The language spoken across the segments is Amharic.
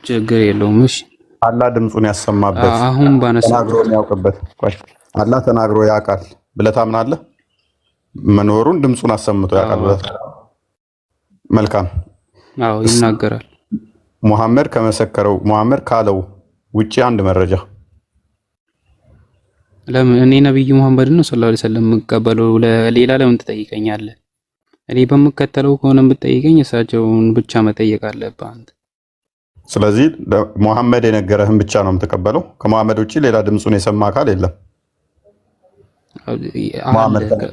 ችግር የለውም። እሺ አላህ ድምፁን ያሰማበት አሁን ተናግሮ የሚያውቅበት አላህ ተናግሮ ያውቃል ብለህ ታምናለህ? መኖሩን ድምፁን አሰምቶ ያውቃል ብለህ መልካም። አዎ ይናገራል። ሙሐመድ ከመሰከረው ሙሐመድ ካለው ውጪ አንድ መረጃ ለምን እኔ ነብዩ መሐመድ ነው ሰለላሁ ዐለይሂ ወሰለም የምቀበለው ሌላ ለምን ትጠይቀኛለህ? እኔ በምከተለው ከሆነ የምትጠይቀኝ እሳቸውን ብቻ መጠየቅ አለብህ አንተ። ስለዚህ ሙሐመድ የነገረህን ብቻ ነው የምትቀበለው? ከሙሐመድ ውጪ ሌላ ድምፁን የሰማ አካል የለም?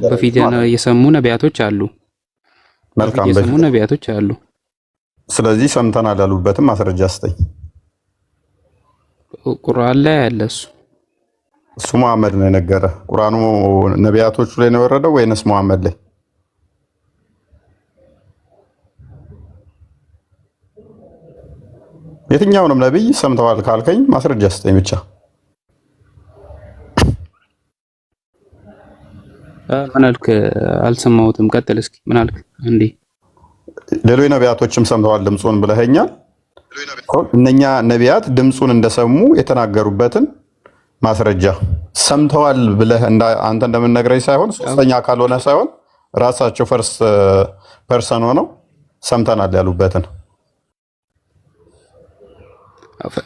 በፊት የሰሙ ነቢያቶች አሉ። መልካም የሰሙ ነቢያቶች አሉ። ስለዚህ ሰምተናል ያሉበትም ማስረጃ ስጠኝ። ቁርአን ላይ ያለ እሱ ሙሐመድ ነው የነገረ። ቁርአኑ ነቢያቶቹ ላይ ነው የወረደው ወይንስ ሙሐመድ ላይ? የትኛውንም ነብይ ሰምተዋል ካልከኝ ማስረጃ ስጠኝ ብቻ። ምን አልክ? አልሰማሁትም። ቀጥል እስኪ። ምን አልክ? እንዴ ሌሎች ነቢያቶችም ሰምተዋል ድምፁን ብለኸኛል። እነኛ ነቢያት ድምፁን እንደሰሙ የተናገሩበትን ማስረጃ ሰምተዋል ብለህ አንተ እንደምንነግረኝ ሳይሆን ሶስተኛ አካል ሆነ ሳይሆን ራሳቸው ፈርስት ፐርሰን ሆነው ሰምተናል ያሉበትን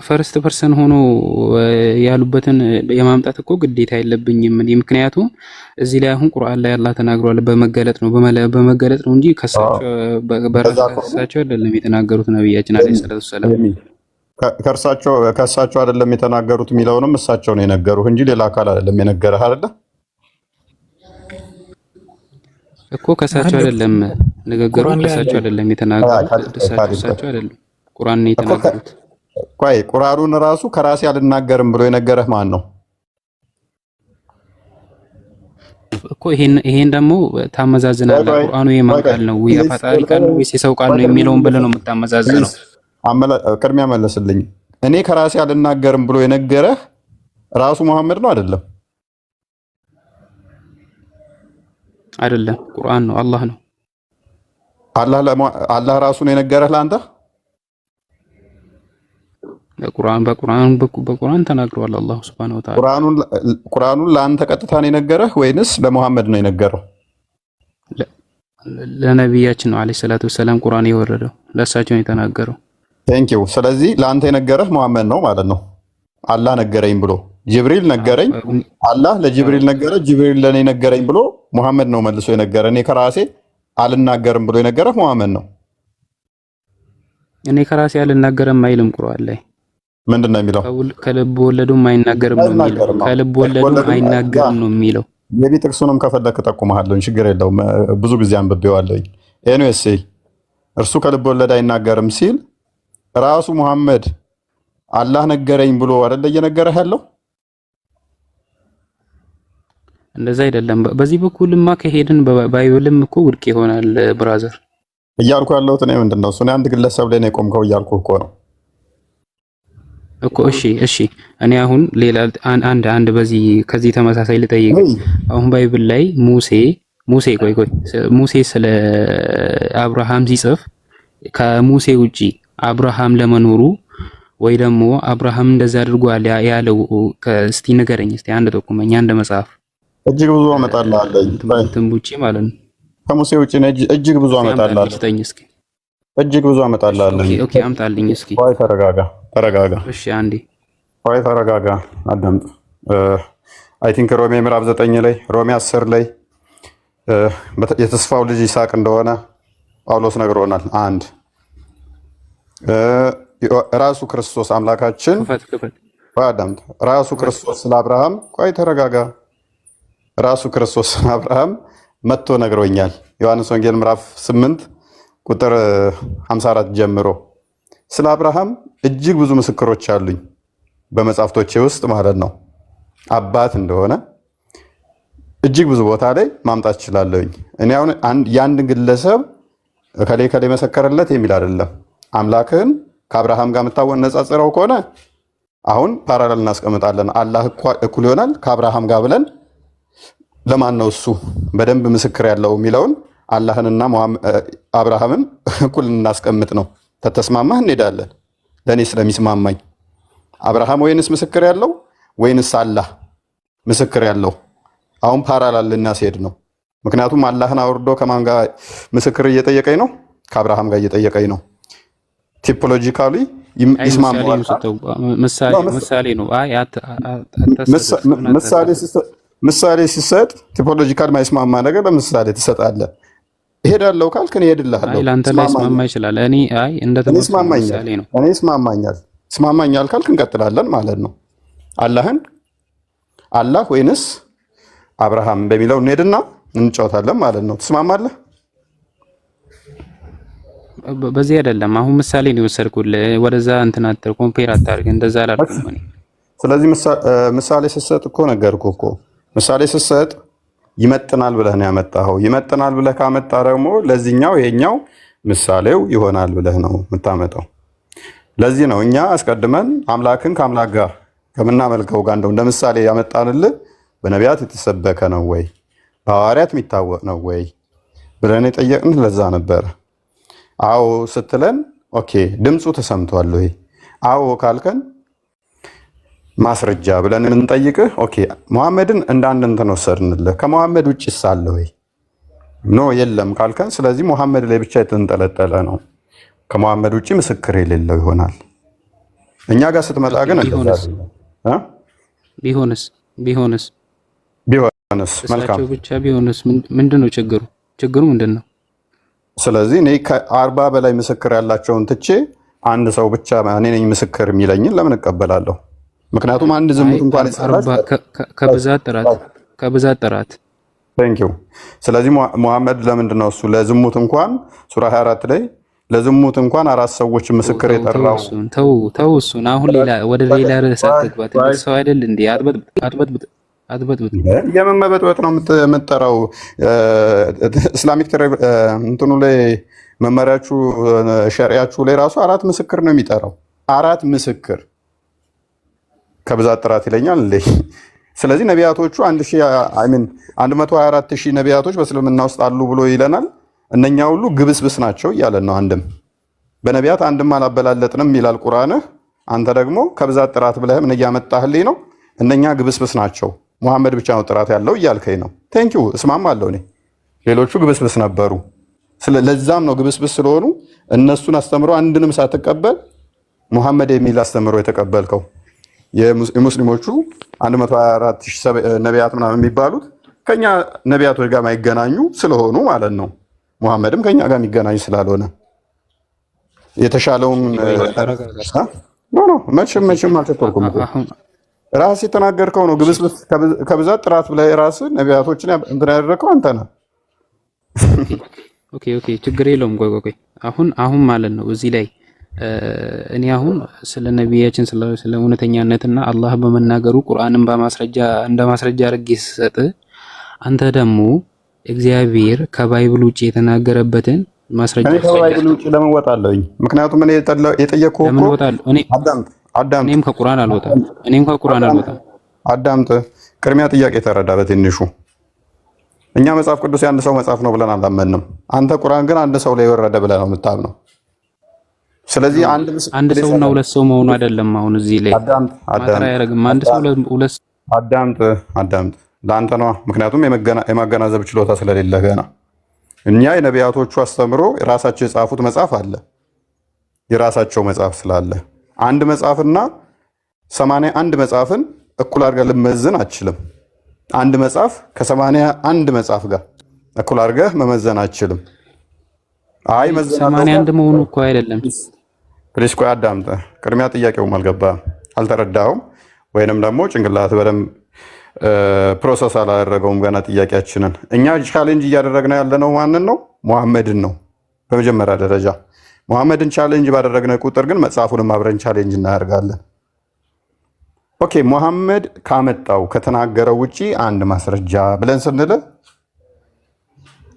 ፈርስት ፐርሰን ሆኖ ያሉበትን የማምጣት እኮ ግዴታ የለብኝም። ምክንያቱም እዚህ ላይ አሁን ቁርአን ላይ አላህ ተናግሯል። በመገለጥ ነው እንጂ ከእርሳቸው አይደለም የተናገሩት ነብያችን አለይሂ ሰላቱ ሰላም። ከእርሳቸው አይደለም የተናገሩት የሚለውንም እሳቸው ነው የነገሩህ እንጂ ሌላ አካል አይደለም የነገረህ አይደለ እኮ። ከእሳቸው አይደለም ንግግሩ፣ ከእሳቸው አይደለም የተናገሩት፣ እሳቸው አይደለም ቁርአን ነው የተናገሩት። ቆይ ቁርአኑን ራሱ ከራሴ አልናገርም ብሎ የነገረህ ማን ነው እኮ? ይሄን ደግሞ ታመዛዝናለህ። ቁርአኑ የማን ቃል ነው? የፈጣሪ ቃል ነው ወይስ የሰው ቃል ነው የሚለውን ብለህ ነው የምታመዛዝነው። ቅድሚያ መለስልኝ። እኔ ከራሴ አልናገርም ብሎ የነገረህ ራሱ መሐመድ ነው አይደለም? አይደለም፣ ቁርአን ነው፣ አላህ ነው። አላህ ራሱ ነው የነገረህ ለአንተ? በቁርአን ተናግሯል አላህ ሱብሓነሁ ወተዓላ። ቁርአኑን ለአንተ ቀጥታ ነው የነገረህ ወይንስ ለሙሐመድ ነው የነገረው? ለነቢያችን ነው አለይሂ ሰላቱ ወሰላም ቁርአን የወረደው፣ ለእሳቸው ነው የተናገረው። ቴንኪው። ስለዚህ ለአንተ የነገረህ ሙሐመድ ነው ማለት ነው። አላህ ነገረኝ ብሎ ጅብሪል ነገረኝ፣ አላህ ለጅብሪል ነገረ፣ ጅብሪል ለኔ ነገረኝ ብሎ ሙሐመድ ነው መልሶ የነገረ። እኔ ከራሴ አልናገርም ብሎ የነገረህ ሙሐመድ ነው። እኔ ከራሴ አልናገርም አይልም ቁርአን ላይ። ምንድን ነው የሚለው? ከልብ ወለዱም አይናገርም ነው የሚለው። ከልብ ወለዱም አይናገርም ነው የሚለው። የቤት ጥቅሱንም ከፈለክ ጠቁመሃለሁ፣ ችግር የለውም። ብዙ ጊዜ አንብቤዋለሁኝ። ኤኒዌይስ እርሱ ከልብ ወለድ አይናገርም ሲል ራሱ ሙሐመድ አላህ ነገረኝ ብሎ አይደለ እየነገረህ ያለው? እንደዛ አይደለም። በዚህ በኩልማ ከሄድን ባይብልም እኮ ውድቅ ይሆናል ብራዘር። እያልኩ ያለሁት እኔ ምንድን ነው እሱ አንድ ግለሰብ ላይ ነው የቆምከው እያልኩ እኮ ነው እኮ። እሺ እኔ አሁን ሌላ አንድ ከዚህ ተመሳሳይ ልጠይቅ። አሁን ባይብል ላይ ሙሴ ሙሴ ስለ አብርሃም ሲጽፍ ከሙሴ ውጪ አብርሃም ለመኖሩ ወይ ደግሞ አብርሃም እንደዛ አድርጓል ያለው እስቲ ንገረኝ፣ እስቲ አንድ ጠቁመኝ፣ አንድ መጽሐፍ። እጅግ ብዙ አመጣልሃለሁ እንትን ውጪ ማለት ነው። ከሙሴ ውጪ ነው እጅግ ብዙ አመጣልሃለሁ። እጅግ ብዙ አመጣልሃለሁ። ኦኬ አምጣልኝ እስኪ። ወይ ተረጋጋ። እሺ አንዴ ወይ ተረጋጋ፣ አዳምጥ። አይ ቲንክ ሮሜ ምዕራፍ 9 ላይ ሮሜ 10 ላይ የተስፋው ልጅ ይስሐቅ እንደሆነ ጳውሎስ ነግሮናል። አንድ ራሱ ክርስቶስ አምላካችን አዳምጥ። ራሱ ክርስቶስ ስለ አብርሃም ቆይ ተረጋጋ። ራሱ ክርስቶስ ስለ አብርሃም መጥቶ ነግሮኛል። ዮሐንስ ወንጌል ምዕራፍ 8 ቁጥር 54 ጀምሮ ስለ አብርሃም እጅግ ብዙ ምስክሮች አሉኝ በመጽሐፍቶቼ ውስጥ ማለት ነው። አባት እንደሆነ እጅግ ብዙ ቦታ ላይ ማምጣት እችላለሁኝ። እኔ አሁን የአንድ ግለሰብ ከሌ መሰከረለት የሚል አይደለም። አምላክህን ከአብርሃም ጋር የምታነጻጽረው ከሆነ አሁን ፓራላል እናስቀምጣለን። አላህ እኩል ይሆናል ከአብርሃም ጋር ብለን ለማን ነው እሱ በደንብ ምስክር ያለው የሚለውን አላህንና አብርሃምን እኩል እናስቀምጥ ነው። ተተስማማህ እንሄዳለን። ለእኔ ስለሚስማማኝ። አብርሃም ወይንስ ምስክር ያለው ወይንስ አላህ ምስክር ያለው? አሁን ፓራላል ልናስሄድ ነው። ምክንያቱም አላህን አውርዶ ከማን ጋር ምስክር እየጠየቀኝ ነው? ከአብርሃም ጋር እየጠየቀኝ ነው። ቲፖሎጂካሊ ይስማማል። ምሳሌ ነው። ምሳሌ ሲሰጥ ቲፖሎጂካል ማይስማማ ነገር ለምሳሌ ትሰጣለህ። እሄዳለሁ ካልክ እኔ እሄድልሃለሁ። ለአንተ ላይ ይስማማ ይችላል። እኔ ይስማማኛል ካልክ እንቀጥላለን ማለት ነው። አላህ ወይንስ አብርሃም በሚለው እንሄድና እንጫወታለን ማለት ነው። ትስማማለህ? በዚህ አይደለም። አሁን ምሳሌ ነው የወሰድኩልህ። ወደዛ እንትን አትር ኮምፔር አታርግ። እንደዛ አላልኩም እኔ። ስለዚህ ምሳሌ ስትሰጥ እኮ ነገርኩህ እኮ። ምሳሌ ስትሰጥ ይመጥናል ብለህ ነው ያመጣኸው። ይመጥናል ብለህ ካመጣ ደግሞ ለዚህኛው ይሄኛው ምሳሌው ይሆናል ብለህ ነው የምታመጣው። ለዚህ ነው እኛ አስቀድመን አምላክን ከአምላክ ጋር ከምናመልከው ጋር እንደው እንደ ምሳሌ ያመጣንልህ በነቢያት የተሰበከ ነው ወይ በሐዋርያት የሚታወቅ ነው ወይ ብለን የጠየቅን ለዛ ነበር። አዎ ስትለን ኦኬ ድምፁ ተሰምቷል ወይ? አዎ ካልከን ማስረጃ ብለን የምንጠይቅህ ኦኬ መሐመድን እንደ አንድ እንትን ወሰድንልህ። ከመሐመድ ውጭ ሳለ ወይ? ኖ የለም ካልከን ስለዚህ መሐመድ ላይ ብቻ የተንጠለጠለ ነው፣ ከመሐመድ ውጭ ምስክር የሌለው ይሆናል። እኛ ጋር ስትመጣ ግን ቢሆንስ መልካም ብቻ ቢሆንስ ምንድን ነው ችግሩ? ችግሩ ምንድን ነው? ስለዚህ እኔ ከ40 በላይ ምስክር ያላቸውን ትቼ አንድ ሰው ብቻ እኔ ነኝ ምስክር የሚለኝን ለምን እቀበላለሁ? ምክንያቱም አንድ ዝሙት እንኳን ከብዛት ጥራት ቴንክ ዩ። ስለዚህ ሙሐመድ ለምንድን ነው እሱ ለዝሙት እንኳን ሱራ 24 ላይ ለዝሙት እንኳን 4 ሰዎች ምስክር የጠራው? ተው እሱን አሁን ወደ ሌላ ርዕስ አትግባት። ሰው አይደል እንዴ? አትበጥብጥ። የምን መበጥበጥ ነው የምትጠራው? ኢስላሚክ እንትኑ ላይ መመሪያችሁ ሸሪያችሁ ላይ ራሱ 4 ምስክር ነው የሚጠራው። 4 ምስክር ከብዛት ጥራት ይለኛል እንዴ? ስለዚህ ነቢያቶቹ 124,000 ነቢያቶች በእስልምና ውስጥ አሉ ብሎ ይለናል። እነኛ ሁሉ ግብስብስ ናቸው እያለን ነው። አንድም በነቢያት አንድም አላበላለጥንም ይላል ቁርአንህ። አንተ ደግሞ ከብዛት ጥራት ብለህ ምን እያመጣህልኝ ነው? እነኛ ግብስብስ ናቸው፣ ሙሐመድ ብቻ ነው ጥራት ያለው እያልከኝ ነው። ቴንኪው እስማማለሁ። እኔ ሌሎቹ ግብስብስ ነበሩ። ለዛም ነው ግብስብስ ስለሆኑ እነሱን አስተምሮ አንድንም ሳትቀበል ሙሐመድ የሚል አስተምሮ የተቀበልከው። የሙስሊሞቹ 124,000 ነቢያት ምናምን የሚባሉት ከኛ ነቢያቶች ጋር ማይገናኙ ስለሆኑ ማለት ነው። ሙሐመድም ከኛ ጋር የሚገናኝ ስላልሆነ የተሻለውን መቼም አልተተርኩም። ራስ የተናገርከው ነው። ግብስብስ ከብዛት ጥራት ብለህ ራስህ ነቢያቶችን እንትን ያደረገው አንተ ነህ። ኦኬ ችግር የለውም። ቆይ አሁን ማለት ነው እዚህ ላይ እኔ አሁን ስለ ነቢያችን ስለ እውነተኛነትና አላህ በመናገሩ ቁርአንን እንደ ማስረጃ አድርጌ ስሰጥ፣ አንተ ደግሞ እግዚአብሔር ከባይብል ውጭ የተናገረበትን ማስረጃ ከባይብል ውጭ ለምን እወጣለሁኝ? ምክንያቱም እኔ የጠየቅኩህ እኮ እኔም ከቁርአን አልወጣም። አዳምጥ። ቅድሚያ ጥያቄ ተረዳ በትንሹ። እኛ መጽሐፍ ቅዱስ የአንድ ሰው መጽሐፍ ነው ብለን አላመንም። አንተ ቁርአን ግን አንድ ሰው ላይ የወረደ ብለህ ነው የምታምነው። ስለዚህ አንድ ሰውና 2 ሰው መሆኑ አይደለም። አሁን እዚህ ላይ ማጥራ ያደርግም። አንድ ሰው 2 አዳምጥ። ለአንተ ነዋ። ምክንያቱም የማገናዘብ ችሎታ ስለሌለ ገና። እኛ የነቢያቶቹ አስተምሮ የራሳቸው የጻፉት መጽሐፍ አለ። የራሳቸው መጽሐፍ ስላለ አንድ መጽሐፍና 81 መጽሐፍን እኩል አድርገህ ልመዝን አትችልም። አንድ መጽሐፍ ከ81 መጽሐፍ ጋር እኩል አድርገህ መመዘን አትችልም። አይ 81 መሆኑ እኮ አይደለም። ፕሊስ ቆይ አዳምጥ። ቅድሚያ ጥያቄውም አልገባህም፣ አልተረዳኸውም፣ ወይንም ደግሞ ጭንቅላት በደንብ ፕሮሰስ አላደረገውም ገና ጥያቄያችንን። እኛ ቻሌንጅ እያደረግነው ያለነው ማንን ነው? ሙሐመድን ነው። በመጀመሪያ ደረጃ ሙሐመድን ቻሌንጅ ባደረግነ ቁጥር ግን መጽሐፉንም አብረን ቻሌንጅ እናደርጋለን። ኦኬ ሙሐመድ ካመጣው ከተናገረው ውጪ አንድ ማስረጃ ብለን ስንል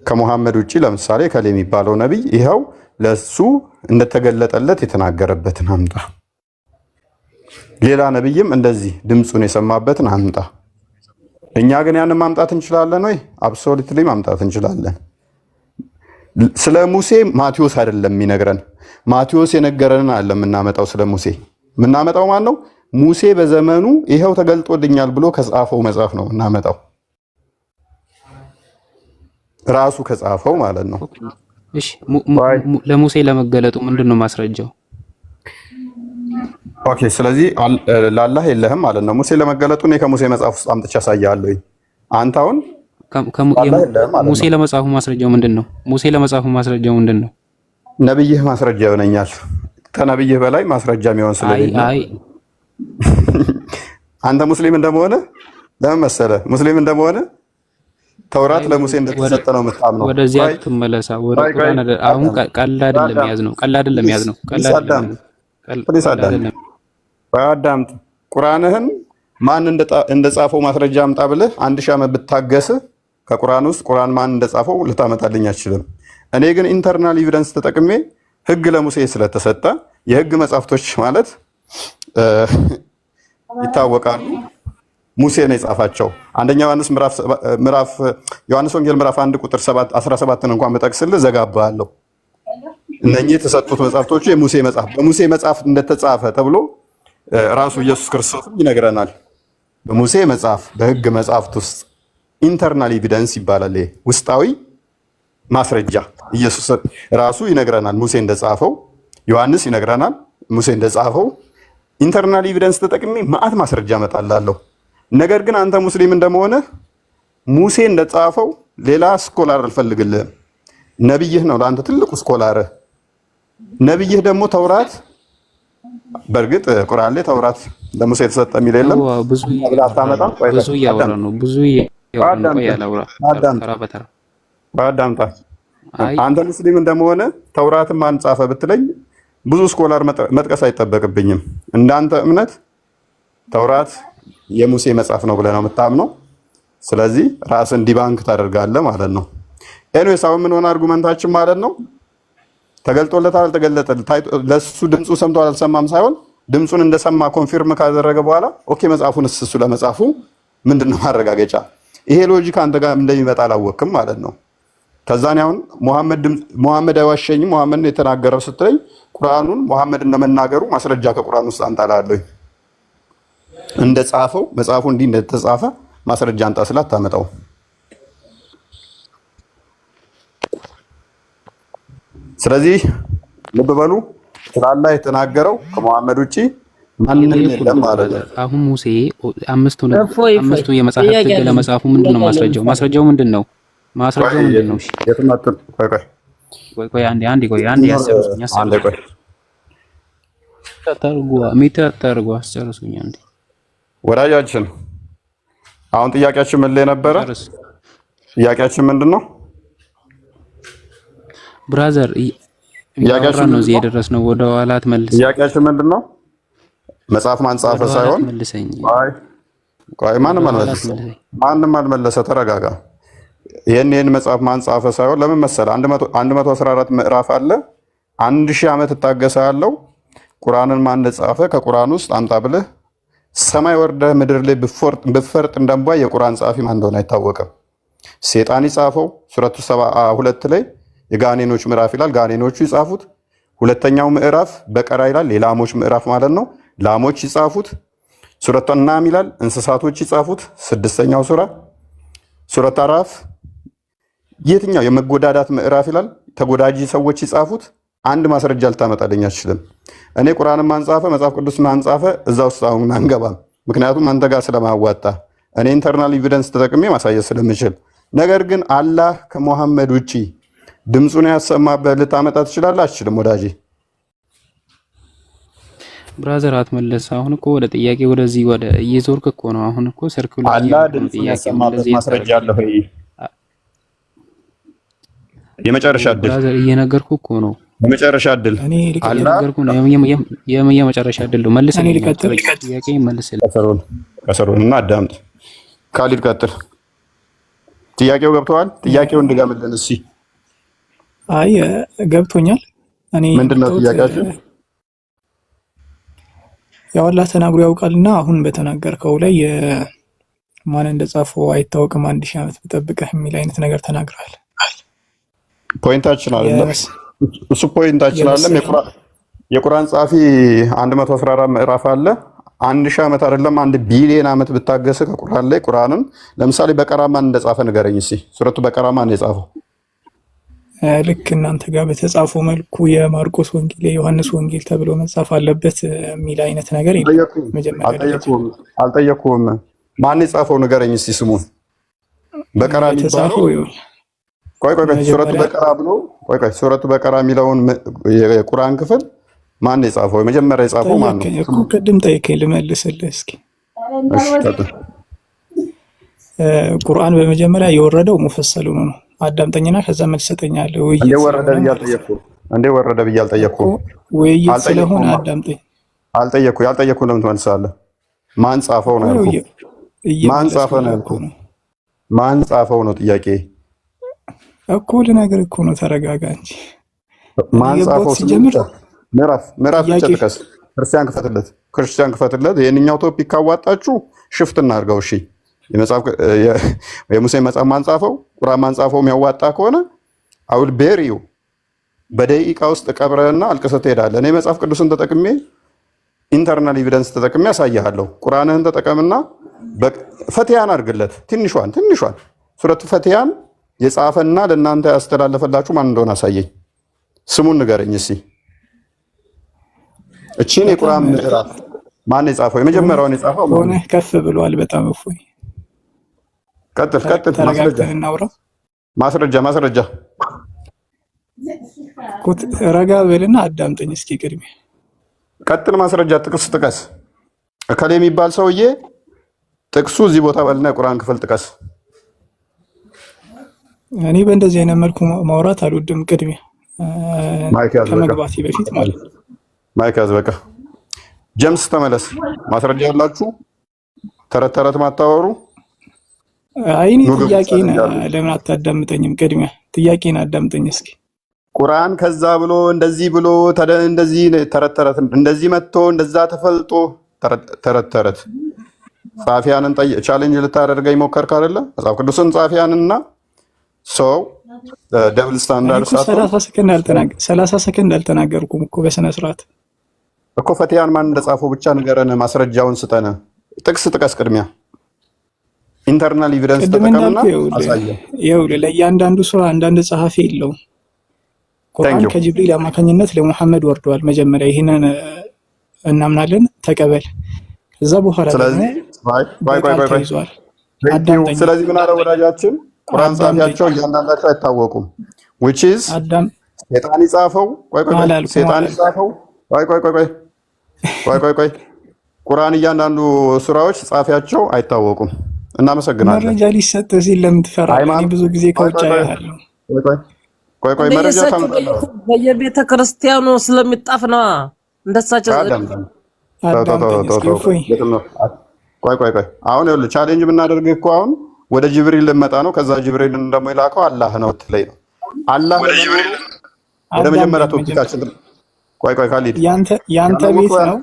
ከሙሐመድ ውጪ ለምሳሌ ከሌ የሚባለው ነቢይ ይኸው ለሱ እንደተገለጠለት የተናገረበትን አምጣ። ሌላ ነቢይም እንደዚህ ድምፁን የሰማበትን አምጣ። እኛ ግን ያንን ማምጣት እንችላለን ወይ? አብሶሉትሊ ማምጣት እንችላለን። ስለ ሙሴ ማቴዎስ አይደለም የሚነግረን። ማቴዎስ የነገረንን አለ የምናመጣው። ስለ ሙሴ የምናመጣው ማን ነው? ሙሴ በዘመኑ ይሄው ተገልጦልኛል ብሎ ከጻፈው መጽሐፍ ነው እናመጣው። ራሱ ከጻፈው ማለት ነው። እሺ ለሙሴ ለመገለጡ ምንድነው ማስረጃው? ኦኬ ስለዚህ ለአላህ የለህም ማለት ነው። ሙሴ ለመገለጡ እኔ ከሙሴ መጽሐፍ ውስጥ አምጥቼ አሳያለሁ። አንተ አሁን ሙሴ ለመጽሐፉ ማስረጃው ምንድነው? ሙሴ ለመጽሐፉ ማስረጃው ምንድነው? ነብይህ ማስረጃ ይሆነኛል። ከነብይህ በላይ ማስረጃ የሚሆን ስለሌለ አንተ ሙስሊም እንደመሆነ ለምን መሰለህ? ሙስሊም እንደመሆነ ተውራት ለሙሴ እንደተሰጠ ነው የምታምነው። ወደዚያ ትመለሳ። ወደ ቁርአን አሁን ቀላል አይደለም ያዝነው። ቀላል አይደለም ያዝነው። ቀላል አይደለም። አዳምጥ። ቁርአንህን ማን እንደጻፈው ማስረጃ አምጣ ብለህ 1000 ዓመት ብታገስ ከቁርአን ውስጥ ቁርአን ማን እንደጻፈው ልታመጣልኝ አትችልም። እኔ ግን ኢንተርናል ኤቪደንስ ተጠቅሜ ህግ ለሙሴ ስለተሰጠ የህግ መጻፍቶች ማለት ይታወቃሉ። ሙሴ ነው የጻፋቸው። አንደኛ ዮሐንስ ወንጌል ምዕራፍ 1 ቁጥር 17ን እንኳን በጠቅስልህ ዘጋባለሁ። እነኚህ የተሰጡት መጻፍቶቹ የሙሴ መጻፍ በሙሴ መጻፍ እንደተጻፈ ተብሎ ራሱ ኢየሱስ ክርስቶስ ይነግረናል። በሙሴ መጻፍ በህግ መጻፍት ውስጥ ኢንተርናል ኤቪደንስ ይባላል። ውስጣዊ ማስረጃ ኢየሱስ ራሱ ይነግረናል። ሙሴ እንደጻፈው ዮሐንስ ይነግረናል። ሙሴ እንደጻፈው ኢንተርናል ኤቪደንስ ተጠቅሜ ማአት ማስረጃ እመጣላለሁ። ነገር ግን አንተ ሙስሊም እንደመሆነ ሙሴ እንደጻፈው ሌላ ስኮላር አልፈልግልህም። ነብይህ ነው ለአንተ ትልቁ ስኮላር። ነብይህ ደግሞ ተውራት። በእርግጥ ቁርአን ላይ ተውራት ለሙሴ የተሰጠ የሚል የለም። ብዙ እያወራ ነው። ብዙ ያላውራ ተራ በተራ አዳምጣ። አንተ ሙስሊም እንደመሆነ ተውራትን ማን ጻፈ ብትለኝ ብዙ ስኮላር መጥቀስ አይጠበቅብኝም። እንዳንተ እምነት ተውራት የሙሴ መጽሐፍ ነው ብለህ ነው የምታምነው። ስለዚህ ራስን ዲባንክ ታደርጋለህ ማለት ነው። ኤኒዌይስ አሁን ምን ሆነ አርጉመንታችን ማለት ነው? ተገልጦለታል አልተገለጠል ለሱ ድምፁ ሰምቷል አልሰማም ሳይሆን ድምፁን እንደሰማ ኮንፊርም ካደረገ በኋላ ኦኬ መጽሐፉን እሱ ለመጽሐፉ ምንድነው ማረጋገጫ? ይሄ ሎጂክ አንተ ጋር እንደሚመጣ አላወቅም ማለት ነው። ከዛኔ አሁን ሙሐመድ አይዋሸኝም ሙሐመድ ነው የተናገረው ስትለኝ ቁርአኑን ሙሐመድ እንደመናገሩ ማስረጃ ከቁርአን ውስጥ አንጣላለሁ። እንደጻፈው መጽሐፉ እንዲህ እንደተጻፈ ማስረጃ አንጣ ስላት ታመጣው። ስለዚህ ልብ በሉ ስላላህ የተናገረው ከሙሐመድ ውጪ ማንንም የለም ማለት ነው። አሁን ሙሴ አምስቱ የመጽሐፍ ህግ ለመጽሐፉ ምንድነው ማስረጃው? ማስረጃው ምንድነው? ማስረጃው ምንድነው? እሺ የተማጥር ቆይ አንዴ ያሰሩኝ ተርጓ አስጨርሱኝ አንዴ። ወዳጃችን አሁን ጥያቄያችን ምን ላይ ነበረ? ጥያቄያችን ምንድነው? ብራዘር ያገራን ነው እዚህ የደረስነው። ወደ ኋላ አትመልስ። ጥያቄያችን ምንድነው? መጽሐፍ ማን ጻፈ ሳይሆን ቆይ ማንም አልመለሰ። ተረጋጋ። ይሄን መጽሐፍ ማን ጻፈ ሳይሆን ለምን መሰለ 114 ምዕራፍ አለ። 1000 ዓመት እታገሳለሁ። ቁርአንን ማን እንደጻፈ ከቁርአን ውስጥ አምጣ ብለህ ሰማይ ወርደህ ምድር ላይ ብፈርጥ እንደምቧይ የቁርአን ጻፊ ማን እንደሆነ አይታወቅም። ሴጣን ይጻፈው ሱረቱ 72 ላይ የጋኔኖች ምዕራፍ ይላል። ጋኔኖቹ ይጻፉት። ሁለተኛው ምዕራፍ በቀራ ይላል። የላሞች ምዕራፍ ማለት ነው። ላሞች ይጻፉት። ሱረቱ አናም ይላል። እንስሳቶች ይጻፉት። ስድስተኛው ሱረቱ አራፍ የትኛው የመጎዳዳት ምዕራፍ ይላል። ተጎዳጂ ሰዎች ይጻፉት። አንድ ማስረጃ ልታመጣልኝ አትችልም። እኔ ቁርአንን ማንጻፈ መጽሐፍ ቅዱስ ማንጻፈ እዛ ውስጥ አሁን አንገባም። ምክንያቱም አንተ ጋር ስለማዋጣ እኔ ኢንተርናል ኤቪደንስ ተጠቅሜ ማሳየት ስለምችል። ነገር ግን አላህ ከሙሐመድ ውጪ ድምፁን ያሰማበት ልታመጣ ትችላለህ? አትችልም ወዳጄ። ብራዘር አትመለስ። አሁን እኮ ወደ ጥያቄ ወደዚህ ወደ እየዞርክ እኮ ነው። አሁን እኮ ሰርክሉ አላህ ድምፁን ያሰማበት ማስረጃ አለ ወይ? የመጨረሻ እድል ብራዘር እየነገርኩ እኮ ነው። የመጨረሻ እድል እየነገርኩ ነው። የመጨረሻ እድል ነው። መልስ ጥያቄ መልስ። ከሰሩን እና አዳምጥ። ካሊድ ቀጥል። ጥያቄው ገብተዋል? ጥያቄው እንድገምልን እስኪ። አይ ገብቶኛል። እኔ ምንድነው ጥያቄያችሁ? ያው አላህ ተናግሮ ያውቃልና አሁን በተናገርከው ላይ ማን እንደጻፈው አይታወቅም 1000 ዓመት ብጠብቀህ የሚል አይነት ነገር ተናግራል። ፖይንታችን አይደለም እሱ ፖይንታችን አይደለም። የቁርአን ጻፊ 114 ምዕራፍ አለ። 1000 ዓመት አይደለም 1 ቢሊዮን ዓመት ብታገሰ ከቁርአን ላይ ቁርአንን ለምሳሌ በቀራ ማን እንደጻፈ ንገረኝ እስኪ። ሱረቱ በቀራ ማን የጻፈው? ልክ እናንተ ጋር በተጻፈው መልኩ የማርቆስ ወንጌል የዮሐንስ ወንጌል ተብሎ መጻፍ አለበት የሚል አይነት ነገር አልጠየኩም። ማን የጻፈው ንገረኝ እስኪ ስሙን። በቀራ የሚባለው ቆይ ሱረቱ በቀራ ብሎ ሱረቱ በቀራ የሚለውን የቁርአን ክፍል ማን የጻፈው? የመጀመሪያ የጻፈው ማን ነው? እኮ ቅድም ጠይቀኝ ልመልስልህ እስኪ። ቁርአን በመጀመሪያ የወረደው ሙፈሰል ሆኖ ነው። አዳምጠኝና ከዛ መልስ ሰጠኛለሁ። እንዴ ወረደ ብዬ አልጠየኩም። ውይይት ስለሆነ አዳምጠኝ። ያልጠየኩህ ለምን ትመልሳለህ? ማን ጻፈው ነው ያልኩህ። ማን ጻፈው ነው ያልኩህ። ማን ጻፈው ነው ጥያቄ እኮ ልነግርህ እኮ ነው። ተረጋጋ እንጂ ማን ጻፈው ሲጀምር ምዕራፍ ብቻ ጥቀስ። ክርስቲያን ክፈትለት። የኛው ቶፒክ ካዋጣችሁ ሽፍት እናድርገው። እሺ የሙሴ መጽሐፍ ማን ጻፈው? ቁርአን ማን ጻፈው? የሚያዋጣ ከሆነ አውል ቤሪዩ በደቂቃ ውስጥ ቀብረህና አልቅሰህ ትሄዳለህ። እኔ መጽሐፍ ቅዱስን ተጠቅሜ ኢንተርናል ኤቪደንስ ተጠቅሜ ያሳያለሁ። ቁርአንህን ተጠቀምና ፈትያን አድርግለት። ትንሿን ሱረቱ ፈትያን የጻፈና ለእናንተ ያስተላለፈላችሁ ማን እንደሆነ አሳየኝ። ስሙን ንገረኝ እስኪ። እቺን የቁርአን ምዕራፍ ማን የጻፈው? የመጀመሪያውን የጻፈው ሆነ ከፍ ብሏል በጣም እፎይ። ቀጥል። ማስረጃ ረጋ በልና አዳምጠኝ እስኪ ቅድሚያ። ቀጥል። ማስረጃ ጥቀስ። እከሌ የሚባል ሰውዬ ጥቅሱ እዚህ ቦታ በልና የቁርአን ክፍል ጥቀስ። እኔ በእንደዚህ አይነት መልኩ ማውራት አልወድም። ቅድሚያ ከመግባቴ በፊት ማለት ነው። ማይክ ያዝ በቃ። ጀምስ ተመለስ። ማስረጃ ያላችሁ ተረት ማታወሩ። አይኔ ጥያቄን ለምን አታዳምጠኝም? ቅድሚያ ጥያቄን አዳምጠኝ እስኪ። ቁርአን ከዛ ብሎ እንደዚህ ብሎ እንደዚህ ተረት እንደዚህ መጥቶ እንደዛ ተፈልጦ ተረት ጻፊያንን ቻሌንጅ ልታደርገኝ ሞከርክ አይደለ? መጽሐፍ ቅዱስን ጻፊያንና ሰው ደብል ስታንዳርድ 30 ሰከንድ አልተናገርኩም እኮ በስነ ስርዓት እኮ። ፈትያን ማን እንደጻፈው ብቻ ንገረን፣ ማስረጃውን ስጠን። ጥቅስ ጥቀስ። ቅድሚያ ኢንተርናል ኤቪደንስ ተጠቀምና አሳየን። ይኸውልህ ለእያንዳንዱ ሱራ አንዳንድ ጸሐፊ የለውም። ቁርአን ከጅብሪል አማካኝነት ለሙሐመድ ወርዷል። መጀመሪያ ይሄንን እናምናለን፣ ተቀበል። ከዛ በኋላ ደግሞ ስለዚህ ምን አለ ወዳጃችን፣ ቁርአን ጻፊያቸው እያንዳንዳቸው አይታወቁም። which is ሴጣን ይጻፈው። ሴጣን ይጻፈው። ቆይ ቁርአን እያንዳንዱ ሱራዎች ጻፊያቸው አይታወቁም። እናመሰግናለን። መረጃ ሊሰጥ ሲል ለምን ትፈራለህ? እኔ ብዙ ጊዜ ከውጭ ያያለሁ። ቆይ መረጃ በየቤተ ክርስቲያኑ ስለሚጣፍ ነው እንደሳቸው። ቆይ አሁን ይኸውልህ ቻሌንጅ የምናደርግህ እኮ አሁን ወደ ጅብሪል ልመጣ ነው። ከዛ ጅብሪልን ደግሞ የላከው አላህ ነው ትለኝ ነው። አላህ ወደ መጀመሪያ ቶፒካችን ቆይ ካሊድ ያንተ ቤት ነው።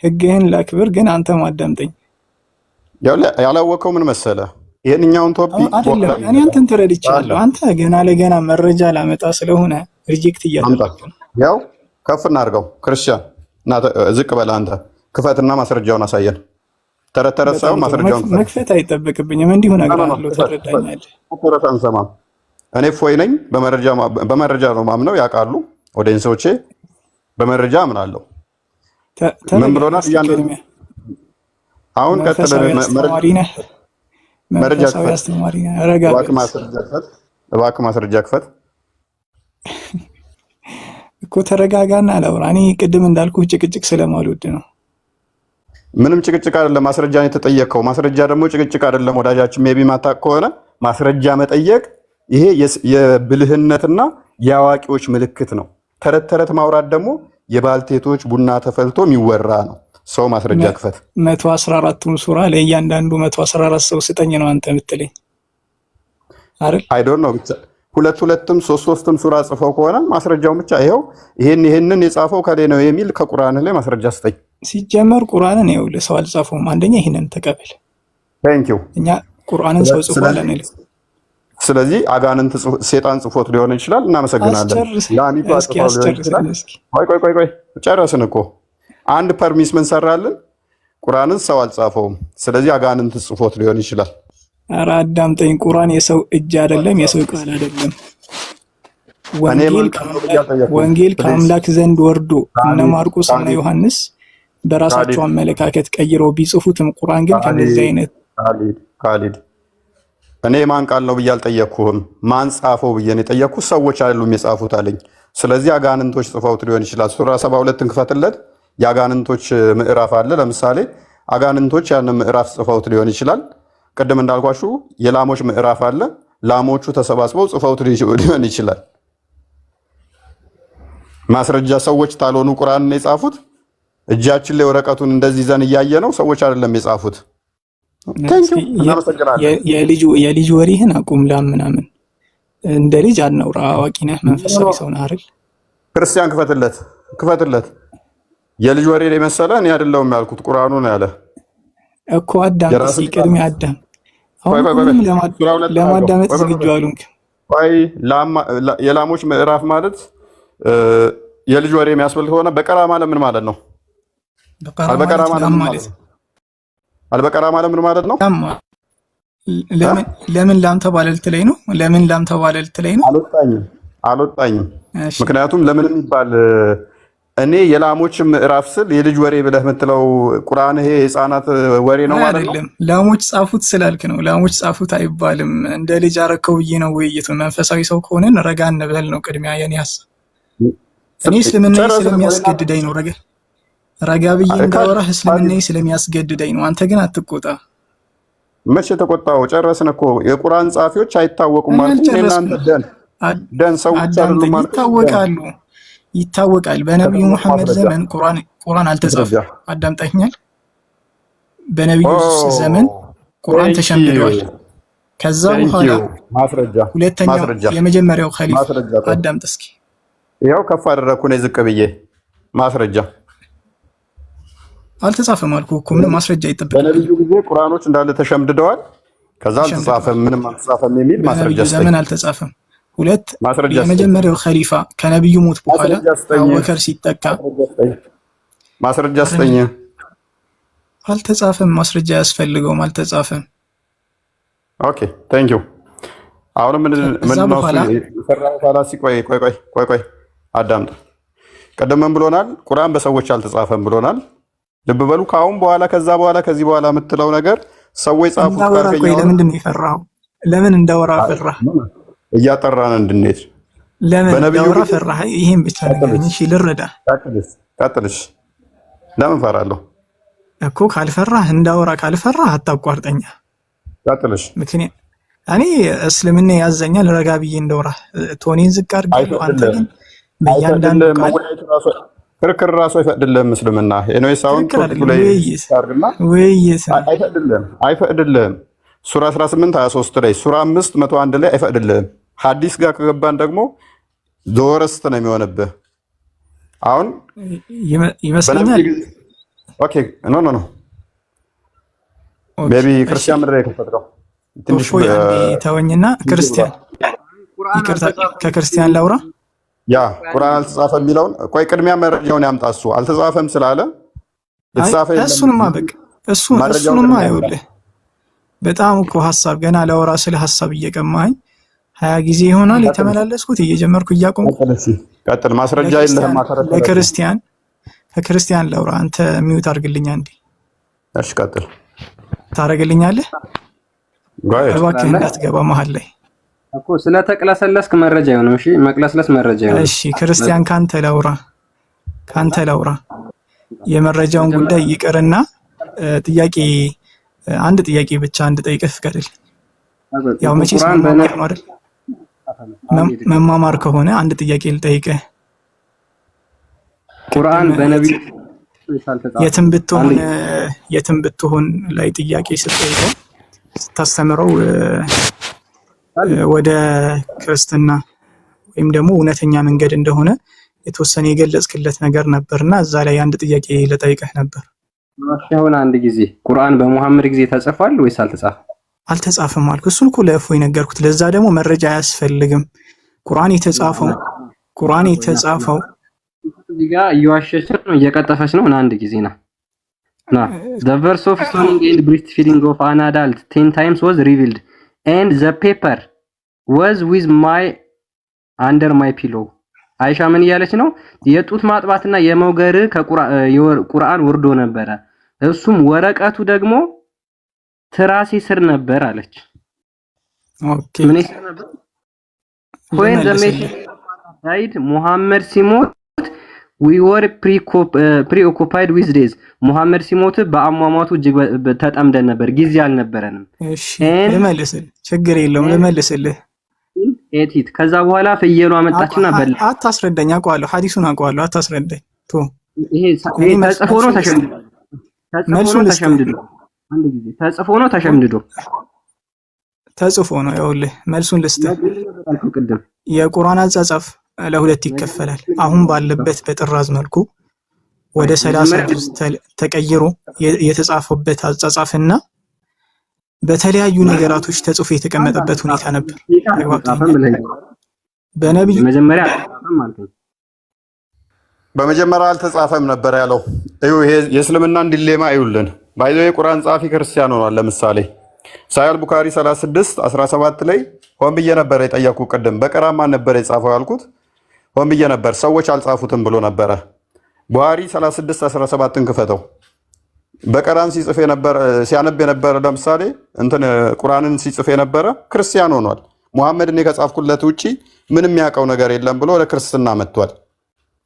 ህግህን ላክብር፣ ግን አንተ ማዳምጠኝ። ያላወቀው ምን መሰለህ? ይሄንኛውን ቶፒክ አይደለም እኔ አንተን ተረድቻለሁ። አንተ ገና ለገና መረጃ ላመጣ ስለሆነ ሪጀክት እያደረግህ ነው። ያው ከፍ እናድርገው። ክርስቲያን እና ዝቅ በላ አንተ ክፈትና ማስረጃውን አሳየን። ተረት ሳይሆን ማስረጃውን መክፈት አይጠበቅብኝም። እንዲሁ እነግርሃለሁ። ተረዳኛለህ? ተረት አንሰማም። እኔ ፎይ ነኝ። በመረጃ ነው ማምነው። ያውቃሉ ኦዲየንሶቼ፣ በመረጃ አምናለሁ። ምን ብሎናል? አሁን ቀጥል። መረጃ ክፈት። እባክህ ማስረጃ ክፈት እኮ። ተረጋጋና አላውራ። እኔ ቅድም እንዳልኩ ጭቅጭቅ ስለማልወድ ነው። ምንም ጭቅጭቅ አይደለም። ማስረጃ ነው የተጠየቀው። ማስረጃ ደግሞ ጭቅጭቅ አይደለም። ወዳጃችን ሜቢ ማታውቅ ከሆነ ማስረጃ መጠየቅ ይሄ የብልህነትና የአዋቂዎች ምልክት ነው። ተረት ማውራት ደግሞ የባልቴቶች ቡና ተፈልቶ የሚወራ ነው። ሰው ማስረጃ ክፈት። 114ቱን ሱራ ለእያንዳንዱ 114 ሰው ስጠኝ ነው አንተ የምትለኝ አይደል? አይ ዶንት ኖ ብቻ ሁለትም ሶስትም ሱራ ጽፈው ከሆነ ማስረጃውን ብቻ ይሄው ይሄንን የጻፈው ከሌ ነው የሚል ከቁርአን ላይ ማስረጃ ስጠኝ። ሲጀመር ቁርአንን ይኸውልህ ሰው አልጻፈውም። አንደኛ ይሄንን ተቀበል። ቴንክ ዩ። እኛ ቁርአንን ሰው ጽፏል አንልም። ስለዚህ አጋንንት ሴጣን ጽፎት ሊሆን ይችላል። እናመሰግናለን። ላሚቱ አጥፋው ሊሆን ይችላል። ቆይ ጨረስን እኮ አንድ ፐርሚስ ምን ሰራልን? ቁርአንን ሰው አልጻፈውም። ስለዚህ አጋንንት ጽፎት ሊሆን ይችላል። ኧረ አዳምጠኝ። ቁርአን የሰው እጅ አይደለም፣ የሰው ቃል አይደለም። ወንጌል ከአምላክ ዘንድ ወርዶ እነ ማርቆስ እና ዮሐንስ በራሳቸው አመለካከት ቀይረው ቢጽፉትም ቁርአን ግን ከነዚህ አይነት ካሊድ እኔ ማን ቃል ነው ብዬ አልጠየቅኩህም። ማን ጻፈው ብዬ ነው የጠየቅኩት። ሰዎች አይደሉም የጻፉት አለኝ። ስለዚህ አጋንንቶች ጽፈውት ሊሆን ይችላል። ሱራ 72ን ክፈትለት። የአጋንንቶች ምዕራፍ አለ። ለምሳሌ አጋንንቶች ያንን ምዕራፍ ጽፈውት ሊሆን ይችላል። ቅድም እንዳልኳችሁ የላሞች ምዕራፍ አለ። ላሞቹ ተሰባስበው ጽፈውት ሊሆን ይችላል። ማስረጃ ሰዎች ታልሆኑ ቁርአን ነው የጻፉት። እጃችን ላይ ወረቀቱን እንደዚህ ዘን እያየ ነው። ሰዎች አይደለም የጻፉት። የልጅ ወሬህን አቁም። ምናምን እንደ ልጅ አናውራ። አዋቂ ነህ፣ መንፈሳዊ ሰው ነህ አይደል? ክርስቲያን ክፈትለት። የልጅ ወሬ ላይ መሰለ። እኔ አይደለሁም ያልኩት ቁርአኑ ነው ያለ እኮ። አዳም ቅድሚያ አዳም። አሁን ለማዳመጥ ዝግጁ አሉንክ። የላሞች ምዕራፍ ማለት የልጅ ወሬ የሚያስብል ከሆነ በቀራ ማለት ምን ማለት ነው? አልበቀራ ማለት ምን ማለት ነው? ለምን ላም ተባለ ልትለኝ ነው? ለምን ላም ተባለ ልትለኝ ነው? አልወጣኝም። ምክንያቱም ለምን የሚባል እኔ የላሞች ምዕራፍ ስል የልጅ ወሬ ብለህ የምትለው ቁርአን ይሄ የህፃናት ወሬ ነው ማለት ነው? ላሞች ጻፉት ስላልክ ነው። ላሞች ጻፉት አይባልም። እንደ ልጅ አረከው ብዬ ነው ውይይቱን። መንፈሳዊ ሰው ከሆነን ረጋ እንበል ነው ቅድሚያ የኔ ሀሳብ። እኔ እስልምና ስለሚያስገድደኝ ነው ረጋ ብዬ እንዳወራህ እስልምና ስለሚያስገድደኝ ነው። አንተ ግን አትቆጣ። መቼ ተቆጣው? ጨረስን እኮ። የቁርአን ጻፊዎች አይታወቁም ማለት ነው። እናንተ ደን ሰው ይታወቃል። በነብዩ መሐመድ ዘመን ቁርአን አልተጻፈም። አዳምጠኛል። በነብዩ ዘመን ቁርአን ተሸምድዷል። ከዛ በኋላ ሁለተኛው የመጀመሪያው ኸሊፋ አዳምጥ እስኪ። ይኸው ከፍ አደረኩ ነው ዝቅ ብዬ ማስረጃ አልተጻፈም አልኩህ እኮ። ምንም ማስረጃ ይጠበቃል። በነብዩ ጊዜ ቁርአኖች እንዳለ ተሸምድደዋል። ከዛ አልተጻፈም፣ ምንም አልተጻፈም የሚል ማስረጃ ዘመን አልተጻፈም። ሁለት የመጀመሪያው ኸሊፋ ከነብዩ ሞት በኋላ አቡበከር ሲጠቃ ማስረጃ ስጠኝ። አልተጻፈም። ማስረጃ ያስፈልገውም አልተጻፈም። ኦኬ ታንክ ዩ። አሁን ምን ነው ሰራው ፋላሲ? ቆይ አዳምጥ። ቀደም ብሎናል፣ ቁርአን በሰዎች አልተጻፈም ብሎናል። ልብ በሉ። ከአሁን በኋላ ከዚህ በኋላ የምትለው ነገር ሰዎች ጻፉት ካርከኛው። ለምንድን ነው የፈራው? ለምን እንዳወራ ፈራህ? እያጠራን እንድንሄድ ለምን እንዳወራ ፈራህ? ይሄን ብቻ ነገር እሺ፣ ልረዳ። ቀጥልሽ። ለምን ፈራለሁ እኮ? ካልፈራህ እንዳወራ ካልፈራህ አታቋርጠኛ። ቀጥልሽ። ምክንያት እኔ እስልምና ያዘኛል ረጋ ብዬ እንዳወራ። ቶኔን ዝቅ አድርጌ አንተ ግን በእያንዳንዱ ክርክር ራሱ አይፈቅድልህም እስልምና። ኤኖዌስ አሁን ቶፒኩ ላይ ታርግና አይፈቅድልህም። ሱራ 18 23 ላይ ሱራ 5 101 ላይ አይፈቅድልህም። ሐዲስ ጋር ከገባን ደግሞ ዘወረስት ነው የሚሆንብህ። አሁን ይመስለኛል። ኦኬ ኖ ቤቢ ክርስቲያን ምድር የከፈትከው ትንሽ ተወኝና ክርስቲያን ይቅርታ፣ ከክርስቲያን ላውራ። ያ ቁርአን አልተጻፈም የሚለውን ቆይ ቅድሚያ መረጃውን ያምጣ። እሱ አልተጻፈም ስላለ የተጻፈ እሱንማ በቃ እሱንማ ይኸውልህ፣ በጣም እኮ ሀሳብ ገና ላወራ ስለ ሀሳብ እየቀማኝ 20 ጊዜ ይሆናል የተመላለስኩት እየጀመርኩ እያቆምኩ። ቀጥል። ማስረጃ የለህም። ከክርስቲያን ላውራ። አንተ ሚውት አድርግልኝ አንዴ። እሺ ቀጥል። ታደርግልኛለህ? እባክህ እንዳትገባ መሀል ላይ እኮ ስለተቅለሰለስክ መረጃ ይሆንም። እሺ መቅለስለስ መረጃ ይሆንም። እሺ ክርስቲያን ካንተ ላውራ። የመረጃውን ጉዳይ ይቅርና አንድ ጥያቄ ብቻ እንድጠይቅህ ፍቀድልኝ። ያው መቼስ መማማር ነው አይደል? መማማር ከሆነ አንድ ጥያቄ ልጠይቅህ። ቁርአን በነብዩ የትም ብትሆን ላይ ጥያቄ ስትጠይቀው ስታስተምረው ወደ ክርስትና ወይም ደግሞ እውነተኛ መንገድ እንደሆነ የተወሰነ የገለጽክለት ነገር ነበርና እዛ ላይ አንድ ጥያቄ ልጠይቅህ ነበር። አሁን አንድ ጊዜ ቁርአን በመሐመድ ጊዜ ተጽፏል ወይስ አልተጻፈም? አልተጻፈም አልኩ። እሱን እኮ ለእፎይ ነገርኩት። ለዛ ደግሞ መረጃ አያስፈልግም። ቁርአን የተጻፈው እዚህ ጋር እየዋሸች ነው፣ እየቀጠፈች ነው። አንድ ጊዜ ና the verse of stoning and breastfeeding of an adult 10 times was revealed and the paper was with my under my pillow አይሻ ምን እያለች ነው? የጡት ማጥባትና የመውገር ከቁርአን ወርዶ ነበረ፣ እሱም ወረቀቱ ደግሞ ትራሴ ስር ነበር አለች። ኦኬ ምን ይሰነበት when the message died ሙሐመድ ሲሞት we were preoccupied with days ሙሐመድ ሲሞት በአሟሟቱ እጅግ ተጠምደን ነበር፣ ጊዜ አልነበረንም። እሺ ልመልስልህ፣ ችግር የለውም ልመልስልህ። ኤቲት ከዛ በኋላ ፍየሏ መጣችና በላ። አታስረዳኝ፣ አውቀዋለሁ፣ ሐዲሱን አውቀዋለሁ፣ አታስረዳኝ። ይሄ ተጽፎ ነው ተሸምድዶ፣ አንድ ጊዜ ተጽፎ ነው ተሸምድዶ፣ ተጽፎ ነው። ይኸውልህ መልሱን ልስጥህ። የቁርአን አጻጻፍ ለሁለት ይከፈላል። አሁን ባለበት በጥራዝ መልኩ ወደ 30 ተቀይሮ የተጻፈበት አጻጻፍና በተለያዩ ነገራቶች ተጽፎ የተቀመጠበት ሁኔታ ነበር። በመጀመሪያ አልተጻፈም ነበር ያለው። ይሄ የእስልምናን ዲሌማ ይውልን ባይዘው የቁርአን ጻፊ ክርስቲያን ሆኗል። ለምሳሌ ሳሂህ ቡኻሪ 36:17 ላይ ሆን ብዬ ነበር የጠየኩ ቅድም በቀራማ ነበር የጻፈው ያልኩት ሆን ብዬ ነበር፣ ሰዎች አልጻፉትም ብሎ ነበረ። ቡኻሪ 36:17ን ክፈተው። በቀራን ሲጽፍ የነበረ ሲያነብ የነበረ ለምሳሌ እንትን ቁርአንን ሲጽፍ የነበረ ክርስቲያን ሆኗል። ሙሐመድን ከጻፍኩለት ውጪ ምንም ያውቀው ነገር የለም ብሎ ወደ ክርስትና መጥቷል።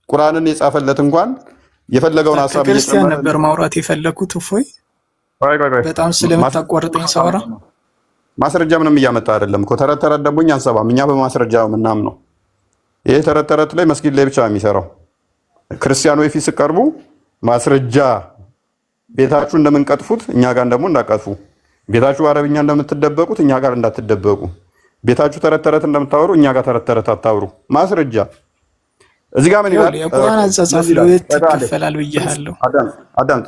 ቁርአንን የጻፈለት እንኳን የፈለገውን ሐሳብ ክርስቲያን ነበር ማውራት የፈለኩት። እፎይ በጣም ስለምታቋርጠኝ ሳወራ ማስረጃ ምንም እያመጣ አይደለም እኮ። ተረት ተረት ደግሞ እኛ አንሰማም። እኛ በማስረጃ ምናምን ነው። ይሄ ተረት ተረት ላይ መስጊድ ላይ ብቻ የሚሰራው። ክርስቲያኖች ፊት ሲቀርቡ ማስረጃ ቤታችሁ እንደምንቀጥፉት እኛ ጋር ደግሞ እንዳቀጥፉ፣ ቤታችሁ አረብኛ እንደምትደበቁት እኛ ጋር እንዳትደበቁ፣ ቤታችሁ ተረት ተረት እንደምታወሩ እኛ ጋር ተረት ተረት አታውሩ። ማስረጃ እዚህ ጋር ምን ይላል? የቁርአን አጻጻፍ ለሁለት ይከፈላል ብያለሁ። አዳምጥ።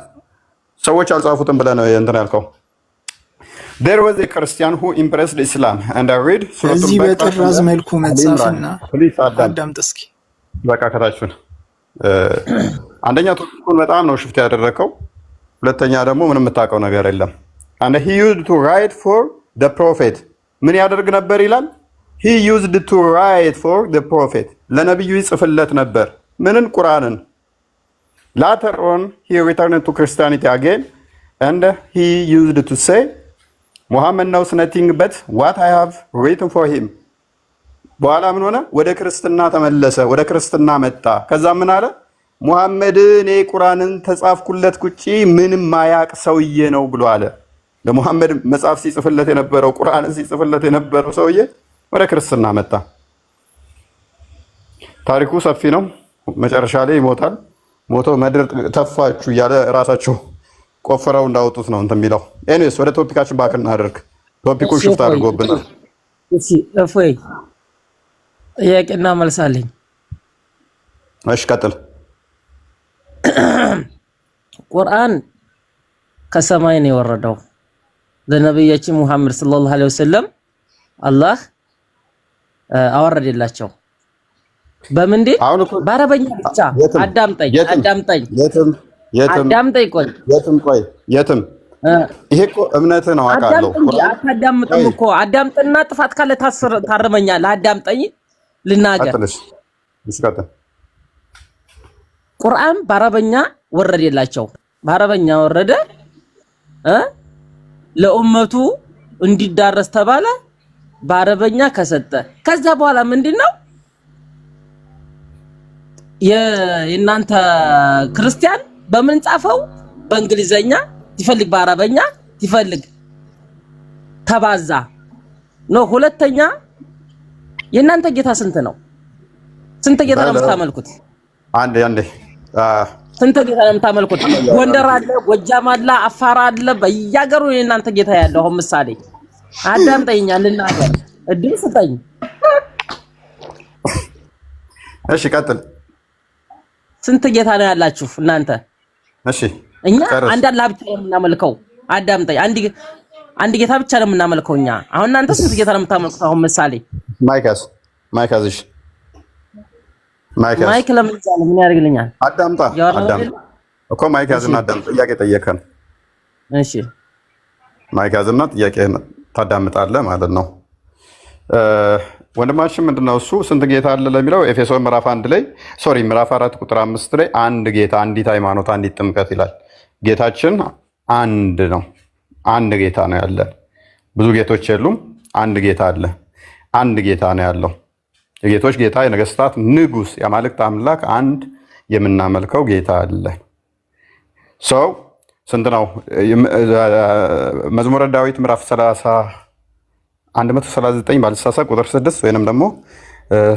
ሰዎች አልጻፉትም ብለህ ነው እንትን ያልከው። There was a Christian who impressed Islam and I read እዚህ በጥራዝ መልኩ መጻፍና አዳምጥ እስኪ። በቃ ከታችሁን አንደኛ ቶፒኩን በጣም ነው ሽፍት ያደረከው። ሁለተኛ ደግሞ ምንም የምታውቀው ነገር የለም። and he used to write for the prophet ምን ያደርግ ነበር ይላል? he used to write for the prophet ለነብዩ ይጽፍለት ነበር። ምንን? ቁርአንን። later on he returned to Christianity again and he used to say Muhammad knows nothing but what I have written for him በኋላ ምን ሆነ? ወደ ክርስትና ተመለሰ፣ ወደ ክርስትና መጣ። ከዛ ምን አለ? ሙሐመድ እኔ ቁርአንን ተጻፍኩለት ቁጪ ምንም ማያቅ ሰውዬ ነው ብሎ አለ። ለሙሐመድ መጽሐፍ ሲጽፍለት የነበረው ቁርአንን ሲጽፍለት የነበረው ሰውዬ ወደ ክርስትና መጣ። ታሪኩ ሰፊ ነው። መጨረሻ ላይ ይሞታል። ሞቶ ምድር ተፋችሁ እያለ ራሳቸው ቆፍረው እንዳወጡት ነው እንትን የሚለው። ኤኒዌይስ ወደ ቶፒካችን ባክ እናደርግ። ቶፒኩን ሽፍት አድርጎብናል። እሺ እፎይ ጥያቄና መልስ አለኝ። እሺ ቀጥል። ቁርአን ከሰማይ ነው የወረደው ለነብያችን ሙሐመድ ሰለላሁ ዐለይሂ ወሰለም አላህ አወረደላቸው። በምንዴ? በአረበኛ ብቻ። አዳምጠኝ የትም ይሄ እኮ እምነት ነው አውቃለሁ። አታዳምጥም እኮ። አዳምጥና ጥፋት ካለ ታርመኛለህ። አዳምጠኝ ልናገር። ቁርአን በአረበኛ ወረደላቸው። በአረበኛ ወረደ፣ ለኡመቱ እንዲዳረስ ተባለ። በአረበኛ ከሰጠ ከዛ በኋላ ምንድነው የእናንተ ክርስቲያን በምን ጻፈው? በእንግሊዘኛ ይፈልግ፣ በአረበኛ ይፈልግ፣ ተባዛ ነው። ሁለተኛ የእናንተ ጌታ ስንት ነው? ስንት ጌታ ነው የምታመልኩት? አንዴ ስንት ጌታ ነው የምታመልኩት? ጎንደር አለ፣ ጎጃም አለ፣ አፋር አለ፣ በየሀገሩ የእናንተ ጌታ ያለው። አሁን ምሳሌ አዳምጠኛ ልናገር፣ እድል ስጠኝ። እሺ ቀጥል። ስንት ጌታ ነው ያላችሁ እናንተ? እሺ እኛ አንድ አላህ ብቻ ነው የምናመልከው። አዳምጠኝ። አንድ ጌታ ብቻ ነው የምናመልከው እኛ። አሁን እናንተ ስንት ጌታ ነው የምታመልኩት? አሁን ምሳሌ ማይካዝ ማይክ ለምን ይዛል? ምን ያደርግልኛል? አዳምጣ እኮ ማይካዝና አዳምጣ። ጥያቄ ጠየቀን። እሺ ማይካዝና ጥያቄ ታዳምጣለህ ማለት ነው። ወንድማችን ምንድነው እሱ ስንት ጌታ አለ ለሚለው ኤፌሶን ምዕራፍ 4 ቁጥር 5 ላይ አንድ ጌታ፣ አንዲት ሃይማኖት፣ አንዲት ጥምቀት ይላል። ጌታችን አንድ ነው። አንድ ጌታ ነው ያለን። ብዙ ጌቶች የሉም። አንድ ጌታ አለ። አንድ ጌታ ነው ያለው። የጌቶች ጌታ፣ የነገስታት ንጉስ፣ የአማልክት አምላክ አንድ የምናመልከው ጌታ አለ። ሰው ስንት ነው? መዝሙረ ዳዊት ምዕራፍ 139 ባልሳሳት ቁጥር 6 ወይንም ደግሞ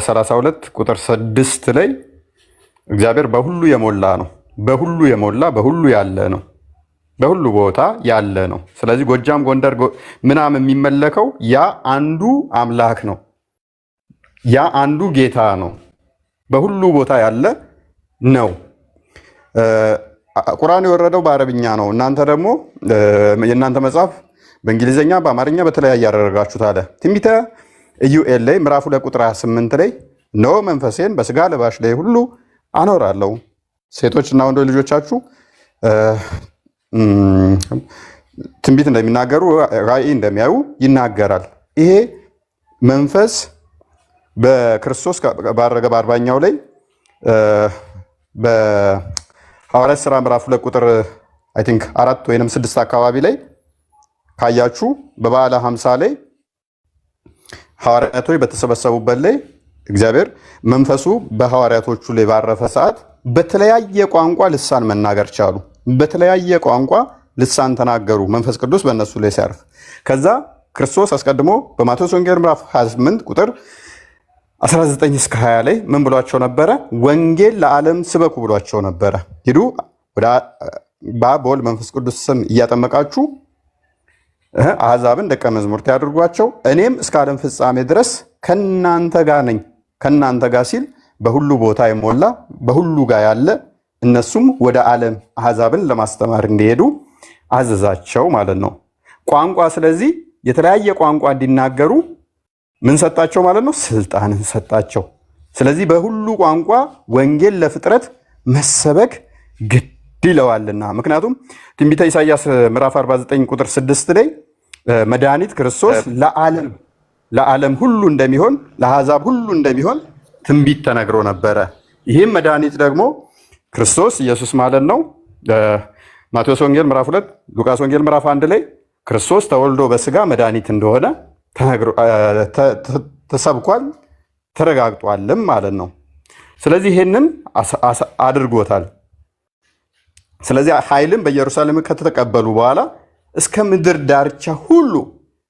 32 ቁጥር 6 ላይ እግዚአብሔር በሁሉ የሞላ ነው። በሁሉ የሞላ በሁሉ ያለ ነው። በሁሉ ቦታ ያለ ነው። ስለዚህ ጎጃም፣ ጎንደር ምናምን የሚመለከው ያ አንዱ አምላክ ነው። ያ አንዱ ጌታ ነው። በሁሉ ቦታ ያለ ነው። ቁርአን የወረደው በአረብኛ ነው። እናንተ ደግሞ የእናንተ መጽሐፍ በእንግሊዝኛ በአማርኛ በተለያየ ያደረጋችሁት አለ። ትንቢተ ኢዩኤል ላይ ምዕራፍ 2 ቁጥር 28 ላይ እነሆ መንፈሴን በስጋ ለባሽ ላይ ሁሉ አኖራለሁ፣ ሴቶችና ወንዶች ልጆቻችሁ ትንቢት እንደሚናገሩ ራእይ እንደሚያዩ ይናገራል። ይሄ መንፈስ በክርስቶስ ባረገ በአርባኛው ላይ በሐዋርያት ሥራ ምዕራፍ 2 ቁጥር አይ ቲንክ 4 ወይንም 6 አካባቢ ላይ ካያችሁ በበዓለ 50 ላይ ሐዋርያቶች በተሰበሰቡበት ላይ እግዚአብሔር መንፈሱ በሐዋርያቶቹ ላይ ባረፈ ሰዓት በተለያየ ቋንቋ ልሳን መናገር ቻሉ። በተለያየ ቋንቋ ልሳን ተናገሩ፣ መንፈስ ቅዱስ በእነሱ ላይ ሲያርፍ። ከዛ ክርስቶስ አስቀድሞ በማቴዎስ ወንጌል ምዕራፍ 28 ቁጥር 19 እስከ 20 ላይ ምን ብሏቸው ነበረ? ወንጌል ለዓለም ስበኩ ብሏቸው ነበረ። ሂዱ ወደ በአብ በወልድ መንፈስ ቅዱስ ስም እያጠመቃችሁ አሕዛብን ደቀ መዛሙርት ያድርጓቸው፣ እኔም እስከ ዓለም ፍጻሜ ድረስ ከናንተ ጋር ነኝ። ከናንተ ጋር ሲል በሁሉ ቦታ የሞላ በሁሉ ጋር ያለ፣ እነሱም ወደ ዓለም አሕዛብን ለማስተማር እንዲሄዱ አዘዛቸው ማለት ነው። ቋንቋ፣ ስለዚህ የተለያየ ቋንቋ እንዲናገሩ ምን ሰጣቸው ማለት ነው? ስልጣንን ሰጣቸው። ስለዚህ በሁሉ ቋንቋ ወንጌል ለፍጥረት መሰበክ ግድ ይለዋልና። ምክንያቱም ትንቢተ ኢሳይያስ ምዕራፍ 49 ቁጥር 6 ላይ መድኃኒት ክርስቶስ ለዓለም ሁሉ እንደሚሆን ለአሕዛብ ሁሉ እንደሚሆን ትንቢት ተነግሮ ነበረ። ይህም መድኃኒት ደግሞ ክርስቶስ ኢየሱስ ማለት ነው። ማቴዎስ ወንጌል ምዕራፍ 2 ሉቃስ ወንጌል ምዕራፍ 1 ላይ ክርስቶስ ተወልዶ በስጋ መድኃኒት እንደሆነ ተሰብኳል፣ ተረጋግጧልም ማለት ነው። ስለዚህ ይህንን አድርጎታል። ስለዚህ ኃይልን በኢየሩሳሌም ከተቀበሉ በኋላ እስከ ምድር ዳርቻ ሁሉ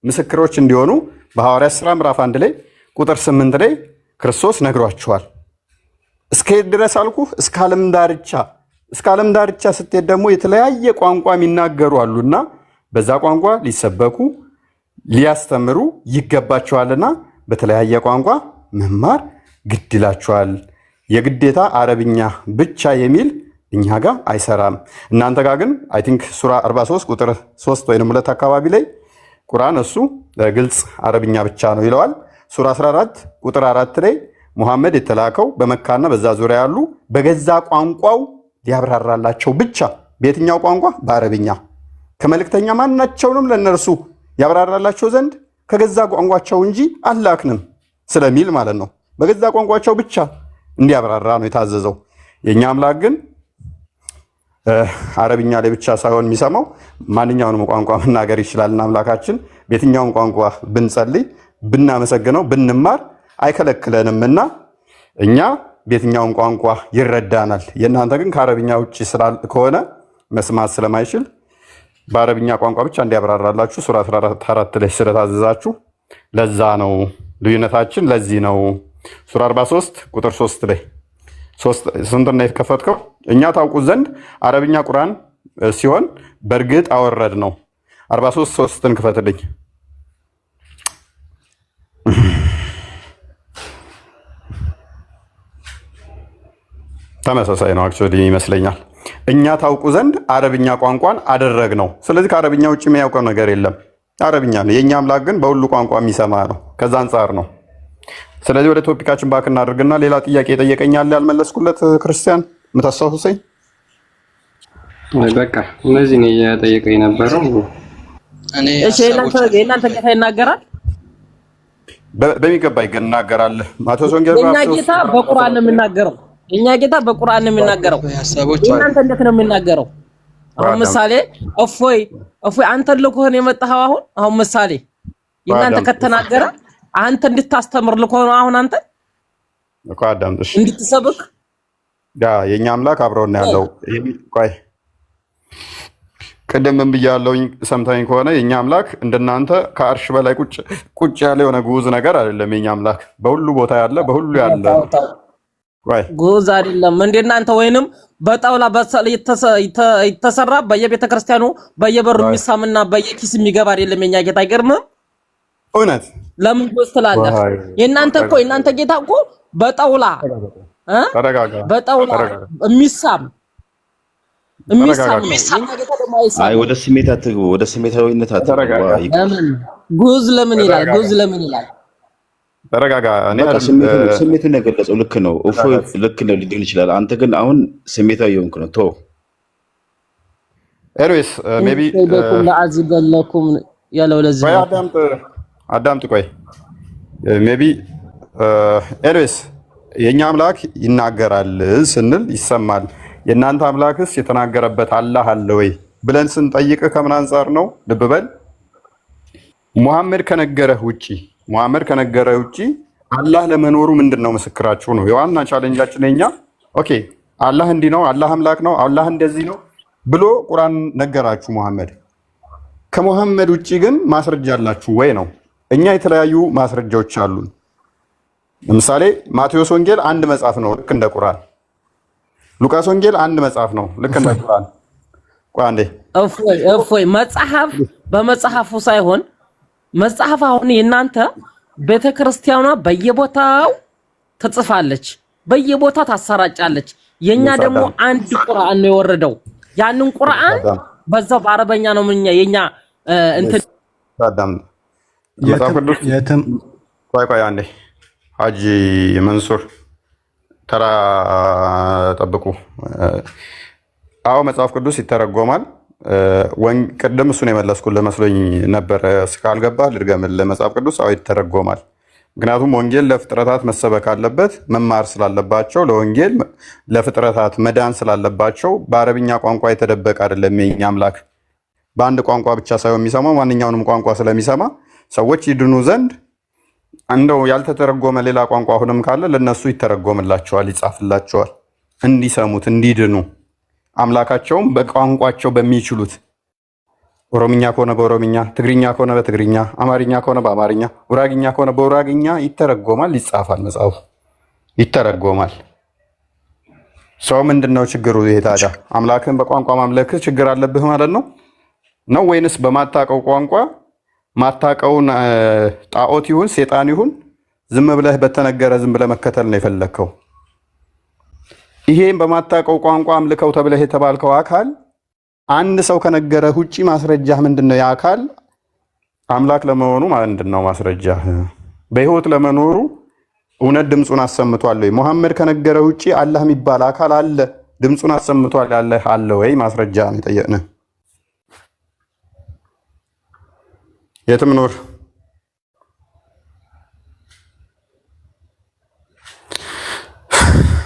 ምስክሮች እንዲሆኑ በሐዋርያት ሥራ ምዕራፍ 1 ላይ ቁጥር 8 ላይ ክርስቶስ ነግሯቸዋል። እስከ የት ድረስ አልኩህ? እስከ ዓለም ዳርቻ። እስከ ዓለም ዳርቻ ስትሄድ ደግሞ የተለያየ ቋንቋ የሚናገሩ አሉና በዛ ቋንቋ ሊሰበኩ ሊያስተምሩ ይገባቸዋልና በተለያየ ቋንቋ መማር ግድ ይላቸዋል። የግዴታ አረብኛ ብቻ የሚል እኛ ጋር አይሰራም። እናንተ ጋር ግን አይ ቲንክ ሱራ 43 ቁጥር 3 ወይም 2 አካባቢ ላይ ቁርአን እሱ ግልጽ አረብኛ ብቻ ነው ይለዋል። ሱራ 14 ቁጥር 4 ላይ ሙሐመድ የተላከው በመካና በዛ ዙሪያ ያሉ በገዛ ቋንቋው ሊያብራራላቸው ብቻ። በየትኛው ቋንቋ? በአረብኛ። ከመልእክተኛ ማናቸውንም ለነርሱ ያብራራላቸው ዘንድ ከገዛ ቋንቋቸው እንጂ አላክንም ስለሚል ማለት ነው። በገዛ ቋንቋቸው ብቻ እንዲያብራራ ነው የታዘዘው። የኛ አምላክ ግን አረብኛ ላይ ብቻ ሳይሆን የሚሰማው ማንኛውንም ቋንቋ መናገር ይችላልና አምላካችን በየትኛውም ቋንቋ ብንጸልይ፣ ብናመሰግነው፣ ብንማር አይከለክለንምና እኛ በየትኛውም ቋንቋ ይረዳናል። የእናንተ ግን ከአረብኛ ውጭ ከሆነ መስማት ስለማይችል በአረብኛ ቋንቋ ብቻ እንዲያብራራላችሁ ሱራ 14 ላይ ስለታዘዛችሁ ለዛ ነው ልዩነታችን። ለዚህ ነው ሱራ 43 ቁጥር 3 ላይ ስንትና የተከፈትከው እኛ ታውቁት ዘንድ አረብኛ ቁርአን ሲሆን በእርግጥ አወረድ ነው። 43 3ን ክፈትልኝ። ተመሳሳይ ነው አክቹዋሊ ይመስለኛል። እኛ ታውቁ ዘንድ አረብኛ ቋንቋን አደረግ ነው። ስለዚህ ከአረብኛ ውጭ የሚያውቀው ነገር የለም። አረብኛ ነው። የኛ አምላክ ግን በሁሉ ቋንቋ የሚሰማ ነው። ከዛ አንጻር ነው። ስለዚህ ወደ ቶፒካችን ባክ እናድርግና ሌላ ጥያቄ የጠየቀኛል ያልመለስኩለት ክርስቲያን የምታስታውሰኝ? በቃ እነዚህ ነው እየጠየቀኝ ነበረው። እሺ የእናንተ ጌታ ይናገራል? በሚገባ ይናገራል። ማቴዎስ ወንጌል የኛ ጌታ በቁርአን ነው የሚናገረው። የኛ ጌታ በቁርአን ነው የሚናገረው። እናንተ እንዴት ነው የሚናገረው? አሁን ምሳሌ እፎይ አንተ ልኮህ ነው የመጣኸው። አሁን ምሳሌ የእናንተ ከተናገረ አንተ እንድታስተምር ልኮህ ነው። አሁን አንተ እኮ አዳምጥሽ እንድትሰብክ የኛ አምላክ አብረውና ያለው ቆይ ቀደም ምን ብያለሁኝ ሰምታኝ ከሆነ የኛ አምላክ እንደናንተ ከአርሽ በላይ ቁጭ ያለ የሆነ ጉዝ ነገር አይደለም። የኛ አምላክ በሁሉ ቦታ ያለ በሁሉ ያለ ቆይ ጉዝ አይደለም እንደናንተ ወይንም በጣውላ የተሰራ በየቤተ ክርስቲያኑ በየበሩ የሚሳምና በየኪስ የሚገባ አይደለም። የኛ ጌታ አይገርምም? እውነት ለምን ጉዝ ትላለህ? የእናንተ ጌታ እኮ በጣውላ በጣውላ የሚሳም አይ ወደ ስሜት አትግቡ፣ ወደ ስሜታዊነት አትግቡ። ለምን ጉዝ ለምን ይላል? ተረጋጋ። እኔ ስሜቱን የገለጸው ልክ ነው። ልክ ነው ሊሆን ይችላል። አንተ ግን አሁን ስሜታዊ የሆንክ ነው። ቶ ኤርዌስ ሜቢ ለአዝበለኩም ያለው ለዚህ አዳምጥ ቆይ ሜቢ ኤርዌስ የኛ አምላክ ይናገራል ስንል ይሰማል። የእናንተ አምላክስ የተናገረበት አላህ አለ ወይ ብለን ስንጠይቅ ከምን አንጻር ነው? ልብ በል። ሙሐመድ ከነገረህ ውጪ አላህ ለመኖሩ ምንድነው ምስክራችሁ ነው? የዋና ቻሌንጃችን የኛ ኦኬ አላህ እንዲህ ነው፣ አላህ አምላክ ነው፣ አላህ እንደዚህ ነው ብሎ ቁርአን ነገራችሁ ሙሐመድ። ከሙሐመድ ውጪ ግን ማስረጃ አላችሁ ወይ ነው? እኛ የተለያዩ ማስረጃዎች አሉን። ለምሳሌ ማቴዎስ ወንጌል አንድ መጽሐፍ ነው ልክ እንደ ቁርአን። ሉቃስ ወንጌል አንድ መጽሐፍ ነው ልክ እንደ ቁርአን። ቆይ አንዴ እፎይ መጽሐፍ በመጽሐፉ ሳይሆን መጽሐፍ አሁን የእናንተ ቤተክርስቲያኗ በየቦታው ትጽፋለች፣ በየቦታው ታሰራጫለች። የኛ ደግሞ አንድ ቁርአን ነው የወረደው። ያንን ቁርአን በዛው በአረበኛ ነው ምንኛ የኛ እንትን ታዳም መጽሐፍ ቅዱስ ቆይ አንዴ ሀጂ መንሱር ተራ ጠብቁ። አዎ መጽሐፍ ቅዱስ ይተረጎማል። ቅድም እሱን የመለስኩልህ መስሎኝ ነበር። እስካልገባ ልድገምልህ። መጽሐፍ ቅዱስ አዎ ይተረጎማል። ምክንያቱም ወንጌል ለፍጥረታት መሰበክ አለበት፣ መማር ስላለባቸው፣ ለወንጌል ለፍጥረታት መዳን ስላለባቸው በአረብኛ ቋንቋ የተደበቀ አይደለም። የኛ አምላክ በአንድ ቋንቋ ብቻ ሳይሆን የሚሰማው ማንኛውንም ቋንቋ ስለሚሰማ ሰዎች ይድኑ ዘንድ እንደው ያልተተረጎመ ሌላ ቋንቋ አሁንም ካለ ለነሱ ይተረጎምላቸዋል፣ ይጻፍላቸዋል፣ እንዲሰሙት እንዲድኑ አምላካቸውም በቋንቋቸው በሚችሉት ኦሮምኛ ከሆነ በኦሮምኛ፣ ትግርኛ ከሆነ በትግርኛ፣ አማርኛ ከሆነ በአማርኛ፣ ጉራግኛ ከሆነ በጉራግኛ ይተረጎማል፣ ይጻፋል፣ መጽሐፉ ይተረጎማል። ሰው ምንድነው ችግሩ? ይሄ ታዲያ አምላክን በቋንቋ ማምለክህ ችግር አለብህ ማለት ነው ነው ወይንስ በማታቀው ቋንቋ ማታቀውን ጣዖት ይሁን ሴጣን ይሁን ዝም ብለህ በተነገረ ዝም ብለህ መከተል ነው የፈለግከው? ይሄን በማታቀው ቋንቋ አምልከው ተብለህ የተባልከው አካል አንድ ሰው ከነገረህ ውጪ ማስረጃህ ምንድነው? ያ አካል አምላክ ለመሆኑ ምንድነው ማስረጃህ? በህይወት ለመኖሩ እውነት ድምፁን አሰምቷል ወይ? ሙሐመድ ከነገረህ ውጪ አላህ የሚባል አካል አለ ድምፁን አሰምቷል ያለህ አለ ወይ? ማስረጃ ነው የጠየቅንህ። የትም ኑር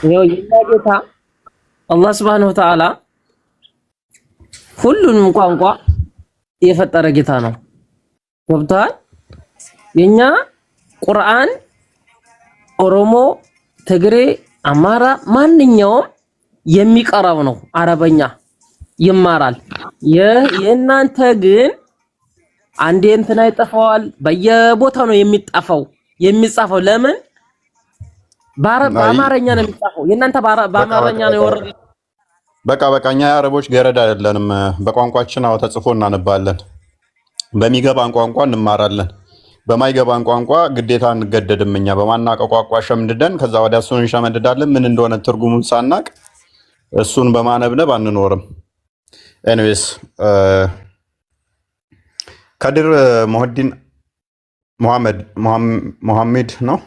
የኛ ጌታ አላህ Subhanahu Wa Ta'ala ሁሉንም ቋንቋ የፈጠረ ጌታ ነው። ገብቶሃል? የኛ ቁርአን ኦሮሞ፣ ትግሬ፣ አማራ ማንኛውም የሚቀራው ነው። አረበኛ ይማራል። የእናንተ ግን አንዴ እንትና ይጠፋዋል። በየቦታው ነው የሚጻፈው። ለምን? በአማርኛ ነው የሚጻፈው። የእናንተ በአማርኛ ነው የወረደው። በቃ እኛ የአረቦች ገረድ አይደለንም። በቋንቋችን አዎ ተጽፎ እናነባለን። በሚገባን ቋንቋ እንማራለን። በማይገባን ቋንቋ ግዴታ እንገደድም። እኛ በማናውቀው ቋንቋ ሸምድደን ከዛ ወዲያ እሱን እንሸመድዳለን። ምን እንደሆነ ትርጉሙን ሳናቅ እሱን በማነብነብ አንኖርም። ኤኒዌይስ ከድር ሙህዲን ሙሐመድ ነው።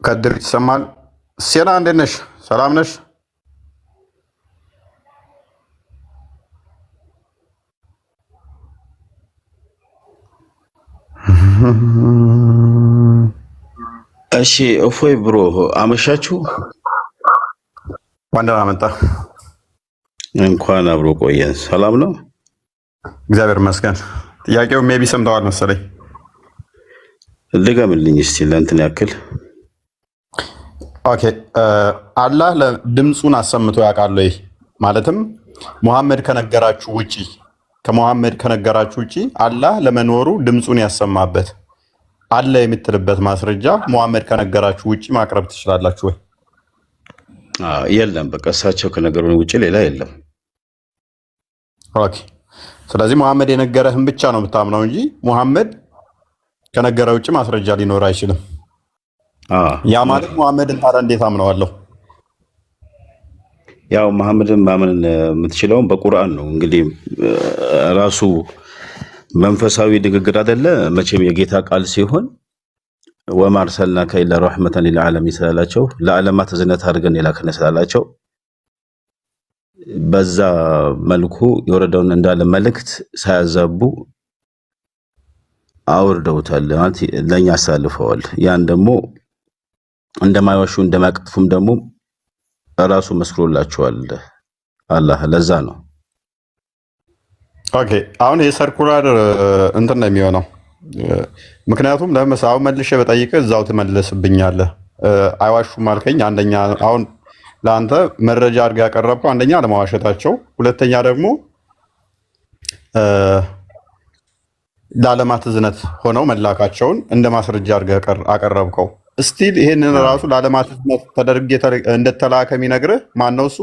ከድር ይሰማል። ሴና እንዴት ነሽ? ሰላም ነሽ? እሺ እፎይ ብሮ አመሻችሁ። ዋንዳ መጣ። እንኳን አብሮ ቆየን። ሰላም ነው? እግዚአብሔር ይመስገን። ጥያቄው ሜቢ ሰምተዋል መሰለኝ። ልገምልኝ እስቲ ለእንትን ያክል። ኦኬ አላህ ድምፁን አሰምቶ ያውቃል ወይ? ማለትም ሙሐመድ ከነገራችሁ ውጪ አላህ ለመኖሩ ድምፁን ያሰማበት አለ የምትልበት ማስረጃ ሙሐመድ ከነገራችሁ ውጪ ማቅረብ ትችላላችሁ ወይ? የለም። በቃ እሳቸው ከነገሩን ውጪ ሌላ የለም። ኦኬ ስለዚህ ሙሐመድ የነገረህን ብቻ ነው የምታምነው እንጂ ሙሐመድ ከነገረ ውጪ ማስረጃ ሊኖር አይችልም። ያ ማለት ሙሐመድን ታዲያ እንዴት አምነዋለሁ? ያው መሐመድን ማመን የምትችለውን በቁርአን ነው። እንግዲህ ራሱ መንፈሳዊ ንግግር አይደለ መቼም የጌታ ቃል ሲሆን ወማ አርሰልናከ ኢላ ረሕመተን ሊልዓለሚን ስላላቸው ለዓለማት እዝነት አድርገን የላክን ስላላቸው በዛ መልኩ የወረደውን እንዳለ መልእክት ሳያዛቡ አውርደውታል ማለት ለኛ አሳልፈዋል። ያን ደግሞ እንደማይዋሹ እንደማይቀጥፉም ደግሞ ራሱ መስክሮላቸዋል አላህ። ለዛ ነው ኦኬ አሁን የሰርኩላር እንትን ነው የሚሆነው። ምክንያቱም ለምሳሌ መልሼ በጠይቅህ እዛው ትመልስብኛለህ። አይዋሹም አልከኝ። አንደኛ አሁን ለአንተ መረጃ አድርገህ ያቀረብከው አንደኛ ለማዋሸታቸው፣ ሁለተኛ ደግሞ ለዓለማት እዝነት ሆነው መላካቸውን እንደ ማስረጃ አድርገህ አቀረብከው። ስቲል ይሄንን ራሱ ለዓለማት እዝነት ተደርጌ እንደተላከ የሚነግርህ ማን ነው? እሱ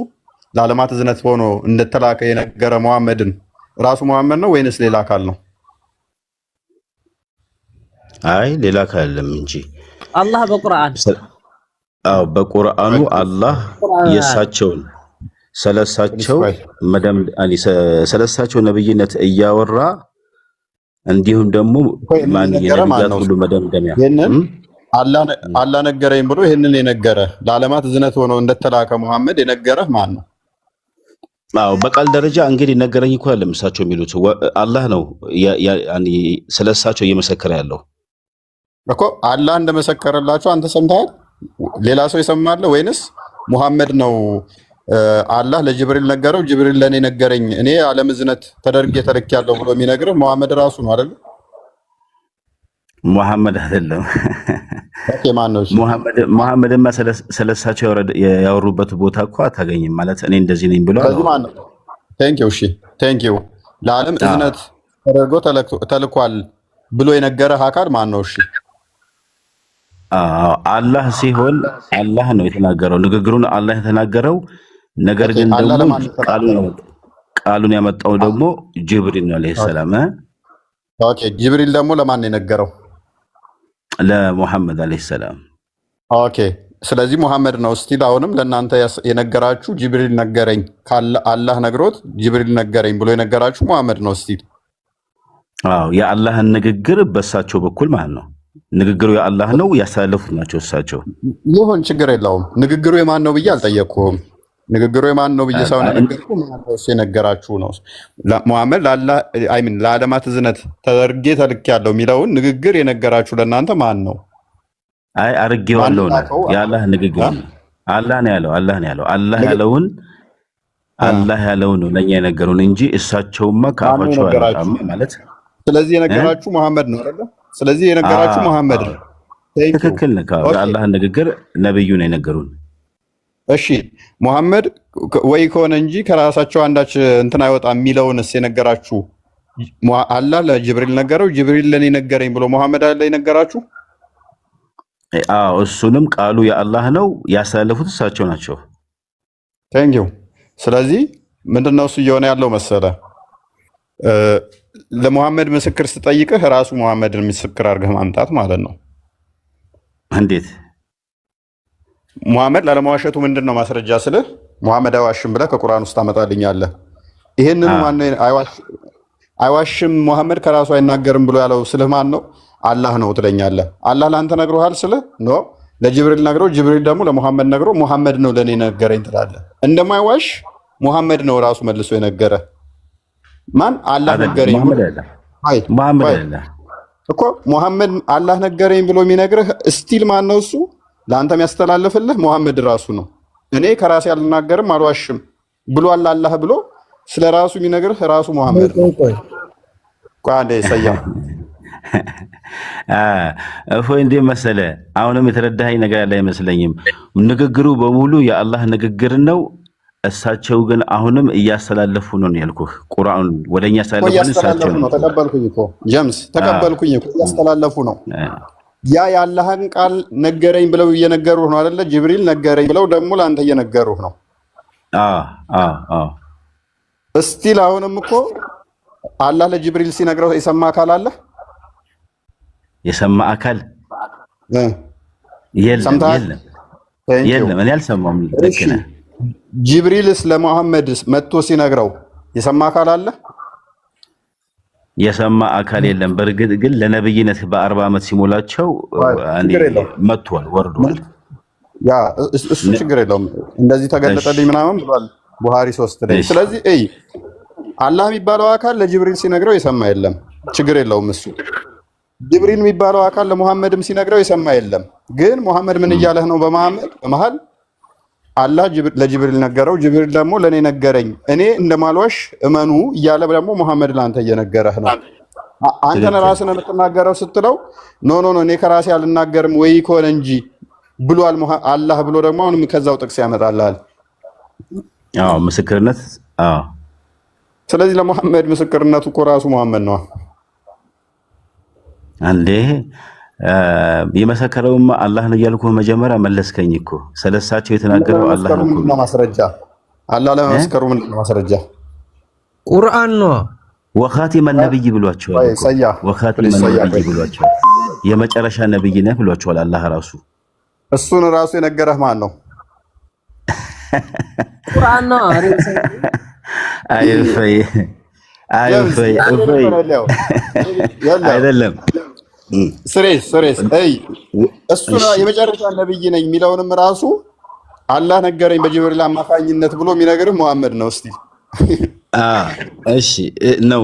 ለዓለማት እዝነት ሆኖ እንደተላከ የነገረ ሙሐመድን ራሱ ሙሐመድ ነው ወይንስ ሌላ አካል ነው? አይ ሌላ አካል አይደለም እንጂ አላህ በቁርአን በቁርአኑ አላህ የሳቸውን ስለሳቸው ነብይነት እያወራ እንዲሁም ደግሞ ማን የነቢያት ሁሉ መደምደሚያ አላህ ነገረኝ ብሎ ይሄንን የነገረ ለዓለማት እዝነት ሆኖ እንደተላከ ሙሐመድ የነገረህ ማን ነው? በቃል ደረጃ እንግዲህ ነገረኝ እኮ አይደለም እሳቸው የሚሉት አላህ ነው ስለሳቸው እየመሰከረ ያለው እኮ። አላህ እንደመሰከረላቸው አንተ ሰምተሃል? ሌላ ሰው ይሰማል ወይንስ ሙሐመድ ነው? አላህ ለጅብሪል ነገረው፣ ጅብሪል ለኔ ነገረኝ፣ እኔ ዓለም እዝነት ተደርጌ ተልኬያለሁ ብሎ የሚነግርህ ሙሐመድ ራሱ ነው አይደል? ሙሐመድ አይደለም። ኦኬ ማን ነው? ሙሐመድማ ስለሳቸው ያወሩበት ቦታ እኮ አታገኝም። ማለት እኔ እንደዚህ ነኝ ብሎ ስለዚህ ማን ነው? ቴንኪው እሺ ቴንኪው። ለዓለም እዝነት ተደርጎ ተልኳል ብሎ የነገረህ አካል ማን ነው? እሺ አላህ ሲሆን አላህ ነው የተናገረው፣ ንግግሩን አላህ የተናገረው። ነገር ግን ደግሞ ቃሉን ያመጣው ደግሞ ጅብሪል ነው አለይሂ ሰላም። ኦኬ ጅብሪል ደግሞ ለማን ነው የነገረው? ለሙሐመድ አለይሂ ሰላም። ኦኬ ስለዚህ ሙሐመድ ነው ስቲል አሁንም ለእናንተ የነገራችሁ ጅብሪል ነገረኝ አላህ ነግሮት ጅብሪል ነገረኝ ብሎ የነገራችሁ ሙሐመድ ነው ስቲል። የአላህን ንግግር በእሳቸው በኩል ማለት ነው። ንግግሩ የአላህ ነው፣ ያስተላለፉት ናቸው እሳቸው። ይሁን ችግር የለውም። ንግግሩ የማን ነው ብዬ አልጠየቅኩም። ንግግሩ የማን ነው ብዬ ሳይሆን ነገርኩህ የነገራችሁ ነው። ሙሐመድ ለዓለማት እዝነት ተደርጌ ተልኬያለሁ የሚለውን ንግግር የነገራችሁ ለእናንተ ማን ነው? አይ አርጌዋለሁ ነው የአላህ ንግግር ነው። አላህ ነው ያለው። አላህ ያለውን ነው ለኛ የነገሩን እንጂ እሳቸውማ ከአፋቸው አልወጣም ማለት። ስለዚህ የነገራችሁ መሐመድ ነው አይደል? ስለዚህ የነገራችሁ መሐመድ ነው። ትክክል ነው። የአላህ ንግግር ነብዩ ነው የነገሩን። እሺ መሐመድ ወይ ከሆነ እንጂ ከራሳቸው አንዳች እንትን አይወጣም የሚለውንስ የነገራችሁ አላህ ለጅብሪል ነገረው፣ ጅብሪል ለኔ ነገረኝ ብሎ መሐመድ አለ የነገራችሁ? እሱንም ቃሉ የአላህ ነው፣ ያስተላለፉት እሳቸው ናቸው። ቴንኪው። ስለዚህ ምንድነው እሱ እየሆነ ያለው መሰለ? ለሙሐመድ ምስክር ስጠይቅህ ራሱ ሙሐመድን ምስክር አድርገህ ማምጣት ማለት ነው። እንዴት? ሙሐመድ ላለመዋሸቱ ምንድነው ማስረጃ ስልህ ሙሐመድ አይዋሽም ብለህ ከቁርአን ውስጥ ታመጣልኛለህ። ይሄንን ማን አይዋሽም ሙሐመድ ከራሱ አይናገርም ብሎ ያለው ስልህ ማን ነው? አላህ ነው ትለኛለህ። አላህ ለአንተ ነግሮሃል ስልህ ኖ ለጅብሪል ነግሮ ጅብሪል ደግሞ ለሙሐመድ ነግሮ ሙሐመድ ነው ለኔ ነገረኝ ትላለህ። እንደማይዋሽ ሙሐመድ ነው ራሱ መልሶ የነገረ። ማን? አላህ ነገረኝ ሙሐመድ እኮ ሙሐመድ አላህ ነገረኝ ብሎ የሚነግርህ ስቲል ማን ነው? እሱ ለአንተ የሚያስተላልፍልህ ሙሐመድ ራሱ ነው። እኔ ከራሴ አልናገርም አልዋሽም ብሏል አላህ ብሎ ስለ ራሱ የሚነግርህ ራሱ ሙሐመድ ነው። ቋንዴ ሰያ እፎይ እንዴ መሰለ። አሁንም የተረዳኸኝ ነገር ያለ አይመስለኝም። ንግግሩ በሙሉ የአላህ ንግግር ነው። እሳቸው ግን አሁንም እያስተላለፉ ነው ያልኩህ። ቁርአን ወደኛ እያስተላለፉ ነው። ተቀበልኩኝ እኮ ጀምስ፣ ተቀበልኩኝ እኮ እያስተላለፉ ነው። ያ የአላህን ቃል ነገረኝ ብለው እየነገሩህ ነው አይደለ? ጅብሪል ነገረኝ ብለው ደግሞ ለአንተ እየነገሩህ ነው። እስቲል አሁንም እኮ አላህ ለጅብሪል ሲነግረው የሰማ አካል አለ? የሰማ አካል የለም። እኔ አልሰማሁም። ልክ ነህ። ጅብሪልስ ለሙሐመድ መጥቶ ሲነግረው የሰማ አካል አለ? የሰማ አካል የለም። በእርግጥ ግን ለነብይነት በ40 ዓመት ሲሞላቸው መጥቷል፣ ወርዷል። ያ እሱ ችግር የለውም። እንደዚህ ተገለጠልኝ ምናምን ብሏል ቡሃሪ 3 ላይ። ስለዚህ አላህ የሚባለው አካል ለጅብሪል ሲነግረው የሰማ የለም። ችግር የለውም እሱ። ጅብሪል የሚባለው አካል ለሙሐመድም ሲነግረው የሰማ የለም። ግን ሙሐመድ ምን እያለህ ነው? በመሃል አላህ ለጅብሪል ነገረው፣ ጅብሪል ደግሞ ለእኔ ነገረኝ፣ እኔ እንደማልዋሽ እመኑ እያለ ደግሞ ሙሐመድ ለአንተ እየነገረህ ነው። አንተን ራስን የምትናገረው ስትለው ኖ እኔ ከራሴ አልናገርም ወይ ከሆነ እንጂ ብሏል አላህ ብሎ ደግሞ አሁንም ከዛው ጥቅስ ያመጣልሃል። ምስክርነት። ስለዚህ ለሙሐመድ ምስክርነቱ እኮ ራሱ ሙሐመድ ነው። አንዴ የመሰከረውማ አላህ ነው እያልኩህ መጀመሪያ መለስከኝ እኮ። ስለሳቸው የተናገረው አላህ ነው እኮ። ማስረጃ አላህ ለመስከሩ ምንድን ነው ማስረጃ? ቁርአን ነው። ወኻቲመ ነብይ ብሏቸዋል። ወኻቲመ ነብይ ብሏቸዋል። የመጨረሻ ነብይ ነህ ብሏቸዋል አላህ ራሱ። እሱን ራሱ የነገረህ ማን ነው? ቁርአን ነው። አይፈይ አይደለም ስሬስ እሱ የመጨረሻ ነብይ ነኝ የሚለውንም ራሱ አላህ ነገረኝ በጅብሪል አማካኝነት ብሎ የሚነግርህ ሙሐመድ ነው። እስቲ እሺ ነው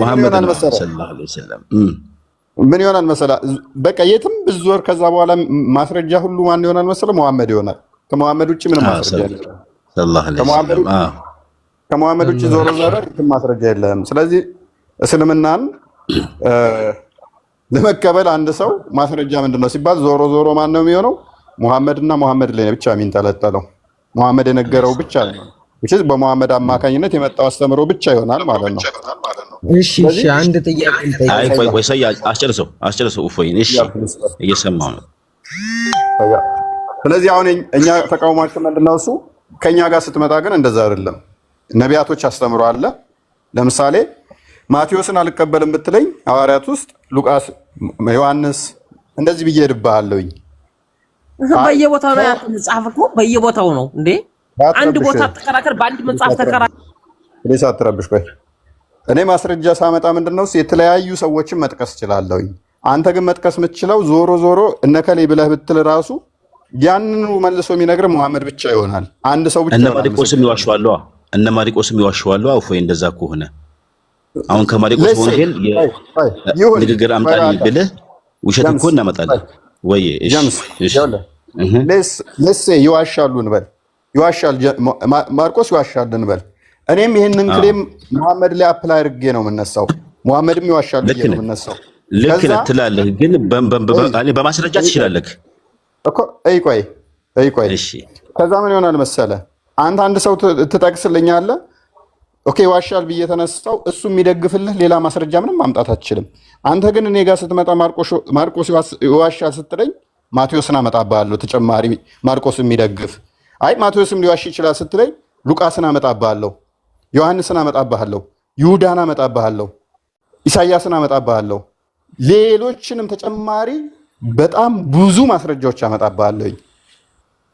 ሙሐመድ ሰለላሁ ዐለይሂ ወሰለም ምን ይሆናል መሰለህ? በቃ የትም ብዞር ከዛ በኋላ ማስረጃ ሁሉ ማን ይሆናል መሰለህ? ሙሐመድ ይሆናል። ከሙሐመድ ውጭ ምንም ማስረጃ የለም። ሰለላሁ ዐለይሂ ወሰለም ከሙሐመድ ውጭ ዞሮ ምንም ማስረጃ የለም። ስለዚህ እስልምናን ለመቀበል አንድ ሰው ማስረጃ ምንድነው ሲባል ዞሮ ማን ነው የሚሆነው? ሙሐመድና ሙሐመድ ላይ ብቻ የሚንጠለጠለው ሙሐመድ የነገረው ብቻ ነው። በሙሐመድ አማካኝነት የመጣው አስተምሮ ብቻ ይሆናል ማለት ነው። እሺ አንድ ጥያቄ ልጠይቅ። ወይ ሰያ አስጨርሰው እፎይን። እሺ እየሰማሁ ነው። ስለዚህ አሁን እኛ ተቃውሟችን ምንድነው? እሱ ከኛ ጋር ስትመጣ ግን እንደዛ አይደለም። ነቢያቶች አስተምሮ አለ። ለምሳሌ ማቴዎስን አልቀበልም ብትለኝ ሐዋርያት ውስጥ ሉቃስ፣ ዮሐንስ እንደዚህ ብዬ እሄድብሃለሁኝ። በየቦታው ነው ያለው መጽሐፍ እኮ በየቦታው ነው እንዴ። አንድ ቦታ ተከራከር፣ በአንድ መጽሐፍ ተከራከር። ለሳ አትረብሽ። ቆይ እኔ ማስረጃ ሳመጣ ምንድነው የተለያዩ ሰዎችን መጥቀስ እችላለሁኝ። አንተ ግን መጥቀስ የምትችለው ዞሮ እነከሌ ብለህ ብትል ራሱ ያንኑ መልሶ የሚነግር ሙሐመድ ብቻ ይሆናል። አንድ ሰው ብቻ። እነ ማሪቆስም ይዋሸዋል። አውፎይ እንደዛ ከሆነ አሁን ከማሪቆስ ወንጌል ንግግር አምጣልኝ ብለህ ውሸት እኮ እናመጣለን ወይ? እሺ ለስ ይዋሻሉ እንበል፣ ማርቆስ ይዋሻል እንበል። እኔም ይሄንን ክሌም ሙሐመድ ላይ አፕላይ አድርጌ ነው የምነሳው። ሙሐመድም ይዋሻል ብዬ ነው የምነሳው። ልክ ነህ ትላለህ፣ ግን በማስረጃ ትችላለህ እኮ። ቆይ እሺ። ከዛ ምን ይሆናል መሰለህ? አንድ ሰው ትጠቅስልኛለህ። ኦኬ ዋሻል ብዬ ተነሳው። እሱ የሚደግፍልህ ሌላ ማስረጃ ምንም ማምጣት አትችልም። አንተ ግን እኔ ጋር ስትመጣ ማርቆስ ይዋሻል ስትለኝ ማቴዎስን አመጣብሃለሁ ተጨማሪ ማርቆስ የሚደግፍ። አይ ማቴዎስም ሊዋሽ ይችላል ስትለኝ ሉቃስን አመጣብሃለሁ፣ ዮሐንስን አመጣብሃለሁ፣ ይሁዳን አመጣብሃለሁ፣ ኢሳያስን አመጣብሃለሁ፣ ሌሎችንም ተጨማሪ በጣም ብዙ ማስረጃዎች አመጣብሃለሁኝ።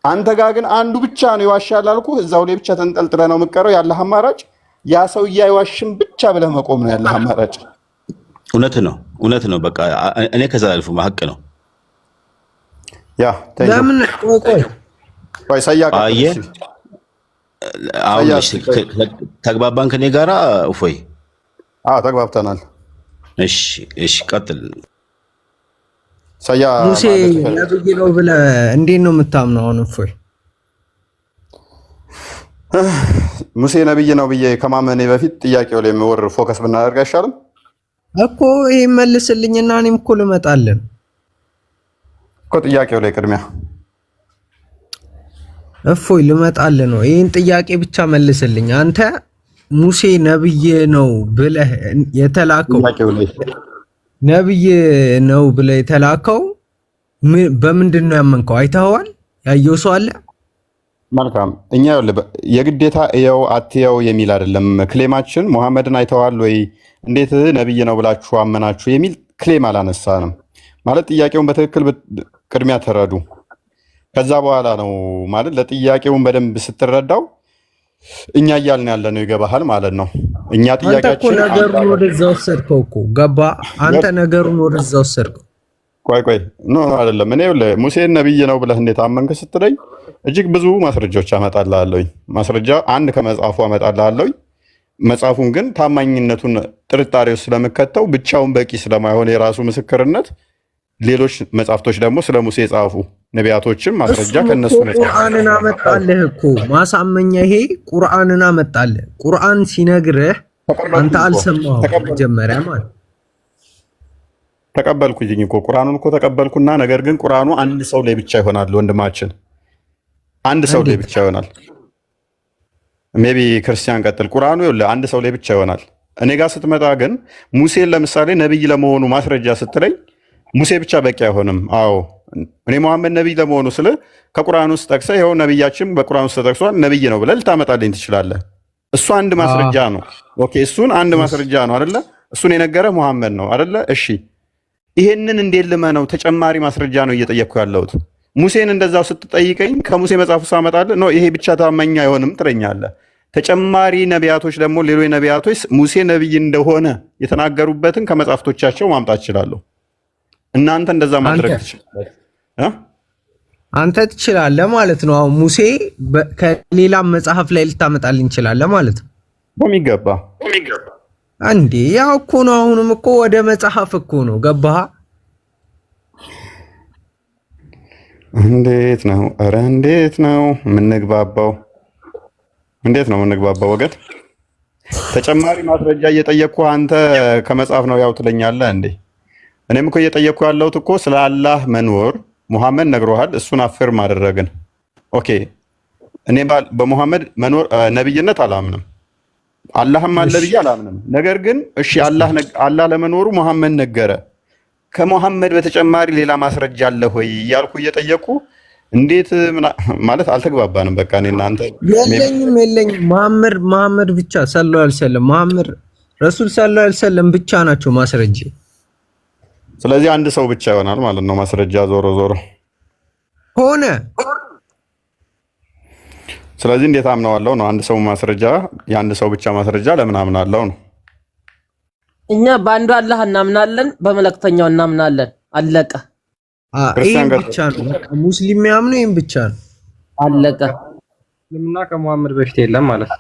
አንተ ጋር ግን አንዱ ብቻ ነው ይዋሻል አልኩህ። እዛው ላይ ብቻ ተንጠልጥለህ ነው የምትቀረው። ያለህ አማራጭ ያ ሰውዬ አይዋሽም ብቻ ብለህ መቆም ነው ያለህ አማራጭ። እውነት ነው። በቃ እኔ ከዛ አልፎ ሀቅ ነው። ያ ለምን ቆይ ሰያቀ አሁን ተግባባን ከኔ ጋራ እፎይ? ተግባብተናል። እሺ ቀጥል። ሙሴ ነብይ ነው ብለህ እንዴት ነው የምታምነው? አሁን እፎይ ሙሴ ነብይ ነው ብዬ ከማመኔ በፊት ጥያቄው ላይ ወር ፎከስ ብናደርግ አይሻልም እኮ? ይሄ መልስልኝና እኔም እኮ ልመጣለን እኮ ጥያቄው ላይ ቅድሚያ እፎይ ልመጣልህ ነው። ይሄን ጥያቄ ብቻ መልስልኝ። አንተ ሙሴ ነብይ ነው ብለህ የተላከው ነብይ ነው ብለህ የተላከው በምንድን ነው ያመንከው? አይተኸዋል? ያየው ሰው አለ? መልካም። እኛ የግዴታ እየው አትየው የሚል አይደለም ክሌማችን። ሙሐመድን አይተዋል ወይ እንዴት ነብይ ነው ብላችሁ አመናችሁ የሚል ክሌም አላነሳንም። ማለት ጥያቄውን በትክክል ቅድሚያ ተረዱ። ከዛ በኋላ ነው ማለት ለጥያቄውን በደንብ ስትረዳው እኛ እያልን ያለ ነው ይገባሃል ማለት ነው። እኛ ጥያቄያችን አንተ እኮ ነገሩን ወደዛ ወሰድከው እኮ ገባ። አንተ ነገሩን ወደዛ ወሰድከው። ቆይ ኖ አይደለም። እኔ ሙሴን ነብይ ነው ብለህ እንዴት አመንክ ስትለኝ እጅግ ብዙ ማስረጃዎች አመጣልሃለሁ። ማስረጃ አንድ ከመጽሐፉ አመጣልሃለሁ። መጽሐፉን ግን ታማኝነቱን ጥርጣሬ ውስጥ ስለምከተው ብቻውን በቂ ስለማይሆን የራሱ ምስክርነት ሌሎች መጽሐፍቶች ደግሞ ስለ ሙሴ የጻፉ ነቢያቶችም ማስረጃ ከነሱ ነው። ቁርአንን አመጣልህ እኮ ማሳመኛ። ይሄ ቁርአንን አመጣልህ። ቁርአን ሲነግርህ አንተ አልሰማህም መጀመሪያ ማለት ተቀበልኩኝ እኮ ቁርአኑን እኮ ተቀበልኩና፣ ነገር ግን ቁርአኑ አንድ ሰው ላይ ብቻ ይሆናል ወንድማችን፣ አንድ ሰው ላይ ብቻ ይሆናል። ሜቢ ክርስቲያን ቀጥል። ቁርአኑ ይኸውልህ አንድ ሰው ላይ ብቻ ይሆናል። እኔ ጋር ስትመጣ ግን ሙሴን ለምሳሌ ነብይ ለመሆኑ ማስረጃ ስትለኝ ሙሴ ብቻ በቂ አይሆንም። አዎ እኔ መሐመድ ነብይ ለመሆኑ ስለ ከቁርአን ውስጥ ጠቅሰህ ይኸው ነብያችን በቁርአን ውስጥ ተጠቅሷል ነብይ ነው ብለህ ልታመጣልኝ ትችላለህ። እሱ አንድ ማስረጃ ነው። ኦኬ እሱን አንድ ማስረጃ ነው አይደለ? እሱን የነገረ መሐመድ ነው አይደለ? እሺ ይሄንን እንዴት ልመነው? ተጨማሪ ማስረጃ ነው እየጠየቅኩ ያለሁት። ሙሴን እንደዛው ስትጠይቀኝ ከሙሴ መጽሐፍ ውስጥ አመጣልህ ነው ይሄ ብቻ ታማኝ አይሆንም ትለኛለህ። ተጨማሪ ነቢያቶች ደግሞ ሌሎች ነቢያቶች ሙሴ ነብይ እንደሆነ የተናገሩበትን ከመጽሐፍቶቻቸው ማምጣት እችላለሁ። እናንተ እንደዛ ማድረግ ትችላለህ። አንተ ትችላለህ ማለት ነው። አሁን ሙሴ ከሌላ መጽሐፍ ላይ ልታመጣልኝ እንችላለህ ማለት ነው። በሚገባ እንዴ ያው እኮ ነው። አሁንም እኮ ወደ መጽሐፍ እኮ ነው። ገባህ? እንዴት ነው? ኧረ እንዴት ነው የምንግባባው? እንዴት ነው የምንግባባው? ወገድ ተጨማሪ ማስረጃ እየጠየቅኩ አንተ ከመጽሐፍ ነው ያው ትለኛለህ እንዴ? እኔም እኮ እየጠየቅኩ ያለሁት እኮ ስለ አላህ መኖር ሙሐመድ ነግሮሃል፣ እሱን አፍርም አደረግን። ኦኬ እኔ በሙሐመድ መኖር ነብይነት አላምንም፣ አላህም አለ ብዬ አላምንም። ነገር ግን እሺ አላህ ለመኖሩ ሙሐመድ ነገረ። ከሙሐመድ በተጨማሪ ሌላ ማስረጃ አለ ሆይ እያልኩ እየጠየቅኩ እንዴት ማለት አልተግባባንም። በቃ እኔ እናንተ የለኝም መሐመድ ብቻ ሰለላሁ ዐለይሂ ወሰለም መሐመድ ረሱል ሰለላሁ ዐለይሂ ወሰለም ብቻ ናቸው ማስረጃ። ስለዚህ አንድ ሰው ብቻ ይሆናል ማለት ነው ማስረጃ ዞሮ ሆነ። ስለዚህ እንዴት አምነዋለሁ ነው? አንድ ሰው ማስረጃ የአንድ ሰው ብቻ ማስረጃ ለምን አምናለሁ ነው? እኛ በአንዱ አላህ እናምናለን፣ በመለክተኛው እናምናለን። አለቀ። ይሄን ብቻ ነው ሙስሊም የሚያምነው፣ ይሄን ብቻ ነው። አለቀ። እስልምና ከሙሐመድ በፊት የለም ማለት ነው።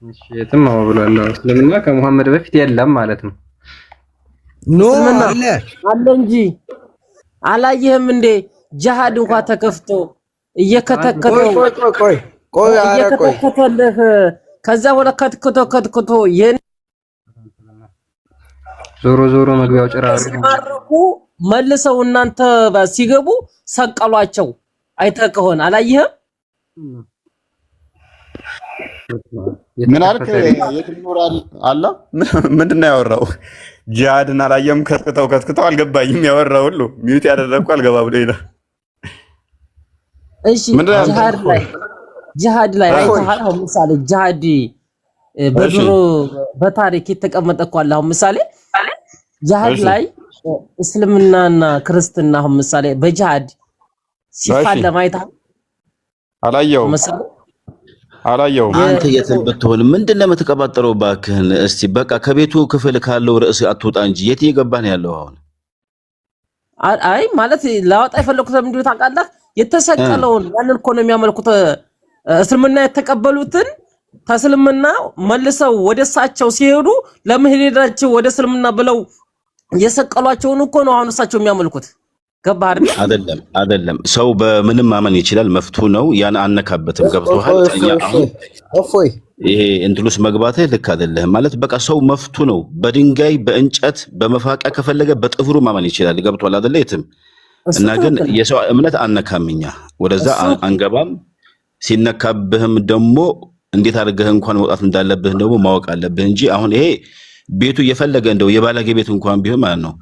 እሺ የትም ብሏል። እስልምና ከሙሐመድ በፊት የለም ማለት ነው። ኖ አለ እንጂ አላየህም እንዴ? ጂሃድ እንኳን ተከፍቶ እየከተከተው እየከተከተልህ ከዛ ወለ ከትክቶ ዞሮ መግቢያው ጭራሩ ሲማርኩ መልሰው እናንተ ሲገቡ ሰቀሏቸው። አይተህ ከሆነ አላየህም? ምን አልክ? የት ይኖራል አላ ምንድን ነው ያወራው? ጂሃድን አላየም? ከትክተው አልገባኝም። ያወራው ሁሉ ሚውት ያደረግኩ አልገባ ብሎ ይላል። እሺ ጂሃድ ላይ አይተሃል? አሁን ምሳሌ ጂሃድ በድሮ በታሪክ የተቀመጠ እኮ አለ። አሁን ምሳሌ ጂሃድ ላይ እስልምናና ክርስትና አሁን ምሳሌ በጂሃድ ሲፋለም አይተሃል? አላየውም። አንተ የትም ብትሆን ምንድን ነው የምትቀባጠረው? እባክህን እስቲ በቃ ከቤቱ ክፍል ካለው ርዕስ አትወጣ እንጂ የት እየገባህ ነው ያለው አሁን? አይ ማለት ላወጣ የፈለኩት ምንድን ነው ታውቃለህ? የተሰቀለውን ያንን እኮ ነው የሚያመልኩት። እስልምና የተቀበሉትን ተስልምና መልሰው ወደ እሳቸው ሲሄዱ ለመሄዳቸው ወደ እስልምና ብለው የሰቀሏቸውን እኮ ነው አሁን እሳቸው የሚያመልኩት። ገባህ አይደል? አይደለም። ሰው በምንም ማመን ይችላል፣ መፍቱ ነው። ያን አነካበትም። ገብቶሃል? እፎይ ይሄ እንትሉስ መግባትህ ልክ አይደለም ማለት በቃ ሰው መፍቱ ነው። በድንጋይ በእንጨት በመፋቂያ ከፈለገ በጥፍሩ ማመን ይችላል። ገብቶሃል አይደለ? የትም እና ግን የሰው እምነት አነካምኛ ወደዛ አንገባም። ሲነካብህም ደግሞ እንዴት አድርገህ እንኳን መውጣት እንዳለብህ ደግሞ ማወቅ አለብህ እንጂ አሁን ይሄ ቤቱ የፈለገ እንደው የባለጌ ቤት እንኳን ቢሆን ማለት ነው።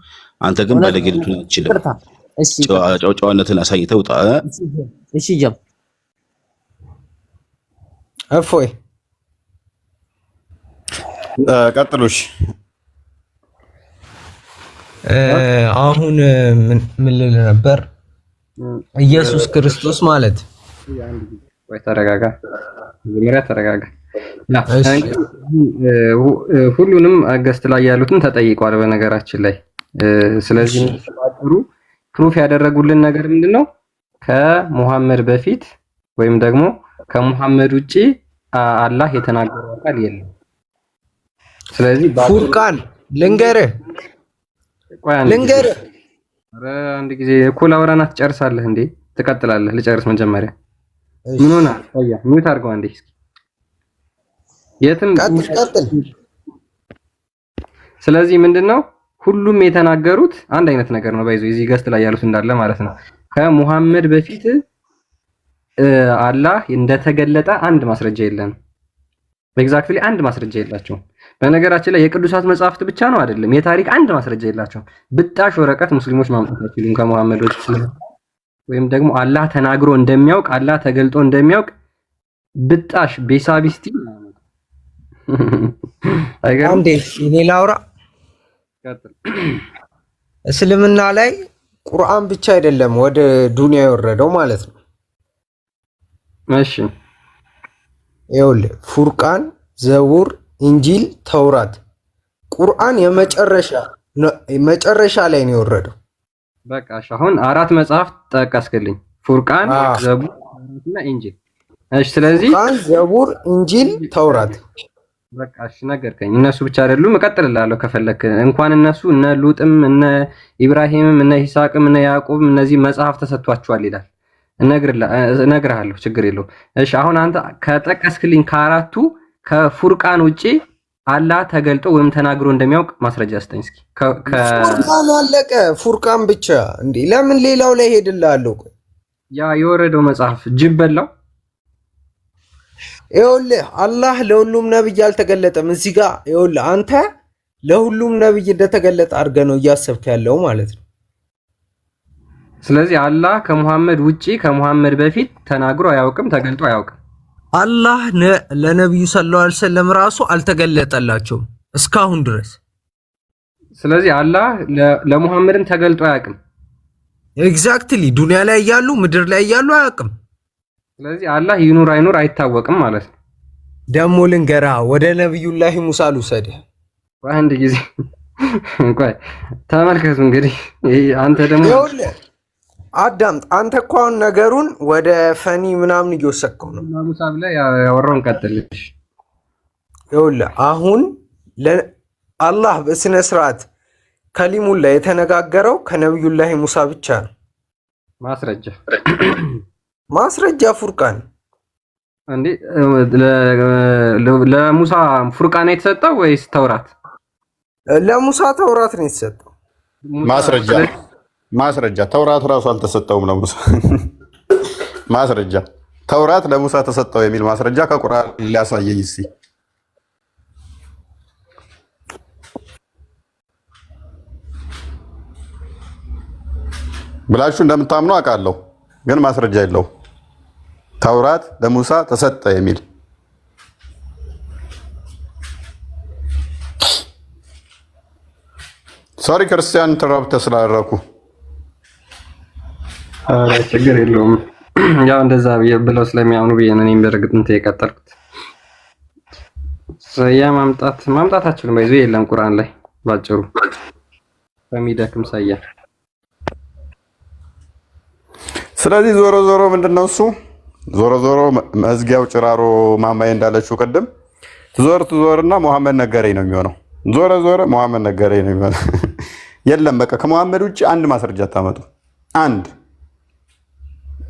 አንተ ግን ባለጌ ልትሆን አትችልም። ጨዋነትን አሳይተህ ውጣ። እሺ ጀም እፎይ ቀጥሉሽ። አሁን ምን ልል ነበር? ኢየሱስ ክርስቶስ ማለት ወይ ተረጋጋ፣ መጀመሪያ ተረጋጋ። ሁሉንም ገስት ላይ ያሉትን ተጠይቋል በነገራችን ላይ። ስለዚህ ባጭሩ ፕሩፍ ያደረጉልን ነገር ምንድነው? ከሙሐመድ በፊት ወይም ደግሞ ከሙሐመድ ውጪ አላህ የተናገረው ቃል የለም። ስለዚህ ፉርቃን ልንገርህ ኧረ አንድ ጊዜ እኮ ላውራና ትጨርሳለህ እንዴ? ትቀጥላለህ። ልጨርስ መጀመሪያ። ምን ሆነ? አያ ሚውት አድርገው አንዴ እስኪ። የትም ቀጥል። ስለዚህ ምንድነው ሁሉም የተናገሩት አንድ አይነት ነገር ነው። ባይዞ እዚህ ገስት ላይ ያሉት እንዳለ ማለት ነው። ከሙሐመድ በፊት አላህ እንደተገለጠ አንድ ማስረጃ የለም። ኤግዛክትሊ አንድ ማስረጃ የላቸውም። በነገራችን ላይ የቅዱሳት መጽሐፍት ብቻ ነው አይደለም፣ የታሪክ አንድ ማስረጃ የላቸውም። ብጣሽ ወረቀት ሙስሊሞች ማምጣት አይችሉም ከሙሐመድ በፊት ወይም ደግሞ አላህ ተናግሮ እንደሚያውቅ አላህ ተገልጦ እንደሚያውቅ ብጣሽ ቤሳቢስቲ አንዴ እኔ ላውራ። እስልምና ላይ ቁርአን ብቻ አይደለም ወደ ዱንያ የወረደው ማለት ነው። እሺ ይኸውልህ ፉርቃን፣ ዘቡር፣ ኢንጂል፣ ተውራት፣ ቁርአን መጨረሻ ላይ ነው የወረደው። በቃ አሁን አራት መጽሐፍ ጠቀስክልኝ፣ ፉርቃን፣ ዘቡር እና ኢንጂል። እሺ ስለዚህ ቁርአን፣ ዘቡር፣ ኢንጂል፣ ተውራት በቃ እሺ ነገርከኝ። እነሱ ብቻ አይደሉም፣ እቀጥልልሃለሁ ከፈለክ። እንኳን እነሱ እነ ሉጥም እነ ኢብራሂምም እነ ይስሐቅም እነ ያዕቆብም እነዚህ መጽሐፍ ተሰጥቷቸዋል ይላል። እነግርሃለሁ፣ ችግር የለውም። እሺ አሁን አንተ ከጠቀስክልኝ ከአራቱ ከፉርቃን ውጪ አላህ ተገልጦ ወይም ተናግሮ እንደሚያውቅ ማስረጃ ስጠኝ እስኪ። ፉርቃን አለቀ። ፉርቃን ብቻ እንዴ? ለምን ሌላው ላይ ሄድልሃለሁ? ያ የወረደው መጽሐፍ ጅብ በላው። ይኸውልህ አላህ ለሁሉም ነብይ አልተገለጠም። እዚህ ጋር ይኸውልህ አንተ ለሁሉም ነብይ እንደተገለጠ አድርገህ ነው እያሰብክ ያለው ማለት ነው። ስለዚህ አላህ ከሙሐመድ ውጪ ከሙሐመድ በፊት ተናግሮ አያውቅም፣ ተገልጦ አያውቅም። አላህ ለነብዩ ሰለላሁ ዐለይሂ ወሰለም ራሱ አልተገለጠላቸውም እስካሁን ድረስ። ስለዚህ አላህ ለሙሐመድም ተገልጦ አያውቅም። ኤግዛክትሊ ዱንያ ላይ ያሉ ምድር ላይ ያሉ አያውቅም። ስለዚህ አላህ ይኑር አይኑር አይታወቅም ማለት ነው። ደሞ ልንገራ ወደ ነብዩላህ ሙሳ ልውሰድህ። አንድ ጊዜ እንኳን ተመልከቱ እንግዲህ አንተ ደግሞ አዳምጥ። አንተ እኮ አሁን ነገሩን ወደ ፈኒ ምናምን እየወሰድከው ነው። ሙሳ ብለህ ያወራውን ቀጥልሽ። ይኸውልህ አሁን አላህ በስነ ስርዓት ከሊሙን ላይ የተነጋገረው ከነብዩላህ ሙሳ ብቻ ነው። ማስረጃ ፉርቃን እንዴ ለሙሳ ፉርቃን የተሰጠው ወይስ ተውራት? ለሙሳ ተውራት ነው የተሰጠው። ማስረጃ ተውራት ራሱ አልተሰጠውም ለሙሳ። ማስረጃ ተውራት ለሙሳ ተሰጠው የሚል ማስረጃ ከቁርአን ሊያሳየኝ እስኪ። ብላችሁ እንደምታምኑ አውቃለሁ፣ ግን ማስረጃ የለውም። ተውራት ለሙሳ ተሰጠ የሚል ሶሪ ክርስቲያን ኢንተራፕት ስላደረኩ ችግር የለውም። ያው እንደዛ ብለው ስለሚያምኑ ብዬ ነው እኔም በእርግጥ እንትን የቀጠልኩት። ሰያ ማምጣት አችልም ባይዞ የለም ቁርአን ላይ ባጭሩ በሚደክም ሰያ። ስለዚህ ዞሮ ዞሮ ምንድነው እሱ ዞሮ መዝጊያው ጭራሮ ማማዬ እንዳለችው ቅድም ትዞርና መሐመድ ነገረኝ ነው የሚሆነው። ዞረ መሐመድ ነገረኝ ነው የሚሆነው። የለም በቃ ከመሐመድ ውጭ አንድ ማስረጃ አታመጡ።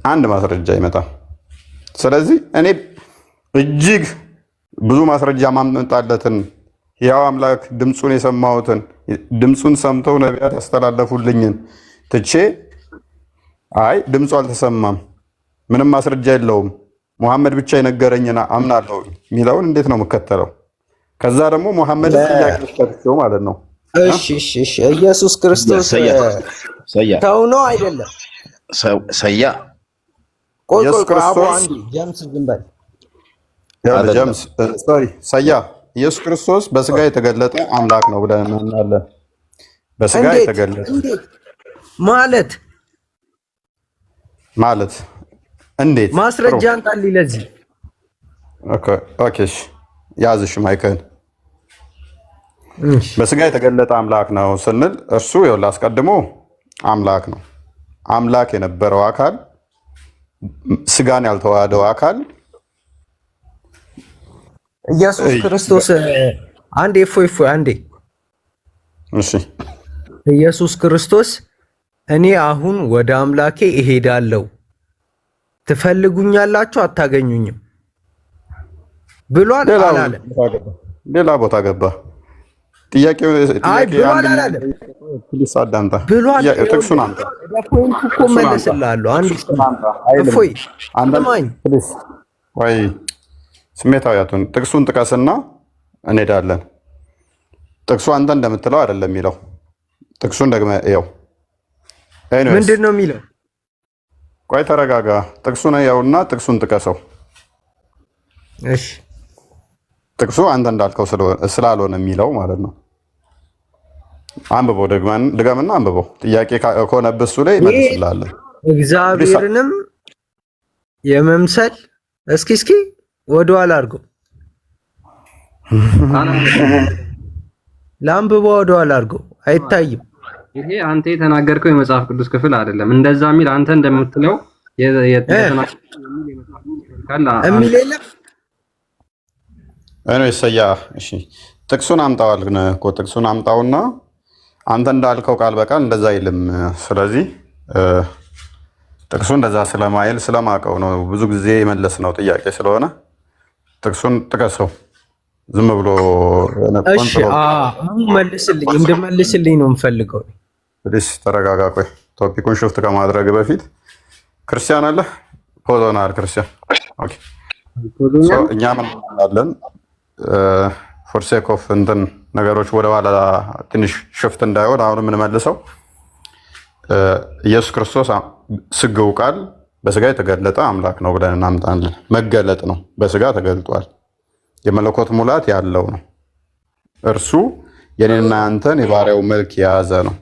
አንድ ማስረጃ ይመጣል። ስለዚህ እኔ እጅግ ብዙ ማስረጃ ማመጣለትን ያው አምላክ ድምፁን የሰማሁትን ድምፁን ሰምተው ነቢያት ያስተላለፉልኝን ትቼ አይ ድምፁ አልተሰማም ምንም ማስረጃ የለውም መሐመድ ብቻ የነገረኝና አምናለሁ የሚለውን እንዴት ነው የምከተለው? ከዛ ደግሞ መሐመድ ጥያቄ ተከትሎ ማለት ነው። እሺ ኢየሱስ ክርስቶስ ሰው ነው አይደለም? ሰያ ኢየሱስ ክርስቶስ ጀምስ ዝም በል ጀምስ ሶሪ ሰያ ኢየሱስ ክርስቶስ በስጋ የተገለጠ አምላክ ነው ብለን እናምናለን። በስጋ የተገለጠ ማለት እንዴት ማስረጃ አንጣልኝ ለዚህ። ኦኬ ያዝሽ ማይከል በስጋ የተገለጠ አምላክ ነው ስንል እርሱ ይኸውልህ አስቀድሞ አምላክ ነው። አምላክ የነበረው አካል ስጋን ያልተዋሃደው አካል ኢየሱስ ክርስቶስ አንዴ አንዴ እሺ ኢየሱስ ክርስቶስ እኔ አሁን ወደ አምላኬ እሄዳለሁ ትፈልጉኛላችሁ አታገኙኝም ብሏል አላለም? ሌላ ቦታ ገባ። ጥያቄው አንድ ፕሊስ አዳምጣ። ጥቅሱን አምጣ። ፖይንቱ እኮ መለስልሃለሁ። አንድ ፕሊስ ወይ ስሜታዊያቱን ጥቅሱን ጥቀስና እንሄዳለን። ጥቅሱ አንተ እንደምትለው አይደለም የሚለው። ጥቅሱን ደግመህ ይኸው። ምንድን ነው የሚለው? ቆይ ተረጋጋ። ጥቅሱን ያውና ጥቅሱን ጥቀሰው። እሺ ጥቅሱ አንተ እንዳልከው ስላልሆነ የሚለው ማለት ነው። አንብበው ድገምና አንብበው። ጥያቄ ከሆነብህ እሱ ላይ መልስልሃለሁ። እግዚአብሔርንም የመምሰል እስኪ ወደኋላ አድርገው ለአንብበው፣ ወደኋላ አድርገው አይታይም። ይሄ አንተ የተናገርከው የመጽሐፍ ቅዱስ ክፍል አይደለም። እንደዛ የሚል አንተ እንደምትለው የሚል የለም። እኔ ሰያ እሺ ጥቅሱን አምጣዋል እኮ ጥቅሱን አምጣውና አንተ እንዳልከው ቃል በቃል እንደዛ አይልም። ስለዚህ ጥቅሱ እንደዛ ስለማይል ስለማቀው ነው ብዙ ጊዜ የመለስ ነው ጥያቄ ስለሆነ ጥቅሱን ጥቀሰው። ዝም ብሎ እሺ መልስልኝ፣ እንድመልስልኝ ነው የምፈልገው። ፕሊስ ተረጋጋ። ቆይ ቶፒኩን ሽፍት ከማድረግ በፊት ክርስቲያን አለ ፖዞናል ክርስቲያን ኦኬ እኛ ምን እናለን ፎርሴክ ኦፍ እንትን ነገሮች ወደ ኋላ ትንሽ ሽፍት እንዳይሆን አሁን የምንመልሰው ኢየሱስ ክርስቶስ ስጋው ቃል በስጋ የተገለጠ አምላክ ነው ብለን እናምጣለን። መገለጥ ነው፣ በስጋ ተገልጧል። የመለኮት ሙላት ያለው ነው። እርሱ የኔና አንተን የባሪያው መልክ የያዘ ነው።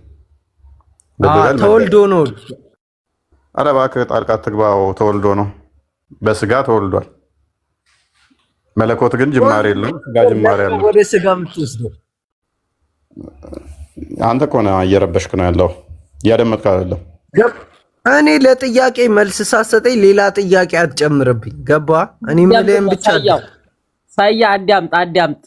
ተወልዶ ነው። ኧረ እባክህ ጣልቃ አትግባው። ተወልዶ ነው፣ በስጋ ተወልዷል። መለኮት ግን ጅማሬ የለውም፣ ስጋ ጅማሬ አለው። ወደ ስጋ የምትወስደው አንተ እኮ ነህ፣ እየረበሽክ ነው ያለው፣ እያደመጥክ አይደለም። እኔ ለጥያቄ መልስ ሳሰጠኝ ሌላ ጥያቄ አትጨምርብኝ። ገባ? እኔ ምንም ብቻ ሳያ አዳምጥ።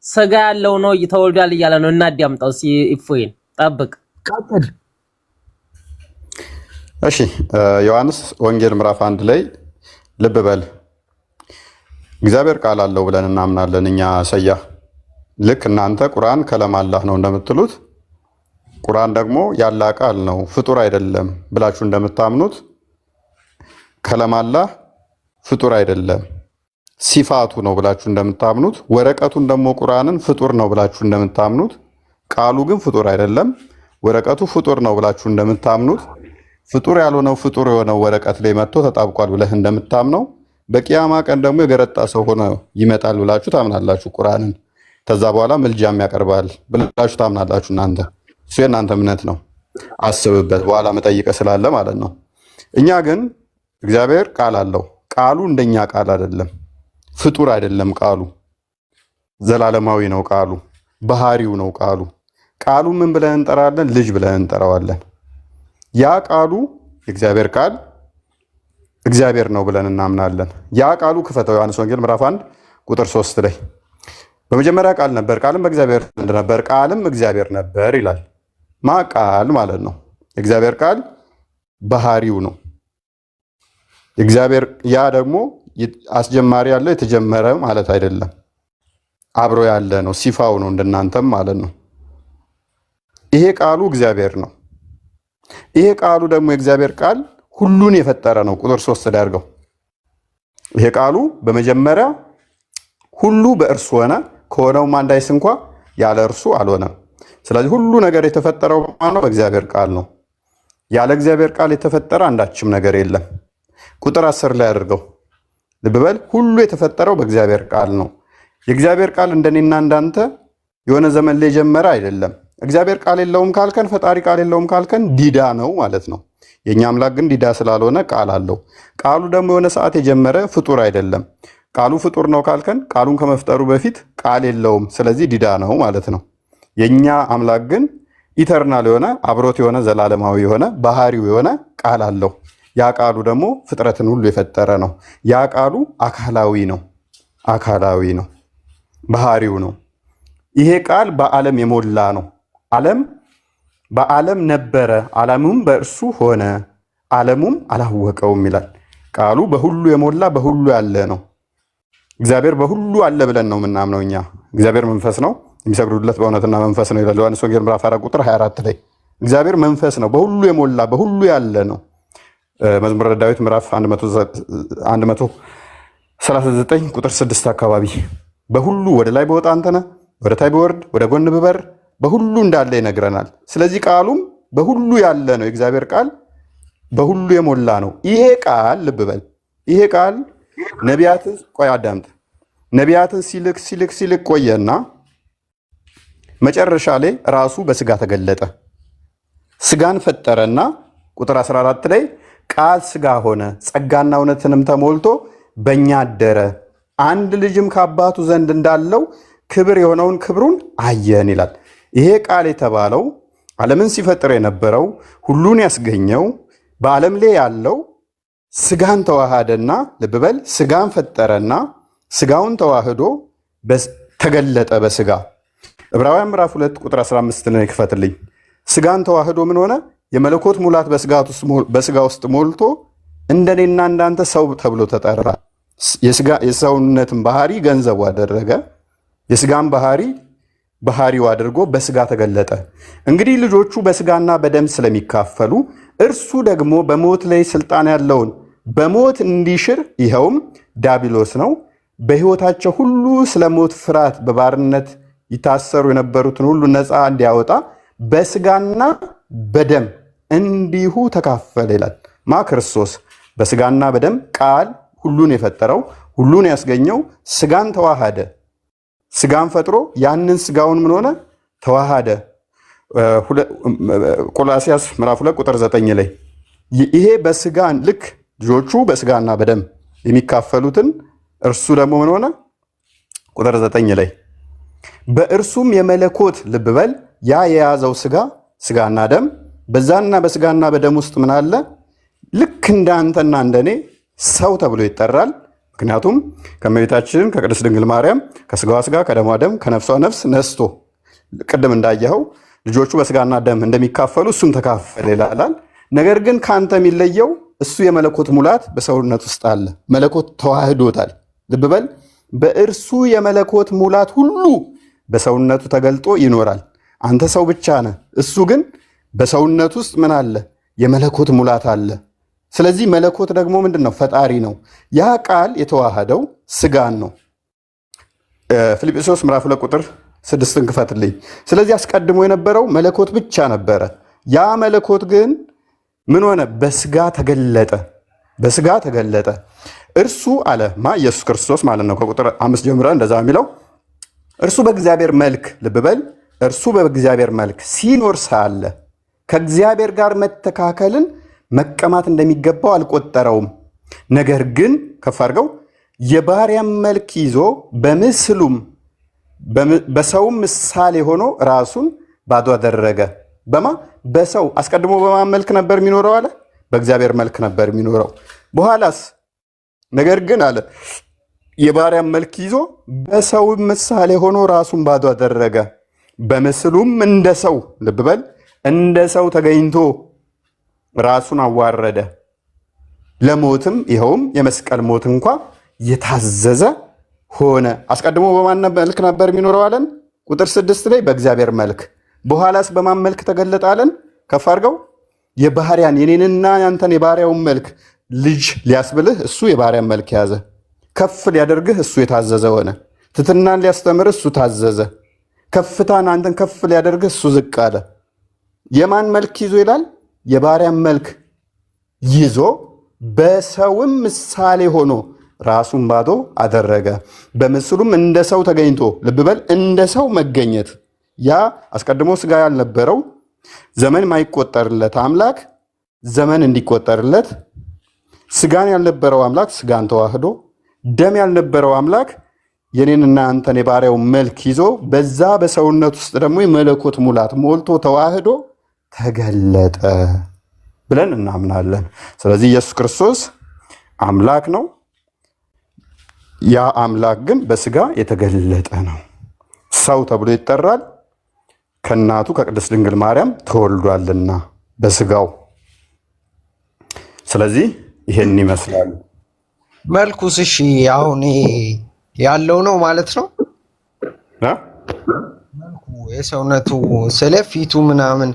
ስጋ ያለው ነው ተወልዷል እያለ ነው እና አዳምጣው። እፎይን ጠብቅ። ቀጥል። እሺ ዮሐንስ ወንጌል ምዕራፍ 1 ላይ ልብ በል። እግዚአብሔር ቃል አለው ብለን እናምናለን እኛ ሰያ። ልክ እናንተ ቁርአን ከለም አላህ ነው እንደምትሉት ቁርአን ደግሞ ያላ ቃል ነው ፍጡር አይደለም ብላችሁ እንደምታምኑት ከለም አላህ ፍጡር አይደለም ሲፋቱ ነው ብላችሁ እንደምታምኑት ወረቀቱን ደግሞ ቁርአንን ፍጡር ነው ብላችሁ እንደምታምኑት ቃሉ ግን ፍጡር አይደለም ወረቀቱ ፍጡር ነው ብላችሁ እንደምታምኑት ፍጡር ያልሆነው ፍጡር የሆነው ወረቀት ላይ መጥቶ ተጣብቋል ብለህ እንደምታምነው በቂያማ ቀን ደግሞ የገረጣ ሰው ሆኖ ይመጣል ብላችሁ ታምናላችሁ ቁርአንን። ከዛ በኋላ ምልጃም ያቀርባል ብላችሁ ታምናላችሁ እናንተ። እሱ የእናንተ እምነት ነው። አስብበት፣ በኋላ መጠይቀ ስላለ ማለት ነው። እኛ ግን እግዚአብሔር ቃል አለው። ቃሉ እንደኛ ቃል አይደለም፣ ፍጡር አይደለም። ቃሉ ዘላለማዊ ነው። ቃሉ ባህሪው ነው። ቃሉ ምን ብለን እንጠራለን? ልጅ ብለን እንጠራዋለን። ያ ቃሉ የእግዚአብሔር ቃል እግዚአብሔር ነው ብለን እናምናለን። ያ ቃሉ ክፈተው ዮሐንስ ወንጌል ምዕራፍ 1 ቁጥር 3 ላይ በመጀመሪያ ቃል ነበር፣ ቃልም በእግዚአብሔር ዘንድ ነበር፣ ቃልም እግዚአብሔር ነበር ይላል። ማ ቃል ማለት ነው። የእግዚአብሔር ቃል ባህሪው ነው። እግዚአብሔር ያ ደግሞ አስጀማሪ ያለው የተጀመረ ማለት አይደለም። አብሮ ያለ ነው። ሲፋው ነው እንደናንተም ማለት ነው። ይሄ ቃሉ እግዚአብሔር ነው። ይሄ ቃሉ ደግሞ የእግዚአብሔር ቃል ሁሉን የፈጠረ ነው። ቁጥር 3 ላይ አድርገው። ይሄ ቃሉ በመጀመሪያ ሁሉ በእርሱ ሆነ፣ ከሆነውም አንዳች እንኳ ያለ እርሱ አልሆነም። ስለዚህ ሁሉ ነገር የተፈጠረው ነው በእግዚአብሔር ቃል ነው። ያለ እግዚአብሔር ቃል የተፈጠረ አንዳችም ነገር የለም። ቁጥር 10 ላይ አድርገው። ልብ በል፣ ሁሉ የተፈጠረው በእግዚአብሔር ቃል ነው። የእግዚአብሔር ቃል እንደኔና እንዳንተ የሆነ ዘመን ላይ የጀመረ አይደለም። እግዚአብሔር ቃል የለውም ካልከን፣ ፈጣሪ ቃል የለውም ካልከን ዲዳ ነው ማለት ነው። የኛ አምላክ ግን ዲዳ ስላልሆነ ቃል አለው። ቃሉ ደግሞ የሆነ ሰዓት የጀመረ ፍጡር አይደለም። ቃሉ ፍጡር ነው ካልከን፣ ቃሉን ከመፍጠሩ በፊት ቃል የለውም፣ ስለዚህ ዲዳ ነው ማለት ነው። የኛ አምላክ ግን ኢተርናል የሆነ አብሮት የሆነ ዘላለማዊ የሆነ ባህሪው የሆነ ቃል አለው። ያ ቃሉ ደግሞ ፍጥረትን ሁሉ የፈጠረ ነው። ያ ቃሉ አካላዊ ነው። ባህሪው ነው። ይሄ ቃል በዓለም የሞላ ነው። ዓለም በዓለም ነበረ፣ ዓለሙም በእርሱ ሆነ፣ ዓለሙም አላወቀውም ይላል። ቃሉ በሁሉ የሞላ በሁሉ ያለ ነው። እግዚአብሔር በሁሉ አለ ብለን ነው የምናምነው እኛ። እግዚአብሔር መንፈስ ነው፣ የሚሰግዱለት በእውነትና መንፈስ ነው ይላል ዮሐንስ ወንጌል ምዕራፍ 4 ቁጥር 24 ላይ። እግዚአብሔር መንፈስ ነው፣ በሁሉ የሞላ በሁሉ ያለ ነው። መዝሙረ ዳዊት ምዕራፍ 139 ቁጥር 6 አካባቢ በሁሉ ወደ ላይ በወጣ አንተነህ፣ ወደ ታይ በወርድ ወደ ጎን ብበር በሁሉ እንዳለ ይነግረናል። ስለዚህ ቃሉም በሁሉ ያለ ነው። የእግዚአብሔር ቃል በሁሉ የሞላ ነው። ይሄ ቃል ልብ በል፣ ይሄ ቃል ነቢያትን ቆይ አዳምጥ፣ ነቢያትን ሲልክ ቆየና መጨረሻ ላይ ራሱ በስጋ ተገለጠ። ስጋን ፈጠረና ቁጥር 14 ላይ ቃል ስጋ ሆነ፣ ጸጋና እውነትንም ተሞልቶ በእኛ አደረ፣ አንድ ልጅም ከአባቱ ዘንድ እንዳለው ክብር የሆነውን ክብሩን አየን ይላል። ይሄ ቃል የተባለው ዓለምን ሲፈጥር የነበረው ሁሉን ያስገኘው በዓለም ላይ ያለው ስጋን ተዋሃደና ልብ በል፣ ስጋን ፈጠረና ስጋውን ተዋህዶ ተገለጠ በስጋ። ዕብራውያን ምዕራፍ 2 ቁጥር 15 ነው ይክፈትልኝ። ስጋን ተዋህዶ ምን ሆነ? የመለኮት ሙላት በስጋ ውስጥ ሞልቶ እንደኔና እንዳንተ ሰው ተብሎ ተጠራ። የሰውነትን ባህሪ ገንዘቡ አደረገ። የስጋን ባህሪው አድርጎ በስጋ ተገለጠ። እንግዲህ ልጆቹ በስጋና በደም ስለሚካፈሉ እርሱ ደግሞ በሞት ላይ ስልጣን ያለውን በሞት እንዲሽር፣ ይኸውም ዲያብሎስ ነው፣ በሕይወታቸው ሁሉ ስለ ሞት ፍርሃት በባርነት ይታሰሩ የነበሩትን ሁሉ ነፃ እንዲያወጣ በስጋና በደም እንዲሁ ተካፈለ ይላል። ማ ክርስቶስ በስጋና በደም ቃል ሁሉን የፈጠረው ሁሉን ያስገኘው ስጋን ተዋሃደ። ስጋን ፈጥሮ ያንን ስጋውን ምን ሆነ? ተዋሃደ። ቆላስያስ ምዕራፍ 2 ቁጥር 9 ላይ ይሄ በስጋ ልክ ልጆቹ በስጋና በደም የሚካፈሉትን እርሱ ደግሞ ምን ሆነ? ቁጥር 9 ላይ በእርሱም የመለኮት ልብ በል ያ የያዘው ስጋና ደም በዛና በስጋና በደም ውስጥ ምን አለ? ልክ እንዳንተና እንደኔ ሰው ተብሎ ይጠራል። ምክንያቱም ከእመቤታችን ከቅድስት ድንግል ማርያም ከስጋዋ ስጋ ከደሟ ደም ከነፍሷ ነፍስ ነስቶ ቅድም እንዳየኸው ልጆቹ በስጋና ደም እንደሚካፈሉ እሱም ተካፈለ ይላል። ነገር ግን ከአንተ የሚለየው እሱ የመለኮት ሙላት በሰውነት ውስጥ አለ። መለኮት ተዋህዶታል። ልብ በል፣ በእርሱ የመለኮት ሙላት ሁሉ በሰውነቱ ተገልጦ ይኖራል። አንተ ሰው ብቻ ነህ። እሱ ግን በሰውነት ውስጥ ምን አለ? የመለኮት ሙላት አለ። ስለዚህ መለኮት ደግሞ ምንድን ነው? ፈጣሪ ነው። ያ ቃል የተዋሃደው ስጋን ነው። ፊልጵስዩስ ምዕራፍ 2 ቁጥር 6 ክፈትልኝ። ስለዚህ አስቀድሞ የነበረው መለኮት ብቻ ነበረ። ያ መለኮት ግን ምን ሆነ? በስጋ ተገለጠ። በስጋ ተገለጠ። እርሱ አለ ኢየሱስ ክርስቶስ ማለት ነው። ከቁጥር 5 ጀምረ እንደዛ የሚለው እርሱ በእግዚአብሔር መልክ ልብ በል እርሱ በእግዚአብሔር መልክ ሲኖር ሳለ ከእግዚአብሔር ጋር መተካከልን መቀማት እንደሚገባው አልቆጠረውም። ነገር ግን ከፍ አድርገው የባሪያን መልክ ይዞ በምስሉም በሰውም ምሳሌ ሆኖ ራሱን ባዶ አደረገ። በሰው አስቀድሞ በማን መልክ ነበር የሚኖረው አለ? በእግዚአብሔር መልክ ነበር የሚኖረው። በኋላስ ነገር ግን አለ የባሪያን መልክ ይዞ በሰውም ምሳሌ ሆኖ ራሱን ባዶ አደረገ። በምስሉም እንደ ሰው ልብ በል እንደ ሰው ተገኝቶ ራሱን አዋረደ፣ ለሞትም ይኸውም የመስቀል ሞት እንኳ የታዘዘ ሆነ። አስቀድሞ በማን መልክ ነበር የሚኖረው አለን? ቁጥር 6 ላይ በእግዚአብሔር መልክ። በኋላስ በማን መልክ ተገለጠ አለን? ከፍ አድርገው የባህሪያን የኔንና ያንተን የባሪያውን መልክ ልጅ ሊያስብልህ እሱ የባሪያን መልክ ያዘ። ከፍ ሊያደርግህ እሱ የታዘዘ ሆነ። ትትናን ሊያስተምርህ እሱ ታዘዘ። ከፍታን አንተን ከፍ ሊያደርግህ እሱ ዝቅ አለ። የማን መልክ ይዞ ይላል? የባሪያን መልክ ይዞ በሰውም ምሳሌ ሆኖ ራሱን ባዶ አደረገ። በምስሉም እንደ ሰው ተገኝቶ ልብ በል እንደ ሰው መገኘት። ያ አስቀድሞ ስጋ ያልነበረው ዘመን ማይቆጠርለት አምላክ ዘመን እንዲቆጠርለት፣ ስጋን ያልነበረው አምላክ ስጋን ተዋህዶ፣ ደም ያልነበረው አምላክ የኔንና አንተን የባሪያውን መልክ ይዞ በዛ በሰውነት ውስጥ ደግሞ የመለኮት ሙላት ሞልቶ ተዋህዶ ተገለጠ ብለን እናምናለን። ስለዚህ ኢየሱስ ክርስቶስ አምላክ ነው። ያ አምላክ ግን በስጋ የተገለጠ ነው። ሰው ተብሎ ይጠራል። ከእናቱ ከቅድስት ድንግል ማርያም ተወልዷልና በስጋው። ስለዚህ ይሄን ይመስላል መልኩስ። እሺ አሁን ያለው ነው ማለት ነው መልኩ የሰውነቱ ስለ ፊቱ ምናምን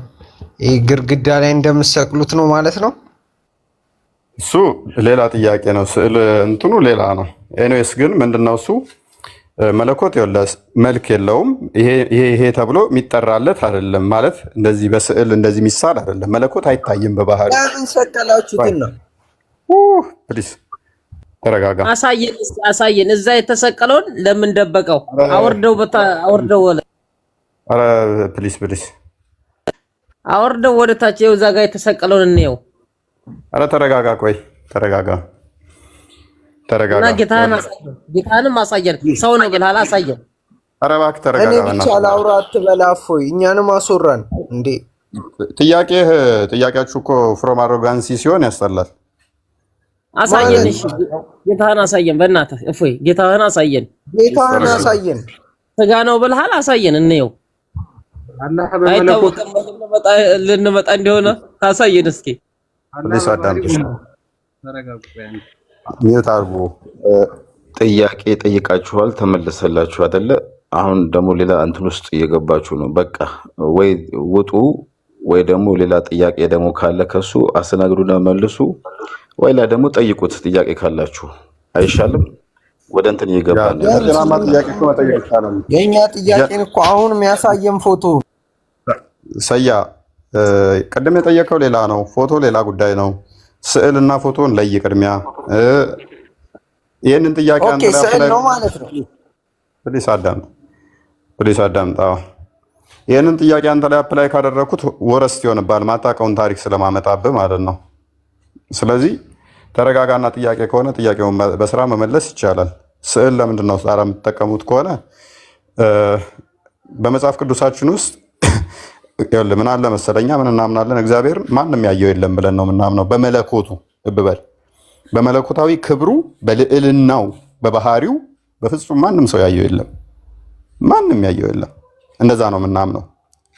ግርግዳ ላይ እንደምሰቅሉት ነው ማለት ነው። እሱ ሌላ ጥያቄ ነው። ስዕል እንትኑ ሌላ ነው። ኤኒዌይስ ግን ምንድነው እሱ መለኮት መልክ የለውም። ይሄ ተብሎ የሚጠራለት አይደለም ማለት እንደዚህ በስዕል እንደዚህ የሚሳል አይደለም። መለኮት አይታይም በባህሪ። ለምን ሰቀላችሁት ነው? ፕሊዝ ተረጋጋ። አሳየን። እዛ የተሰቀለውን ለምን ደበቀው? አውርደው ወለ ኧረ ፕሊዝ አውርደው ወደ ታች። ይኸው እዛ ጋር የተሰቀለውን እንየው። ኧረ ተረጋጋ። ቆይ ተረጋጋ። እና ጌታንም አሳየን። ሰው ነው ብለሃል፣ አሳየን። ኧረ እባክህ ተረጋጋ። እኔ ብቻ ላውራ አትበላ። እፎይ እኛንም አስወራን እንዴ። ጥያቄያችሁ እኮ ፍሮም አሮጋንሲ ሲሆን ያስጠላል። አሳየን። እሺ ጌታህን አሳየን። በእናትህ እፎይ ጌታህን አሳየን። ስጋ ነው ብለሃል፣ አሳየን። እንየው። አይታወቅም ልንመጣ እንደሆነ ታሳየን እስኪ። ጥያቄ ጠይቃችኋል፣ ተመለሰላችሁ አይደለ? አሁን ደግሞ ሌላ እንትን ውስጥ እየገባችሁ ነው። በቃ ወይ ውጡ፣ ወይ ደግሞ ሌላ ጥያቄ ደግሞ ካለ ከሱ አስተናግዱና መልሱ፣ ወይ ላ ደግሞ ጠይቁት ጥያቄ ካላችሁ አይሻልም? ወደ እንትን እየገባን የኛ ጥያቄን እኮ አሁን የሚያሳየን ፎቶ ሰያ ቅድም የጠየቀው ሌላ ነው፣ ፎቶ ሌላ ጉዳይ ነው። ስዕልና ፎቶን ለይ ቅድሚያ። ይሄንን ጥያቄ አንተ ላይ ስዕል ነው ማለት ነው። ፕሊስ አዳምጣ። ይሄንን ጥያቄ አንተ ላይ አፕላይ ካደረኩት ወረስት ይሆንባል፣ ማታውቀውን ታሪክ ስለማመጣብህ ማለት ነው። ስለዚህ ተረጋጋና ጥያቄ ከሆነ ጥያቄውን በስራ መመለስ ይቻላል። ስዕል ለምንድን ነው ጣራ የምትጠቀሙት ከሆነ በመጽሐፍ ቅዱሳችን ውስጥ ምን አለ መሰለኛ፣ ምን እናምናለን? እግዚአብሔር ማንም ያየው የለም ብለን ነው የምናምነው። በመለኮቱ እብበል በመለኮታዊ ክብሩ በልዕልናው በባህሪው በፍጹም ማንም ሰው ያየው የለም፣ ማንም ያየው የለም። እንደዛ ነው የምናምነው።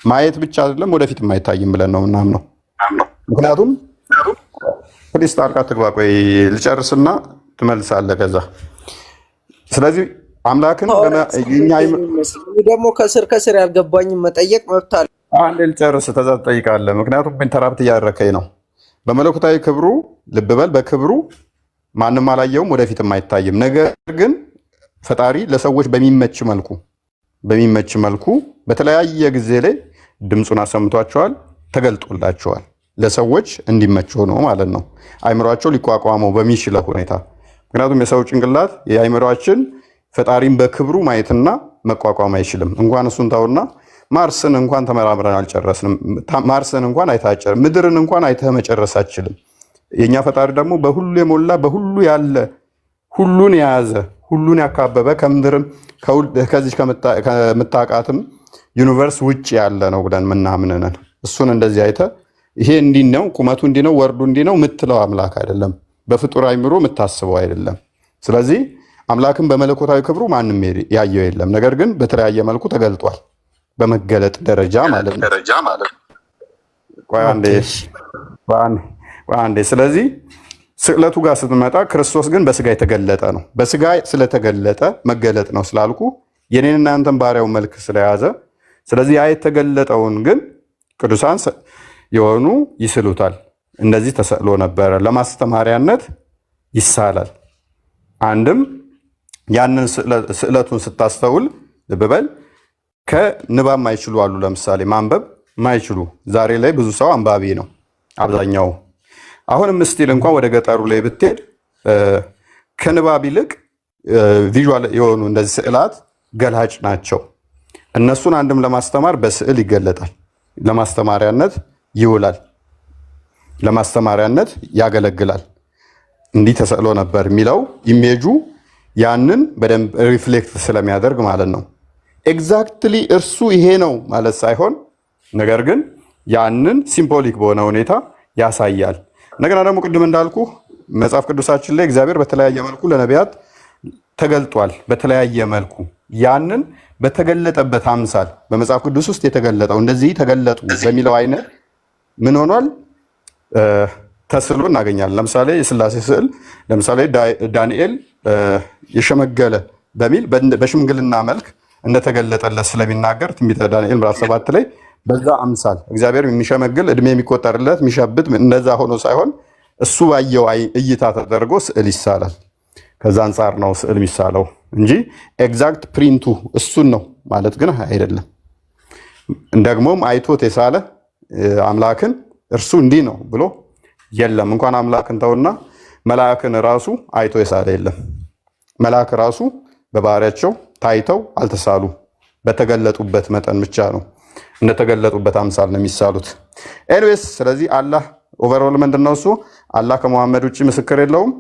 ማየት ብቻ አይደለም ወደፊት የማይታይም ብለን ነው የምናምነው። ምክንያቱም ፕሊስ ጣልቃ ትግባ። ቆይ ልጨርስና ትመልሳለህ ከዛ። ስለዚህ አምላክን ደግሞ ከስር ያልገባኝም መጠየቅ መብት አለ። አንድ ልጨርስ ተዛ ትጠይቃለህ። ምክንያቱም ኢንተራፕት እያደረከኝ ነው። በመለኮታዊ ክብሩ ልብ በል፣ በክብሩ ማንም አላየውም፣ ወደፊትም አይታይም። ነገር ግን ፈጣሪ ለሰዎች በሚመች መልኩ በተለያየ ጊዜ ላይ ድምፁን አሰምቷቸዋል፣ ተገልጦላቸዋል። ለሰዎች እንዲመች ሆኖ ማለት ነው፣ አይምሯቸው ሊቋቋመው በሚችለው ሁኔታ። ምክንያቱም የሰው ጭንቅላት የአይምሯችን ፈጣሪን በክብሩ ማየትና መቋቋም አይችልም። እንኳን እሱን ተውና ማርስን እንኳን ተመራምረን አልጨረስንም። ማርስን እንኳን አይታጨር ምድርን እንኳን አይተህ መጨረስ አትችልም። የኛ ፈጣሪ ደግሞ በሁሉ የሞላ በሁሉ ያለ ሁሉን የያዘ ሁሉን ያካበበ ከምድርም ከዚህ ከምታውቃትም ዩኒቨርስ ውጭ ያለ ነው ብለን ምናምነን እሱን እንደዚህ አይተህ ይሄ እንዲህ ነው ቁመቱ እንዲህ ነው ወርዱ እንዲህ ነው ምትለው አምላክ አይደለም። በፍጡር አይምሮ የምታስበው አይደለም። ስለዚህ አምላክን በመለኮታዊ ክብሩ ማንም ያየው የለም። ነገር ግን በተለያየ መልኩ ተገልጧል። በመገለጥ ደረጃ ማለት ነው። አንዴ ስለዚህ ስቅለቱ ጋር ስትመጣ ክርስቶስ ግን በስጋ የተገለጠ ነው። በስጋ ስለተገለጠ መገለጥ ነው ስላልኩ የኔንና ያንተን ባሪያው መልክ ስለያዘ ስለዚህ ያ የተገለጠውን ግን ቅዱሳን የሆኑ ይስሉታል። እንደዚህ ተሰቅሎ ነበረ ለማስተማሪያነት ይሳላል። አንድም ያንን ስዕለቱን ስታስተውል ልብ በል ከንባብ ማይችሉ አሉ። ለምሳሌ ማንበብ ማይችሉ ዛሬ ላይ ብዙ ሰው አንባቢ ነው አብዛኛው። አሁንም ስቲል እንኳን ወደ ገጠሩ ላይ ብትሄድ ከንባብ ይልቅ ቪዥዋል የሆኑ እንደዚህ ስዕላት ገላጭ ናቸው። እነሱን አንድም ለማስተማር በስዕል ይገለጣል። ለማስተማሪያነት ይውላል። ለማስተማሪያነት ያገለግላል። እንዲህ ተሰቅሎ ነበር የሚለው ኢሜጁ ያንን በደንብ ሪፍሌክት ስለሚያደርግ ማለት ነው። ኤግዛክትሊ እርሱ ይሄ ነው ማለት ሳይሆን ነገር ግን ያንን ሲምቦሊክ በሆነ ሁኔታ ያሳያል። እንደገና ደግሞ ቅድም እንዳልኩ መጽሐፍ ቅዱሳችን ላይ እግዚአብሔር በተለያየ መልኩ ለነቢያት ተገልጧል። በተለያየ መልኩ ያንን በተገለጠበት አምሳል በመጽሐፍ ቅዱስ ውስጥ የተገለጠው እንደዚህ ተገለጡ በሚለው አይነት ምን ሆኗል ተስሎ እናገኛለን። ለምሳሌ የሥላሴ ስዕል ለምሳሌ ዳንኤል የሸመገለ በሚል በሽምግልና መልክ እንደተገለጠለት ስለሚናገር ትንቢተ ዳንኤል ምዕራፍ 7 ላይ በዛ አምሳል እግዚአብሔር የሚሸመግል እድሜ የሚቆጠርለት የሚሸብት እንደዛ ሆኖ ሳይሆን እሱ ባየው እይታ ተደርጎ ስዕል ይሳላል። ከዛ አንጻር ነው ስዕል የሚሳለው እንጂ ኤግዛክት ፕሪንቱ እሱን ነው ማለት ግን አይደለም። ደግሞም አይቶት የሳለ አምላክን እርሱ እንዲህ ነው ብሎ የለም። እንኳን አምላክን ተውና መልአክን ራሱ አይቶ የሳለ የለም። መልአክ ራሱ በባህሪያቸው ታይተው አልተሳሉ። በተገለጡበት መጠን ብቻ ነው እንደተገለጡበት አምሳል ነው የሚሳሉት። ኤኒዌይስ ስለዚህ አላህ ኦቨርኦል ምንድነው እሱ አላህ ከመሐመድ ውጪ ምስክር የለውም።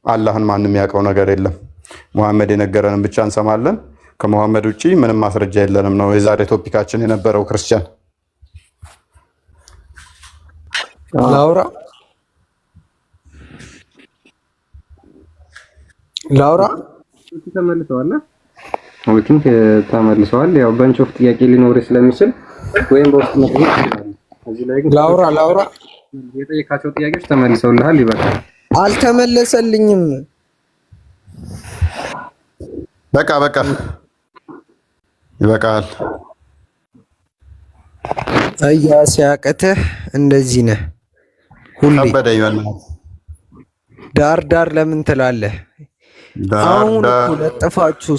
አላህን ማንም ያውቀው ነገር የለም። መሐመድ የነገረንን ብቻ እንሰማለን። ከመሐመድ ውጪ ምንም ማስረጃ የለንም ነው የዛሬ ቶፒካችን የነበረው። ክርስቲያን ላውራ ተመልሰዋል። ተመልሰዋል። ያው በንች ኦፍ ጥያቄ ሊኖር ስለሚችል ወይም በውስጥ መጥተህ እዚህ ላይ ግን ላውራ የጠየቃቸው ጥያቄዎች ተመልሰውልሃል። ይበቃል። አልተመለሰልኝም። በቃ ይበቃል። ሲያቅትህ እንደዚህ ነህ ሁሌ ዳር ለምን ትላለህ? አሁን እኮ ለጥፋችሁ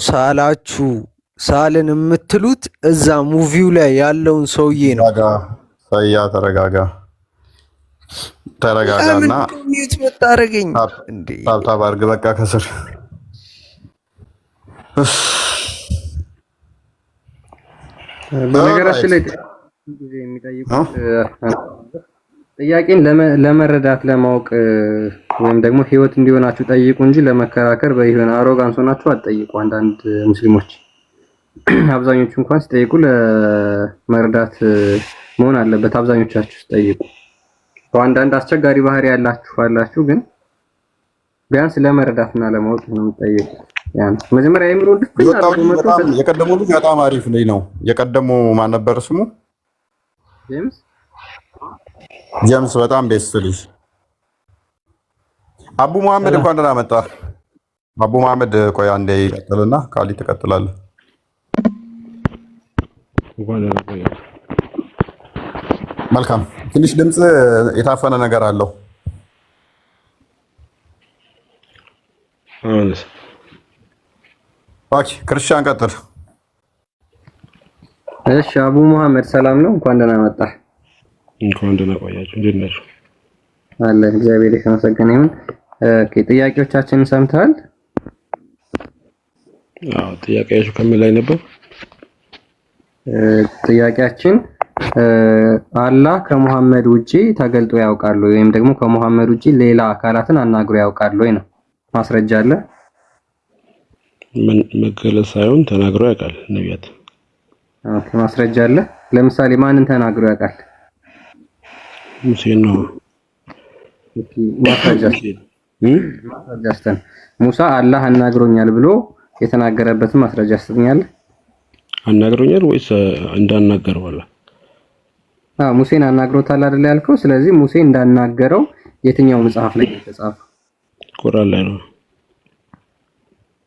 ሳልን የምትሉት እዛ ሙቪው ላይ ያለውን ሰውዬ ነው። ተረጋጋና ሚዩት መታረገኝ እንዴ? ታብታብ አድርግ በቃ ከስር በነገራችን ላይ ጊዜ የሚጠይቁት ጥያቄን ለመረዳት ለማወቅ ወይም ደግሞ ህይወት እንዲሆናችሁ ጠይቁ እንጂ ለመከራከር በይሆን አሮጋንስ ሆናችሁ አትጠይቁ። አንዳንድ ሙስሊሞች አብዛኞቹ እንኳን ሲጠይቁ ለመረዳት መሆን አለበት። አብዛኞቻችሁ ሲጠይቁ አንዳንድ አስቸጋሪ ባህሪ ያላችሁ ግን ቢያንስ ለመረዳትና ለማወቅ ነው የምትጠይቁ። ያን መጀመሪያ አይምሮ የቀደመው ልጅ በጣም አሪፍ ነው። የቀደመው ማን ነበር ስሙ? ጀምስ በጣም ቤስት ልጅ አቡ መሐመድ እንኳን ደህና መጣ። አቡ መሐመድ ቆይ አንዴ ይቀጥልና ካሊ ትቀጥላለህ። መልካም ትንሽ ድምጽ የታፈነ ነገር አለው። ኦኬ ክርስቲያን ቀጥል። እሺ አቡ መሐመድ ሰላም ነው? እንኳን ደህና መጣ። እንኳን ደህና ቆያችሁ። እንዴት ናችሁ? አለ እግዚአብሔር የተመሰገነ ይሁን። ጥያቄዎቻችንን ሰምተሃል? አዎ ጥያቄያችሁ ከምን ላይ ነበር? ጥያቄያችን አላህ ከሙሐመድ ውጪ ተገልጦ ያውቃል ወይም ደግሞ ከሙሐመድ ውጪ ሌላ አካላትን አናግሮ ያውቃል ወይ ነው። ማስረጃ አለ? ምን መገለጽ ሳይሆን ተናግሮ ያውቃል ነቢያት። ኦኬ፣ ማስረጃ አለ? ለምሳሌ ማንን ተናግሮ ያውቃል? ሙሴን ነው። ኦኬ፣ ማስረጃ ሙሳ አላህ አናግሮኛል ብሎ የተናገረበትን ማስረጃ ስትኛል? አናግሮኛል ወይስ እንዳናገረው አለ? ሙሴን አናግሮታል አይደል ያልከው? ስለዚህ ሙሴ እንዳናገረው የትኛው መጽሐፍ ላይ ተጻፈው? ቁርአን ላይ ነው።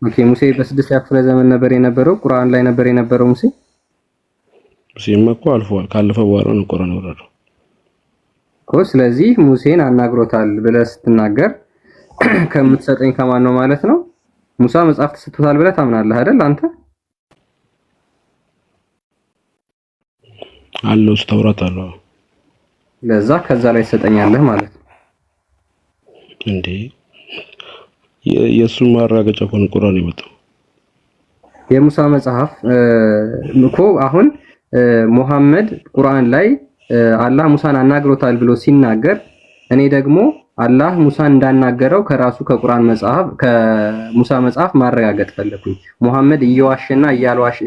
ኦኬ፣ ሙሴ በ6ኛ ክፍለ ዘመን ነበር የነበረው? ቁርአን ላይ ነበር የነበረው ሙሴ? ሙሴማ እኮ አልፏል። ካለፈ በኋላ ነው ቁርአን የወረደው እኮ። ስለዚህ ሙሴን አናግሮታል ብለህ ስትናገር ከምትሰጠኝ ከማን ነው ማለት ነው? ሙሳ መጽሐፍ ተሰጥቶታል ብለህ ታምናለህ አይደል አንተ? አለው ተውራት አለው። ለዛ ከዛ ላይ ትሰጠኛለህ ማለት ነው እንዴ? የእሱን ማረጋገጫ እኮ ነው ቁርአን የመጣው። የሙሳ መጽሐፍ እኮ አሁን ሙሐመድ ቁርአን ላይ አላህ ሙሳን አናግሮታል ብሎ ሲናገር እኔ ደግሞ አላህ ሙሳን እንዳናገረው ከራሱ ከቁርአን መጽሐፍ ከሙሳ መጽሐፍ ማረጋገጥ ፈለኩኝ። ሙሐመድ እየዋሸና እያልዋሽ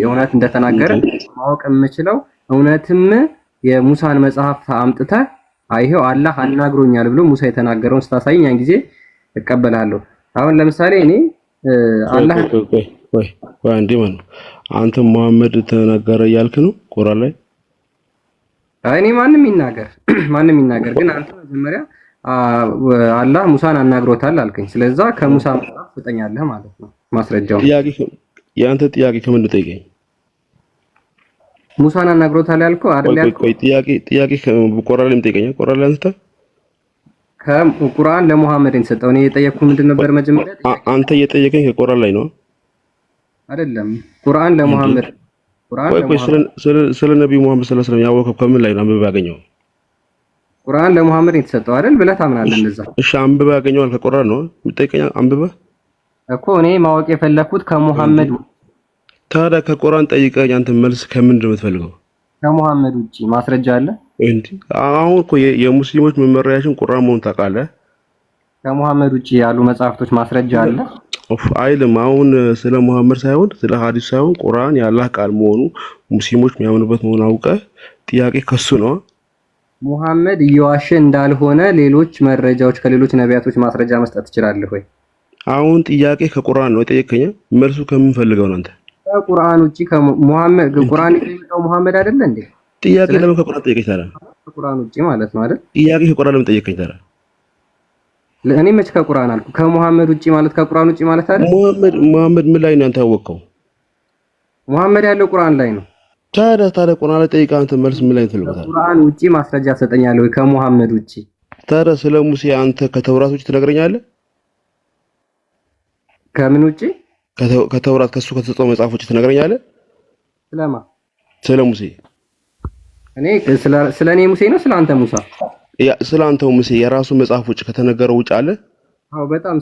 እውነት እንደተናገረ ማወቅ የምችለው እውነትም የሙሳን መጽሐፍ አምጥተህ አይሄው አላህ አናግሮኛል ብሎ ሙሳ የተናገረውን ስታሳይኝ ያን ጊዜ እቀበላለሁ። አሁን ለምሳሌ እኔ አላህ ወይ አንዴ ማለት አንተ ሙሐመድ ተናገረ እያልክ ነው ቁርአን ላይ? እኔ ማንም ይናገር ግን አንተ መጀመሪያ አላህ ሙሳን አናግሮታል አልከኝ። ስለዛ ከሙሳ መጽሐፍ ትጠኛለህ ማለት ነው ማስረጃው። የአንተ ጥያቄ ከምን ነው ጠይቀኝ? ሙሳን አናግሮታል ያልከው አይደል ያልከው? ቆይ ጥያቄ ቁርአን ላይ ጠይቀኝ። ቁርአን ላይ አንተ ከቁርአን ለሙሐመድ የተሰጠው እኔ የጠየቅኩ ምንድን ነበር መጀመሪያ? አንተ እየጠየቀኝ ከቁርአን ላይ ነው አይደለም? ቁርአን ለሙሐመድ ቆይ ስለ ነብዩ ሙሐመድ ሰለላሁ ዐለይሂ ወሰለም ያወቀው ከምን ላይ ነው አንብበህ ያገኘው? ቁርአን ለሙሐመድ የተሰጠው አይደል ብለህ ታምናለህ እንደዛ? እሺ አንብበህ ያገኘዋል ከቁርአን ነው የምጠይቀኝ? አንብበህ እኮ እኔ ማወቅ የፈለኩት ከሙሐመድ። ታዲያ ከቁርአን ጠይቀኝ አንተ መልስ ከምንድን ነው የምትፈልገው? ከሙሐመድ ውጪ ማስረጃ አለ እንዴ? አሁን እኮ የሙስሊሞች መመሪያችን ቁርአን መሆኑን ታውቃለህ። ከሙሐመድ ውጪ ያሉ መጽሐፍቶች ማስረጃ አለ አይልም። አሁን ስለ ሙሐመድ ሳይሆን ስለ ሐዲስ ሳይሆን ቁርአን የአላህ ቃል መሆኑ ሙስሊሞች የሚያምኑበት መሆኑን አውቀህ ጥያቄ ከሱ ነው። ሙሐመድ እየዋሸ እንዳልሆነ ሌሎች መረጃዎች ከሌሎች ነቢያቶች ማስረጃ መስጠት ትችላለህ ወይ? አሁን ጥያቄ ከቁርአን ነው የጠየቀኝ። መልሱ ከምን ፈልገው ነው አንተ? ከቁርአን ውጪ ከሙሐመድ ቁርአን የሚጠይቀው ሙሐመድ አይደለ እንዴ? ጥያቄ ለምን ከቁርአን ጠየቀኝ ታዲያ? ከቁርአን ውጪ ማለት ነው አይደል? ጥያቄ ከቁርአን ለምን ጠየቀኝ ታዲያ? እኔ መች ከቁርአን አልኩ? ከሙሐመድ ውጪ ማለት ከቁርአን ውጪ ማለት አይደል? ሙሐመድ ምን ላይ ነው አንተ ያወቀው? ሙሐመድ ያለው ቁርአን ላይ ነው። ታዲያ ቁርአን ላይ ጠይቀህ አንተ መልስ ምን ላይ ትፈልጋለህ? ከቁርአን ውጪ ማስረጃ ትሰጠኛለህ ወይ? ከሙሐመድ ውጪ ታዲያ ስለ ሙሴ አንተ ከተውራት ውጪ ትነግረኛለህ? ከምን ውጪ? ከተውራት ከሱ ከተሰጠው መጽሐፍ ውጪ ትነግረኛለህ? ስለማ? ስለ ሙሴ። እኔ ስለ እኔ ሙሴ ነው ስለ አንተ ሙሳ? ስለ አንተው ሙሴ የራሱ መጽሐፍ ውጪ ከተነገረው ውጪ አለ? አዎ በጣም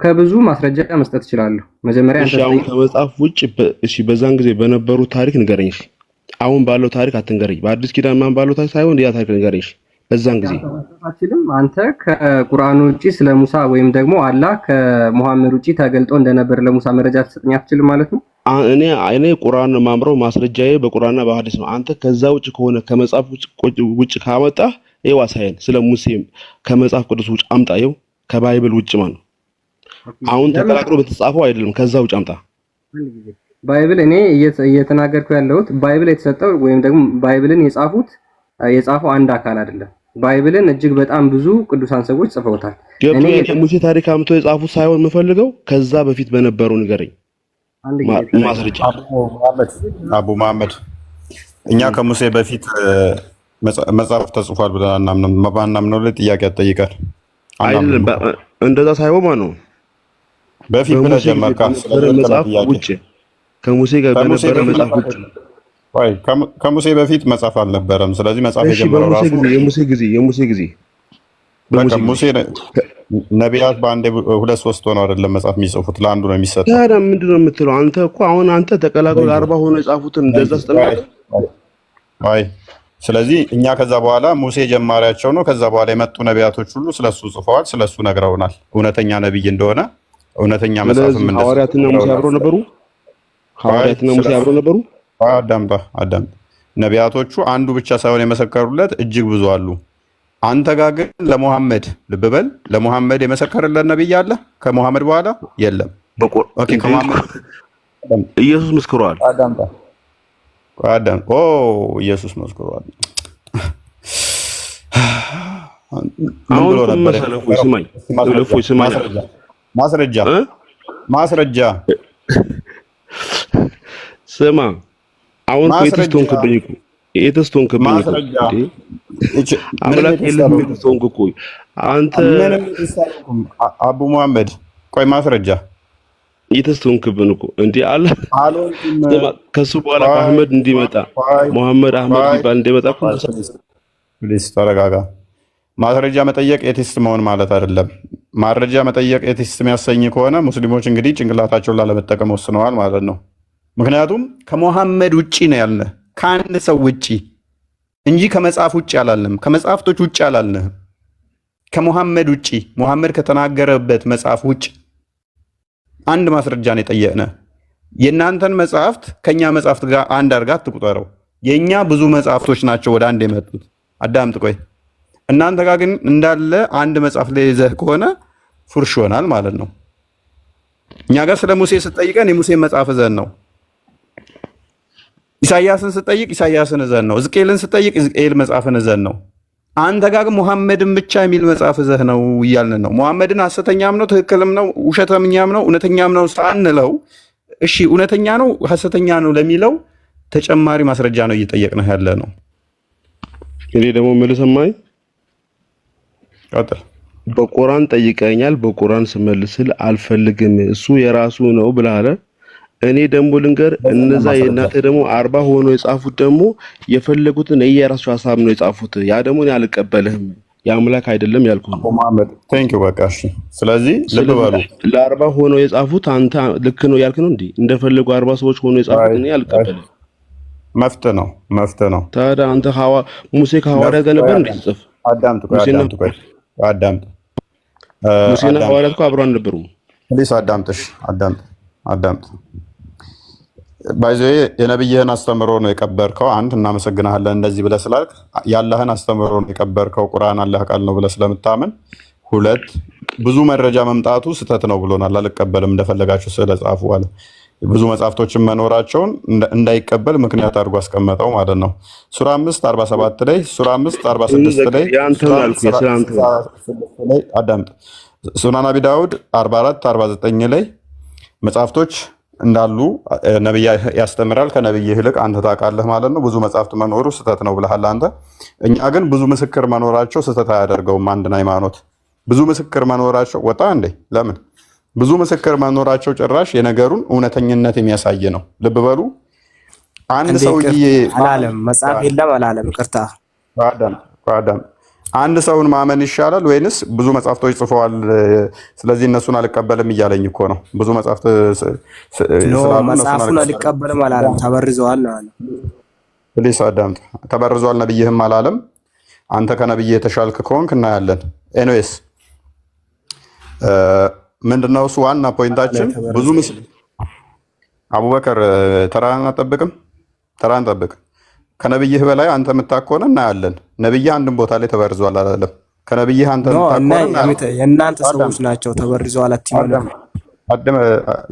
ከብዙ ማስረጃ መስጠት እችላለሁ። መጀመሪያ አንተ አሁን ከመጽሐፍ ውጪ እሺ፣ በዛን ጊዜ በነበሩ ታሪክ ንገረኝ። እሺ አሁን ባለው ታሪክ አትንገረኝ። በአዲስ ኪዳን ማን ባለው ታሪክ ሳይሆን ያ ታሪክ ንገረኝ። እሺ በዛን ጊዜ አትችልም አንተ ከቁርአን ውጪ ስለ ሙሳ ወይም ደግሞ አላህ ከሙሐመድ ውጪ ተገልጦ እንደነበር ለሙሳ መረጃ ትሰጥኝ አትችልም ማለት ነው? እኔ ቁርአን ነው ማምረው፣ ማስረጃዬ በቁርአንና በሐዲስ ነው። አንተ ከዛ ውጪ ከሆነ ከመጽሐፍ ውጪ ካመጣህ ይኸው አሳየን። ስለ ሙሴ ከመጽሐፍ ቅዱስ ውጪ አምጣ። ይኸው ከባይብል ውጪ ማለት ነው። አሁን ተቀላቅሎ በተጻፈው አይደለም፣ ከዛ ውጪ አምጣ። ባይብል እኔ እየተናገርኩ ያለሁት ባይብል የተሰጠው ወይም ደግሞ ባይብልን የጻፈው አንድ አካል አይደለም። ባይብልን እጅግ በጣም ብዙ ቅዱሳን ሰዎች ጽፈውታል። እኔ የሙሴ ታሪክ አምጥቶ የጻፉት ሳይሆን የምፈልገው ከዛ በፊት በነበረው ንገረኝ ማስረጃ። አቡ መሐመድ እኛ ከሙሴ በፊት መጽሐፍ ተጽፏል ብለን አናምነው ላይ ጥያቄ ያጠይቃል። አይደለም እንደዛ ሳይሆን ማለት ነው በፊት ብለህ ጀመርካ መጽሐፍ ውጪ ከሙሴ ጋር በነበረ መጽሐፍ ውጪ ወይ ከሙሴ በፊት መጽሐፍ አልነበረም። ስለዚህ መጽሐፍ የጀመረው ራሱ የሙሴ ጊዜ ነቢያት በአንዴ ሁለት ሶስት ሆነው አይደለም መጽሐፍ የሚጽፉት፣ ለአንዱ ነው የሚሰጠው። ታዲያ ምንድን ነው የምትለው አንተ? እኮ አሁን አንተ ተቀላቅሎ 40 ሆኖ የጻፉትን እንደዛ ስጠላለ አይ ስለዚህ እኛ ከዛ በኋላ ሙሴ ጀማሪያቸው ነው። ከዛ በኋላ የመጡ ነቢያቶች ሁሉ ስለሱ ጽፈዋል፣ ስለሱ ነግረውናል። እውነተኛ ነብይ እንደሆነ እውነተኛ መጽሐፍም እንደዚህ ሐዋርያትና ሙሴ አብረው ነበሩ። ሐዋርያትና ሙሴ አብረው ነበሩ። አዳምጣ ነቢያቶቹ አንዱ ብቻ ሳይሆን የመሰከሩለት እጅግ ብዙ አሉ። አንተ ጋር ግን ለሙሐመድ ልብ በል፣ ለሙሐመድ የመሰከረለት ነብይ አለ ከሙሐመድ በኋላ የለም። ኦኬ ከሙሐመድ ኢየሱስ መስክሯል። ኦ ኢየሱስ መስክሯል። አሁን መሰለፉ ስማኝ ማስረጃ ስማ። አሁን ኮይተስቶን ከበኝኩ የተስቶን ከበኝኩ አምላክ የለም የተስቶን እኮ አንተ አቡ መሐመድ ቆይ ማስረጃ የተስቶን ከበን እኮ እንዴ አለ ከሱ በኋላ አህመድ እንዲመጣ መሐመድ አህመድ ይባል እንዲመጣ ፕሊስ ተረጋጋ። ማስረጃ መጠየቅ ኤቲስት መሆን ማለት አይደለም። ማስረጃ መጠየቅ ኤቲስት የሚያሰኝ ከሆነ ሙስሊሞች እንግዲህ ጭንቅላታቸውን ላለመጠቀም ወስነዋል ማለት ነው። ምክንያቱም ከሙሐመድ ውጪ ነው ያልነ ከአንድ ሰው ውጪ እንጂ ከመጽሐፍ ውጪ አላልንም። ከመጽሐፍቶች ውጪ አላልንም። ከሙሐመድ ውጪ ሙሐመድ ከተናገረበት መጽሐፍ ውጪ አንድ ማስረጃ ነው የጠየቅነ። የእናንተን መጽሐፍት ከኛ መጽሐፍት ጋር አንድ አድርጋ አትቁጠረው። የኛ ብዙ መጽሐፍቶች ናቸው ወደ አንድ የመጡት። አዳምጥ ቆይ። እናንተ ጋር ግን እንዳለ አንድ መጽሐፍ ላይ ይዘህ ከሆነ ፉርሽ ይሆናል ማለት ነው። እኛ ጋር ስለ ሙሴ ስትጠይቀን የሙሴን መጽሐፍ ዘን ነው። ኢሳያስን ስትጠይቅ ኢሳያስን ዘን ነው። ሕዝቅኤልን ስትጠይቅ ሕዝቅኤል መጽሐፍን ዘን ነው። አንተ ጋር ግን ሙሐመድን ብቻ የሚል መጽሐፍ ዘህ ነው እያልን ነው። ሙሐመድን ሐሰተኛም ነው ትክክልም ነው ውሸተኛም ነው እውነተኛም ነው ሳንለው፣ እሺ እውነተኛ ነው ሐሰተኛ ነው ለሚለው ተጨማሪ ማስረጃ ነው እየጠየቅነው ያለ ነው። እኔ ደግሞ መልሰማኝ በቁርአን ጠይቀኛል። በቁርአን ስመልስል አልፈልግም እሱ የራሱ ነው ብለህ እኔ ደግሞ ልንገር እነዛ የእናተ ደግሞ 40 ሆኖ የጻፉት ደግሞ የፈለጉትን የራሱ ሐሳብ ነው የጻፉት። ያ ደግሞ እኔ አልቀበልህም የአምላክ አይደለም ያልኩት መሐመድ ቴንክ ዩ በቃ እሺ። ስለዚህ ልብ በሉ ለ40 ሆኖ የጻፉት አንተ ልክ ነው ያልክ ነው እንዴ? እንደፈለጉ 40 ሰዎች ሆኖ የጻፉት እኔ አልቀበልህም። መፍትህ ነው። ታዲያ አንተ ሙሴ ከሐዋርያ ጋር ነበር እንዴ ጽፍ? አዳምጥ ሙሴና ሐዋርያት እኮ አብረው አልነበሩም። ፕሊስ አዳምጥሽ አዳምጥ ባይዘይ የነብይህን አስተምሮ ነው የቀበርከው። አንድ እናመሰግናለን እንደዚህ ብለህ ስላልክ ያለህን አስተምሮ ነው የቀበርከው። ቁርአን አላህ ቃል ነው ብለህ ስለምታምን። ሁለት ብዙ መረጃ መምጣቱ ስተት ነው ብሎናል። አልቀበልም እንደፈለጋችሁ ስለጻፉ አለ። ብዙ መጽሐፍቶችን መኖራቸውን እንዳይቀበል ምክንያት አድርጎ አስቀመጠው ማለት ነው። ሱራ 5:47 ላይ ሱራ 5:46 ላይ አዳምጥ። ሱናን አቢ ዳውድ 44:49 ላይ መጽሐፍቶች እንዳሉ ነብይ ያስተምራል። ከነብይ ይልቅ አንተ ታውቃለህ ማለት ነው። ብዙ መጽሐፍት መኖሩ ስተት ነው ብለሃል አንተ። እኛ ግን ብዙ ምስክር መኖራቸው ስተት አያደርገውም። አንድን ሃይማኖት ብዙ ምስክር መኖራቸው ወጣ እንዴ? ለምን ብዙ ምስክር መኖራቸው ጭራሽ የነገሩን እውነተኝነት የሚያሳይ ነው። ልብ በሉ። አንድ ሰውዬ አላለም መጽሐፍ የለም አላለም። ቅርታ አዳም አንድ ሰውን ማመን ይሻላል ወይንስ ብዙ መጽሐፍቶች ጽፈዋል ስለዚህ እነሱን አልቀበልም እያለኝ እኮ ነው። ብዙ መጽሐፍት ስላሉ መጽሐፉን አልቀበልም አላለም። ተበርዘዋል ነው አለ። ፕሊስ አዳምጥ። ተበርዘዋል ነብይህም አላለም። አንተ ከነብይ የተሻልክ ከሆንክ እናያለን። ኤኒዌይስ ምንድነው እሱ ዋና ፖይንታችን? ብዙ ምስል አቡበከር ተራን ጠብቅ። ከነብይህ በላይ አንተ የምታኮነ እናያለን። ነብይህ አንድም ቦታ ላይ ተበርዟል አላለም። ከነብይህ አንተ የምታኮነ የእናንተ ሰዎች ናቸው ተበርዘዋል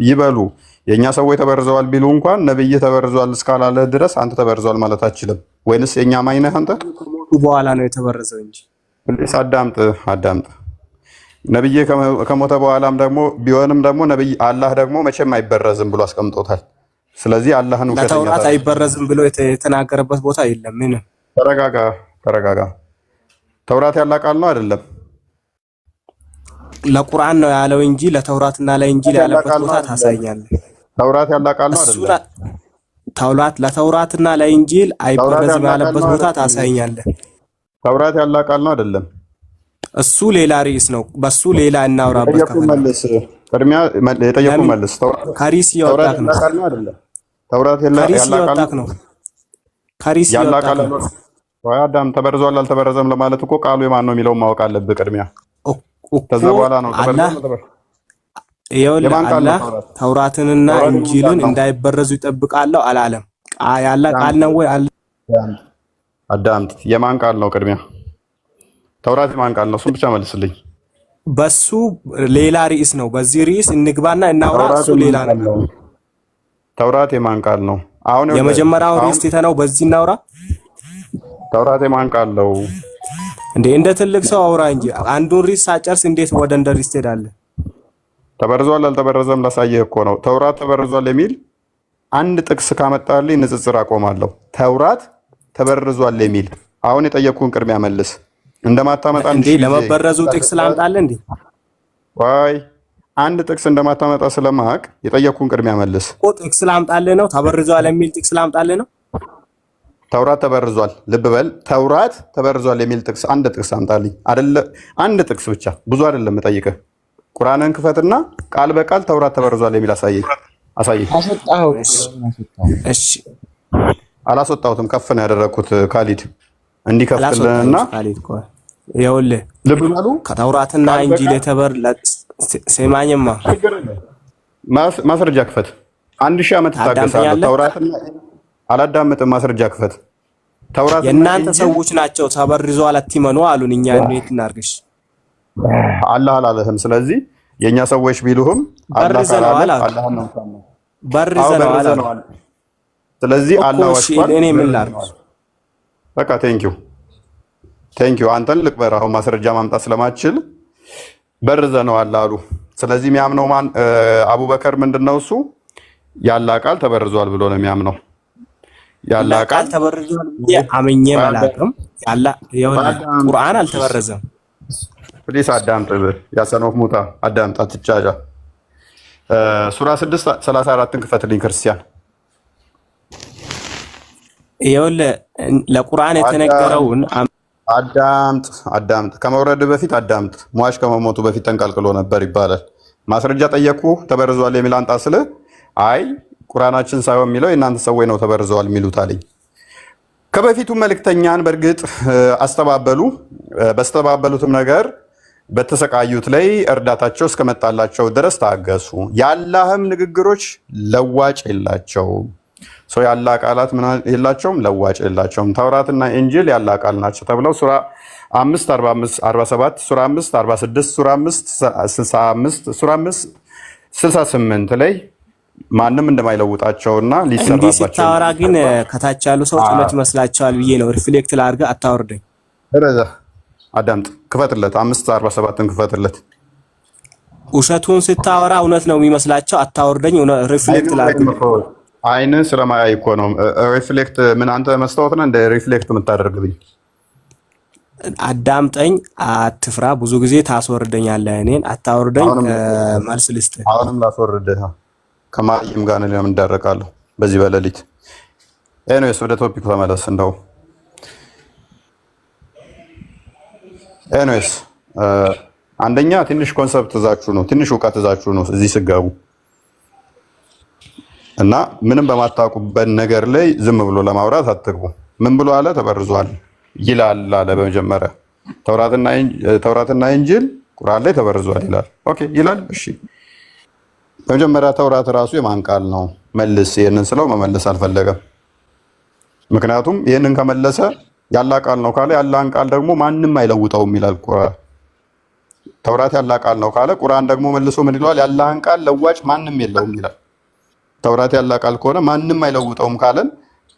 ይበሉ። የኛ ሰዎች ተበርዘዋል ቢሉ እንኳን ነብይህ ተበርዟል እስካላለ ድረስ አንተ ተበርዟል ማለት አትችልም። ወይንስ የኛ ማይነህ አንተ በኋላ ነው የተበረዘው እንጂ። ፕሊስ አዳምጥ። ነብይ ከሞተ በኋላም ደግሞ ቢሆንም ደግሞ ነብይ አላህ ደግሞ መቼም አይበረዝም ብሎ አስቀምጦታል። ስለዚህ አላህን ውሸተኛ ተውራት አይበረዝም ብሎ የተናገረበት ቦታ የለም። ምን ተረጋጋ። ተውራት ያላ ቃል ነው አይደለም? ለቁርአን ነው ያለው እንጂ ለተውራትና ለኢንጂል ያለበት ቦታ ታሳያለህ። ተውራት ያላ ቃል ነው አይደለም? ለተውራትና ለኢንጂል አይበረዝም ያለበት ቦታ ታሳያለህ። ተውራት ያላ ቃል ነው አይደለም? እሱ ሌላ ርዕስ ነው። በሱ ሌላ እናውራበት መልስ። ቅድሚያ የጠየቁ መልስ። ከሪስ እያወጣክ ነው። ተውራት ያላቃል ነው። ከሪስ እያወጣክ ነው። ወይ አዳም ተበርዟል አልተበረዘም ለማለት እኮ ቃሉ የማን ነው የሚለውን ማወቅ አለብህ ቅድሚያ። ከዛ በኋላ ነው አላህ ተውራትንና እንጂልን እንዳይበረዙ ይጠብቃለሁ አላለም። ያላ ቃል ነው ወይ? አዳምጥ። የማን ቃል ነው ቅድሚያ? ተውራት የማን ቃል ነው? እሱን ብቻ መልስልኝ። በሱ ሌላ ርዕስ ነው። በዚህ ርዕስ እንግባና እናውራ። እሱ ሌላ ነው። ተውራት የማን ቃል ነው? አሁን የመጀመሪያው ርዕስ ነው። በዚህ እናውራ። ተውራት የማን ቃል ነው እንዴ? እንደ ትልቅ ሰው አውራ እንጂ አንዱን ርዕስ ሳጨርስ እንዴት ወደ እንደ ርዕስ ትሄዳለህ? ተበርዟል አልተበረዘም ላሳየህ እኮ ነው። ተውራት ተበርዟል የሚል አንድ ጥቅስ ካመጣልኝ ንጽጽር አቆማለሁ። ተውራት ተበርዟል የሚል አሁን የጠየቅኩህን ቅድሚያ መልስ። እንደማታመጣ እንዴ ለመበረዙ ጥቅስ ላምጣልህ እንዴ? ወይ አንድ ጥቅስ እንደማታመጣ ስለማቅ የጠየቅኩህን ቅድሚያ መልስ። እኮ ጥቅስ ላምጣልህ ነው። ተበርዟል የሚል ጥቅስ ላምጣልህ ነው። ተውራት ተበርዟል፣ ልብ በል። ተውራት ተበርዟል የሚል ጥቅስ አንድ ጥቅስ አምጣልኝ። አይደለ አንድ ጥቅስ ብቻ፣ ብዙ አይደለም የምጠይቅህ። ቁርአንን ክፈትና ቃል በቃል ተውራት ተበርዟል የሚል አሳየኝ። እሺ አላስወጣሁትም፣ ከፍ ነው ያደረኩት። ካሊድ እንዲከፍትልንና ይኸውልህ ልብ በሉ ከተውራትና እንጂል ሰማኝማ ማስረጃ ክፈት። 1000 ዓመት ታገሳለህ። ተውራትና አላዳምጥም። ማስረጃ ክፈት። ተውራት የእናንተ ሰዎች ናቸው ተበርዟል አትመኑ አሉን። እኛ እንዴት እናርግሽ? አላህ አላለህም። ስለዚህ የኛ ሰዎች ቢሉህም አላህ ካላለ አላህ ነው በርዘነዋል። ስለዚህ አላህ ወስዷል። እኔ ምን ላድርግ? በቃ ቴንኪው አንተን ልቅበር። አሁን ማስረጃ ማምጣት ስለማትችል በርዘነዋል አሉ። ስለዚህ የሚያምነው ማን? አቡበከር ምንድነው እሱ? ያላ ቃል ተበርዟል ብሎ ነው የሚያምነው። ያላ ቃል ተበርዟል አመኘ መላቅም ያላ ቁርአን አልተበረዘም። ፕሊስ አዳምጥ። ያሰኖፍ ሙታ አዳምጥ፣ አትጫጫ። ሱራ 6:34ን ክፈትልኝ ክርስቲያን። ይኸውልህ ለቁርአን የተነገረውን አዳምጥ። ከመውረድ በፊት አዳምጥ። ሟች ከመሞቱ በፊት ተንቀልቅሎ ነበር ይባላል። ማስረጃ ጠየቁ ተበርዟል የሚል አንጣ ስለ አይ ቁርአናችን ሳይሆን የሚለው የእናንተ ሰዎች ነው ተበርዘዋል የሚሉት አለኝ። ከበፊቱ መልእክተኛን በእርግጥ አስተባበሉ። በስተባበሉትም ነገር በተሰቃዩት ላይ እርዳታቸው እስከመጣላቸው ድረስ ታገሱ። የአላህም ንግግሮች ለዋጭ የላቸውም። ሰው የአላህ ቃላት ምን የላቸውም? ለዋጭ የላቸውም። ተውራትና ኢንጂል የአላህ ቃል ናቸው ተብለው ሱራ 5:47፣ ሱራ 5:46፣ ሱራ 5:65፣ ሱራ 5:68 ላይ ማንም እንደማይለውጣቸውና ሊሰራባቸው እንዲህ ስታወራ ግን ከታች ያሉ ሰዎች እውነት ይመስላቸዋል ብዬ ነው ሪፍሌክት ላድርገህ። አታወርደኝ። አዳምጥ፣ ክፈትለት። 5:47ን ክፈትለት። ውሸቱን ስታወራ እውነት ነው የሚመስላቸው። አታወርደኝ። ሪፍሌክት ላድርገህ። አይን ስለማያይ እኮ ነው ሪፍሌክት። ምን አንተ መስታወት ነህ እንደ ሪፍሌክት የምታደርግብኝ? አዳምጠኝ፣ አትፍራ። ብዙ ጊዜ ታስወርደኛለህ እኔን። አታወርደኝ። መልስ ልስጥህ። አሁንም ላስወርድህ። ከማይም ጋር ነው የምንዳረቃለሁ በዚህ በሌሊት። ኤኒዌይስ ወደ ቶፒክ ተመለስ። እንደው ኤኒዌይስ አንደኛ ትንሽ ኮንሰፕት ይዛችሁ ነው፣ ትንሽ እውቀት ይዛችሁ ነው እዚህ ስገቡ እና ምንም በማታውቁበት ነገር ላይ ዝም ብሎ ለማውራት አትግቡ። ምን ብሎ አለ? ተበርዟል ይላል አለ። በመጀመሪያ ተውራትና ኢንጂል ቁርአን ላይ ተበርዟል ይላል። ኦኬ ይላል። እሺ በመጀመሪያ ተውራት ራሱ የማን ቃል ነው? መልስ። ይሄንን ስለው መመለስ አልፈለገም። ምክንያቱም ይሄንን ከመለሰ ያላህ ቃል ነው ካለ ያላህን ቃል ደግሞ ማንም አይለውጠውም ይላል ቁርአን። ተውራት ያላህ ቃል ነው ካለ ቁርአን ደግሞ መልሶ ምን ይለዋል? ያላህን ቃል ለዋጭ ማንም የለውም ይላል። ተውራት ያላህ ቃል ከሆነ ማንም አይለውጠውም ካለን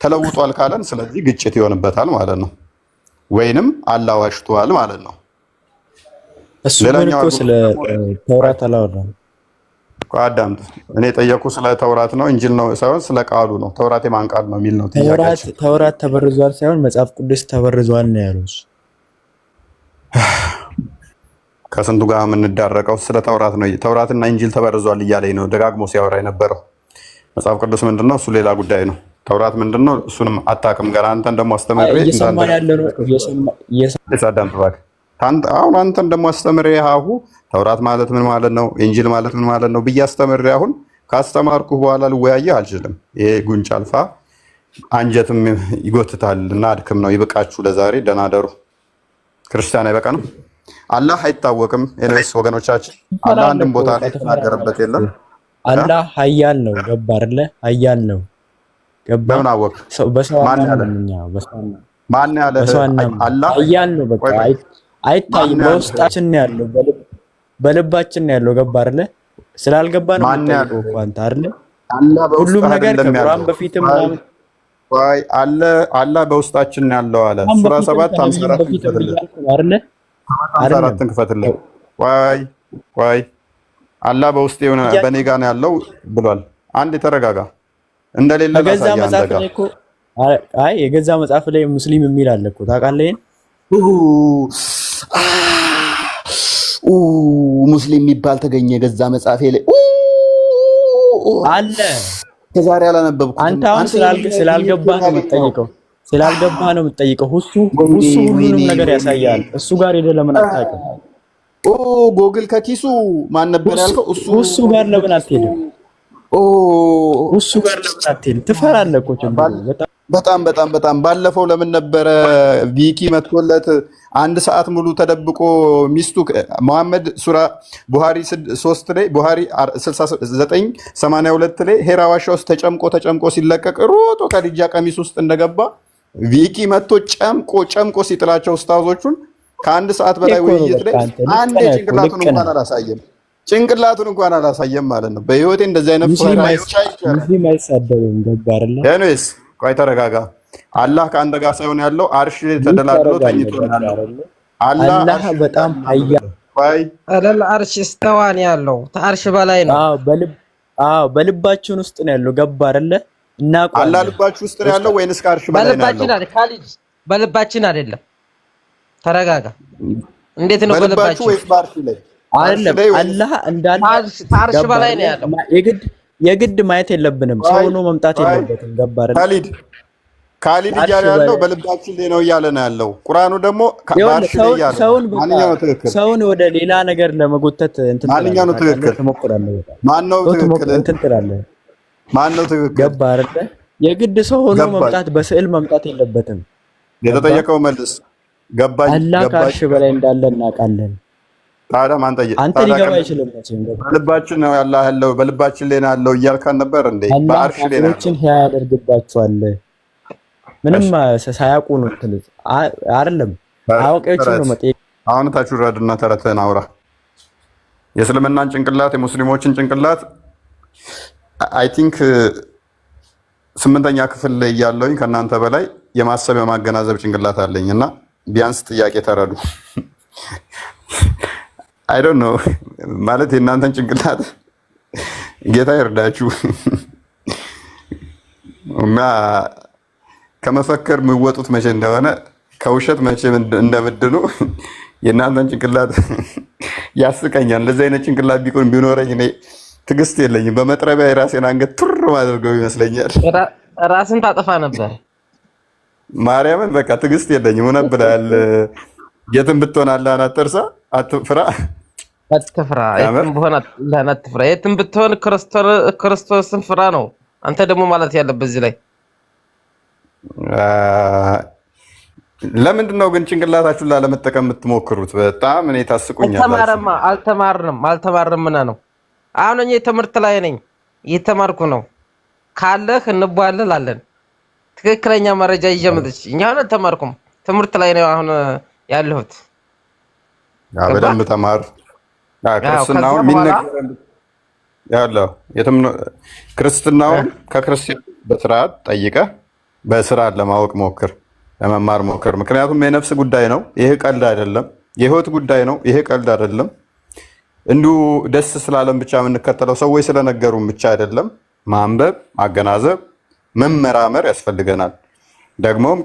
ተለውጧል ካለን ስለዚህ ግጭት ይሆንበታል ማለት ነው፣ ወይንም አላህ ዋሽቷል ማለት ነው። እሱ ምን እኮ ስለ ተውራት አላወራም። አዳምጥ። እኔ ጠየቁ ስለ ተውራት ነው እንጂል ነው ሳይሆን ስለ ቃሉ ነው። ተውራት የማን ቃል ነው የሚል ነው ጥያቄያችን። ተውራት ተበርዟል ሳይሆን መጽሐፍ ቅዱስ ተበርዟል ነው ያለው። ከስንቱ ጋር የምንዳረቀው ስለ ተውራት ነው። ተውራትና ኢንጂል ተበርዟል እያለኝ ነው ደጋግሞ ሲያወራ የነበረው። መጽሐፍ ቅዱስ ምንድነው? እሱ ሌላ ጉዳይ ነው። ተውራት ምንድነው? እሱንም አታውቅም ገና። አንተን ደግሞ አስተምሬ እየሰማን ያለ ነው። አዳምጥ እባክህ። አሁን አንተን ደግሞ አስተምሬ አሁ ተውራት ማለት ምን ማለት ነው፣ ኢንጂል ማለት ምን ማለት ነው ብዬ አስተምሬ አሁን ካስተማርኩ በኋላ ልወያየህ አልችልም። ይሄ ጉንጭ አልፋ አንጀትም ይጎትታል እና አድክም ነው። ይበቃችሁ ለዛሬ ደህና ደሩ። ክርስቲያን አይበቃንም። አላህ አይታወቅም። ኤኒዌይስ ወገኖቻችን አላህ አንድም ቦታ ላይ የተናገረበት የለም። አላህ ኃያል ነው። ገባ አይደለ? ኃያል ነው። ገባ። በምን አወቅ? ማን ያለ? አላህ ኃያል ነው። በቃ አይታይም። በውስጣችን ነው ያለው፣ በልባችን ነው ያለው። ገባ አይደለ? ስላልገባ ነው የምትጠይቀው እኮ አንተ አይደለ? ሁሉም ነገር ከቁርአን በፊትም ምናምን ወይ አላህ በውስጣችን ነው ያለው አለ። ሱራ 7 54 ክፈትልኝ። ወይ አላህ በውስጤ የሆነ በኔ ጋር ነው ያለው ብሏል። አንድ ተረጋጋ። እንደሌለ ገዛ መጽሐፍ ላይ እኮ የገዛ መጽሐፍ ላይ ሙስሊም የሚል አለ እኮ ታውቃለህ? ሙስሊም የሚባል ተገኘ ገዛ መጽሐፌ ላይ አለ። ከዛሬ አላነበብኩት። አንተ አሁን ስላልገባህ ነው የምትጠይቀው። ስላልገባህ ነው የምትጠይቀው። ሁሱ ሁሉንም ነገር ያሳያል። እሱ ጋር ሄደህ ለምን አታውቅም? ጎግል ከኪሱ ማን ነበር ያልከው? ሁሱ ጋር ለምን አትሄድም? ሁሱ ጋር ለምን አትሄድም? ትፈራለህ እኮ በጣም ባለፈው ለምን ነበረ ቪኪ መጥቶለት አንድ ሰዓት ሙሉ ተደብቆ ሚስቱ መሐመድ ሱራ ቡሃሪ 3 ላይ ቡሃሪ 6982 ላይ ሄራ ዋሻ ውስጥ ተጨምቆ ሲለቀቅ ሮጦ ከዲጃ ቀሚስ ውስጥ እንደገባ ቪኪ መጥቶ ጨምቆ ሲጥላቸው ኡስታዞቹን ከአንድ ሰዓት በላይ ውይይት ላይ አንድ ጭንቅላቱን እንኳን አላሳየም ማለት ነው። በህይወቴ እንደዚህ አይነት ሙስሊም አይሳደብም። ገባ አይደለ? ኤኒዌይስ ቆይ ተረጋጋ። አላህ ከአንተ ጋር ሳይሆን ያለው አርሽ ተደላድሎ ተኝቶ ነው። አላህ በጣም ኃያል አለል አርሽ እስተዋን ያለው ከአርሽ በላይ ነው። በልባችን ውስጥ ነው ያለው። ገባ አይደለ? እናውቀው። አላህ ልባችሁ ውስጥ ነው ያለው ወይንስ ከአርሽ በላይ ነው ያለው? በልባችን አይደለም። ተረጋጋ። እንዴት ነው በልባችሁ ወይስ በአርሽ ላይ? አይደለም። አላህ እንዳለ ከአርሽ በላይ ነው ያለው። የግድ ማየት የለብንም። ሰው ነው መምጣት የለበትም። ገባ አይደል? ካሊድ እያለ ያለው በልባችን ላይ ነው እያለ ነው ያለው። ቁርአኑ ደግሞ በአርሽ ላይ ያለው ማንኛው ነው ትክክል? ሰውን ወደ ሌላ ነገር ለመጎተት እንትን ማንኛው ነው ትክክል? ማነው ትክክል? እንትን ትላለህ። ማነው ትክክል? ገባ አይደል? የግድ ሰው ሆኖ መምጣት በስዕል መምጣት የለበትም። የተጠየቀው መልስ ገባኝ። አላህ ከአርሽ በላይ እንዳለ እናውቃለን። ታዲያ ማን ጠየቀ? አንተ ሊገባ አይችልም። በልባችን ነው ያለው በልባችን ላይ ነው ያለው እያልካን ነበር እንዴ? በአርሽ ላይ ነው ያደርግባቸዋል። ምንም ሳያውቁ ነው አይደለም። አዋቂዎች ነው መጠየቅ። አሁን ታች ረድና ተረተን አውራ። የእስልምናን ጭንቅላት የሙስሊሞችን ጭንቅላት አይ ቲንክ 8ኛ ክፍል ላይ ያለውኝ ከእናንተ በላይ የማሰብ የማገናዘብ ጭንቅላት አለኝ እና ቢያንስ ጥያቄ ተረዱ። አይ ዶንት ኖ ማለት የእናንተን ጭንቅላት ጌታ ይርዳችሁ እና ከመፈከር የሚወጡት መቼ እንደሆነ ከውሸት መቼ እንደምድኑ የእናንተን ጭንቅላት ያስቀኛል። እንደዚህ አይነት ጭንቅላት ቢኖረኝ እኔ ትዕግስት የለኝም። በመጥረቢያ የራሴን አንገት ቱር ማድረገው ይመስለኛል። ራስን ታጠፋ ነበር። ማርያምን በቃ ትዕግስት የለኝም። ሆነ ብላል የትም ብትሆን አላህን አትርሳ፣ አትፍራ፣ አትፍራ። የትም ብትሆን ክርስቶስን ፍራ ነው። አንተ ደግሞ ማለት ያለበት እዚህ ላይ ለምንድን ነው ግን ጭንቅላታችሁን ላለመጠቀም የምትሞክሩት? በጣም እኔ ታስቁኛላችሁ። አልተማርምና ነው። አሁን እኔ ትምህርት ላይ ነኝ፣ እየተማርኩ ነው። ካለህ እንቧለላለን። ትክክለኛ መረጃ ይዤ መጥቼ እኛ አሁን ተማርኩም ትምህርት ላይ ነው አሁን ያለሁት። በደንብ ተማር። ክርስትናውን የሚነገረን ያለው ክርስትናውን ከክርስቲያን በስርዓት ጠይቀህ በስርዓት ለማወቅ ሞክር፣ ለመማር ሞክር። ምክንያቱም የነፍስ ጉዳይ ነው። ይሄ ቀልድ አይደለም። የህይወት ጉዳይ ነው። ይሄ ቀልድ አይደለም። እንዲሁ ደስ ስላለም ብቻ የምንከተለው ሰዎች ስለነገሩን ብቻ አይደለም። ማንበብ፣ ማገናዘብ፣ መመራመር ያስፈልገናል። ደግሞም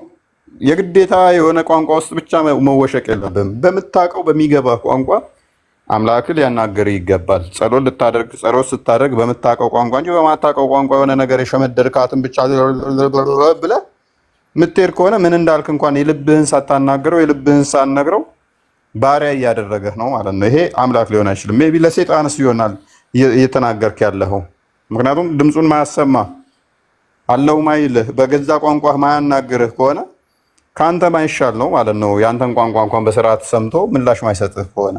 የግዴታ የሆነ ቋንቋ ውስጥ ብቻ መወሸቅ የለብም። በምታውቀው በሚገባ ቋንቋ አምላክ ሊያናገር ይገባል። ጸሎት ስታደርግ በምታውቀው ቋንቋ እንጂ በማታውቀው ቋንቋ የሆነ ነገር የሸመደድካትን ብቻ ብለህ ምትሄድ ከሆነ ምን እንዳልክ እንኳን የልብህን ሳታናግረው የልብህን ሳትነግረው ባሪያ እያደረገህ ነው ማለት ነው። ይሄ አምላክ ሊሆን አይችልም። ሜይ ቢ ለሰይጣንስ ይሆናል እየተናገርክ ያለኸው። ምክንያቱም ድምፁን ማያሰማ አለው ማይልህ በገዛ ቋንቋ ማያናግርህ ከሆነ ከአንተ ማይሻል ነው ማለት ነው። የአንተን ቋንቋ እንኳን በስርዓት ሰምቶ ምላሽ ማይሰጥህ ከሆነ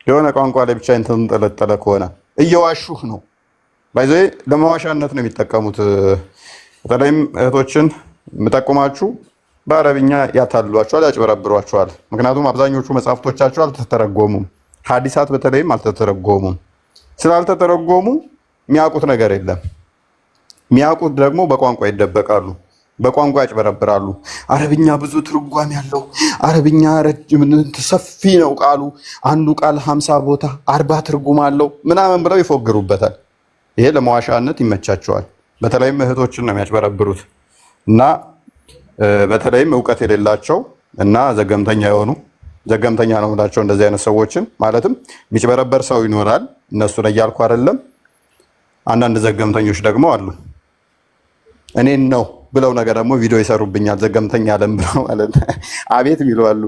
የሆነ ቋንቋ ላይ ብቻ የተንጠለጠለ ከሆነ እየዋሹህ ነው። ባይዘ ለመዋሻነት ነው የሚጠቀሙት። በተለይም እህቶችን የምጠቁማችሁ በአረብኛ ያታልሏቸዋል፣ ያጭበረብሯቸዋል። ምክንያቱም አብዛኞቹ መጽሐፍቶቻቸው አልተተረጎሙም። ሐዲሳት በተለይም አልተተረጎሙም። ስላልተተረጎሙ የሚያውቁት ነገር የለም። የሚያውቁት ደግሞ በቋንቋ ይደበቃሉ፣ በቋንቋ ያጭበረብራሉ። አረብኛ ብዙ ትርጓሜ ያለው፣ አረብኛ ረጅም ሰፊ ነው ቃሉ፣ አንዱ ቃል 50 ቦታ 40 ትርጉም አለው ምናምን ብለው ይፎግሩበታል። ይሄ ለመዋሻነት ይመቻቸዋል። በተለይም እህቶችን ነው የሚያጭበረብሩት እና በተለይም እውቀት የሌላቸው እና ዘገምተኛ የሆኑ ዘገምተኛ ነው የምላቸው እንደዚህ አይነት ሰዎችን። ማለትም የሚጭበረበር ሰው ይኖራል፣ እነሱ ላይ ያልኩ አይደለም። አንዳንድ ዘገምተኞች ደግሞ አሉ። እኔን ነው ብለው ነገር ደግሞ ቪዲዮ ይሰሩብኛል። ዘገምተኛ አለም ብለው ማለት አቤት የሚሉ አሉ።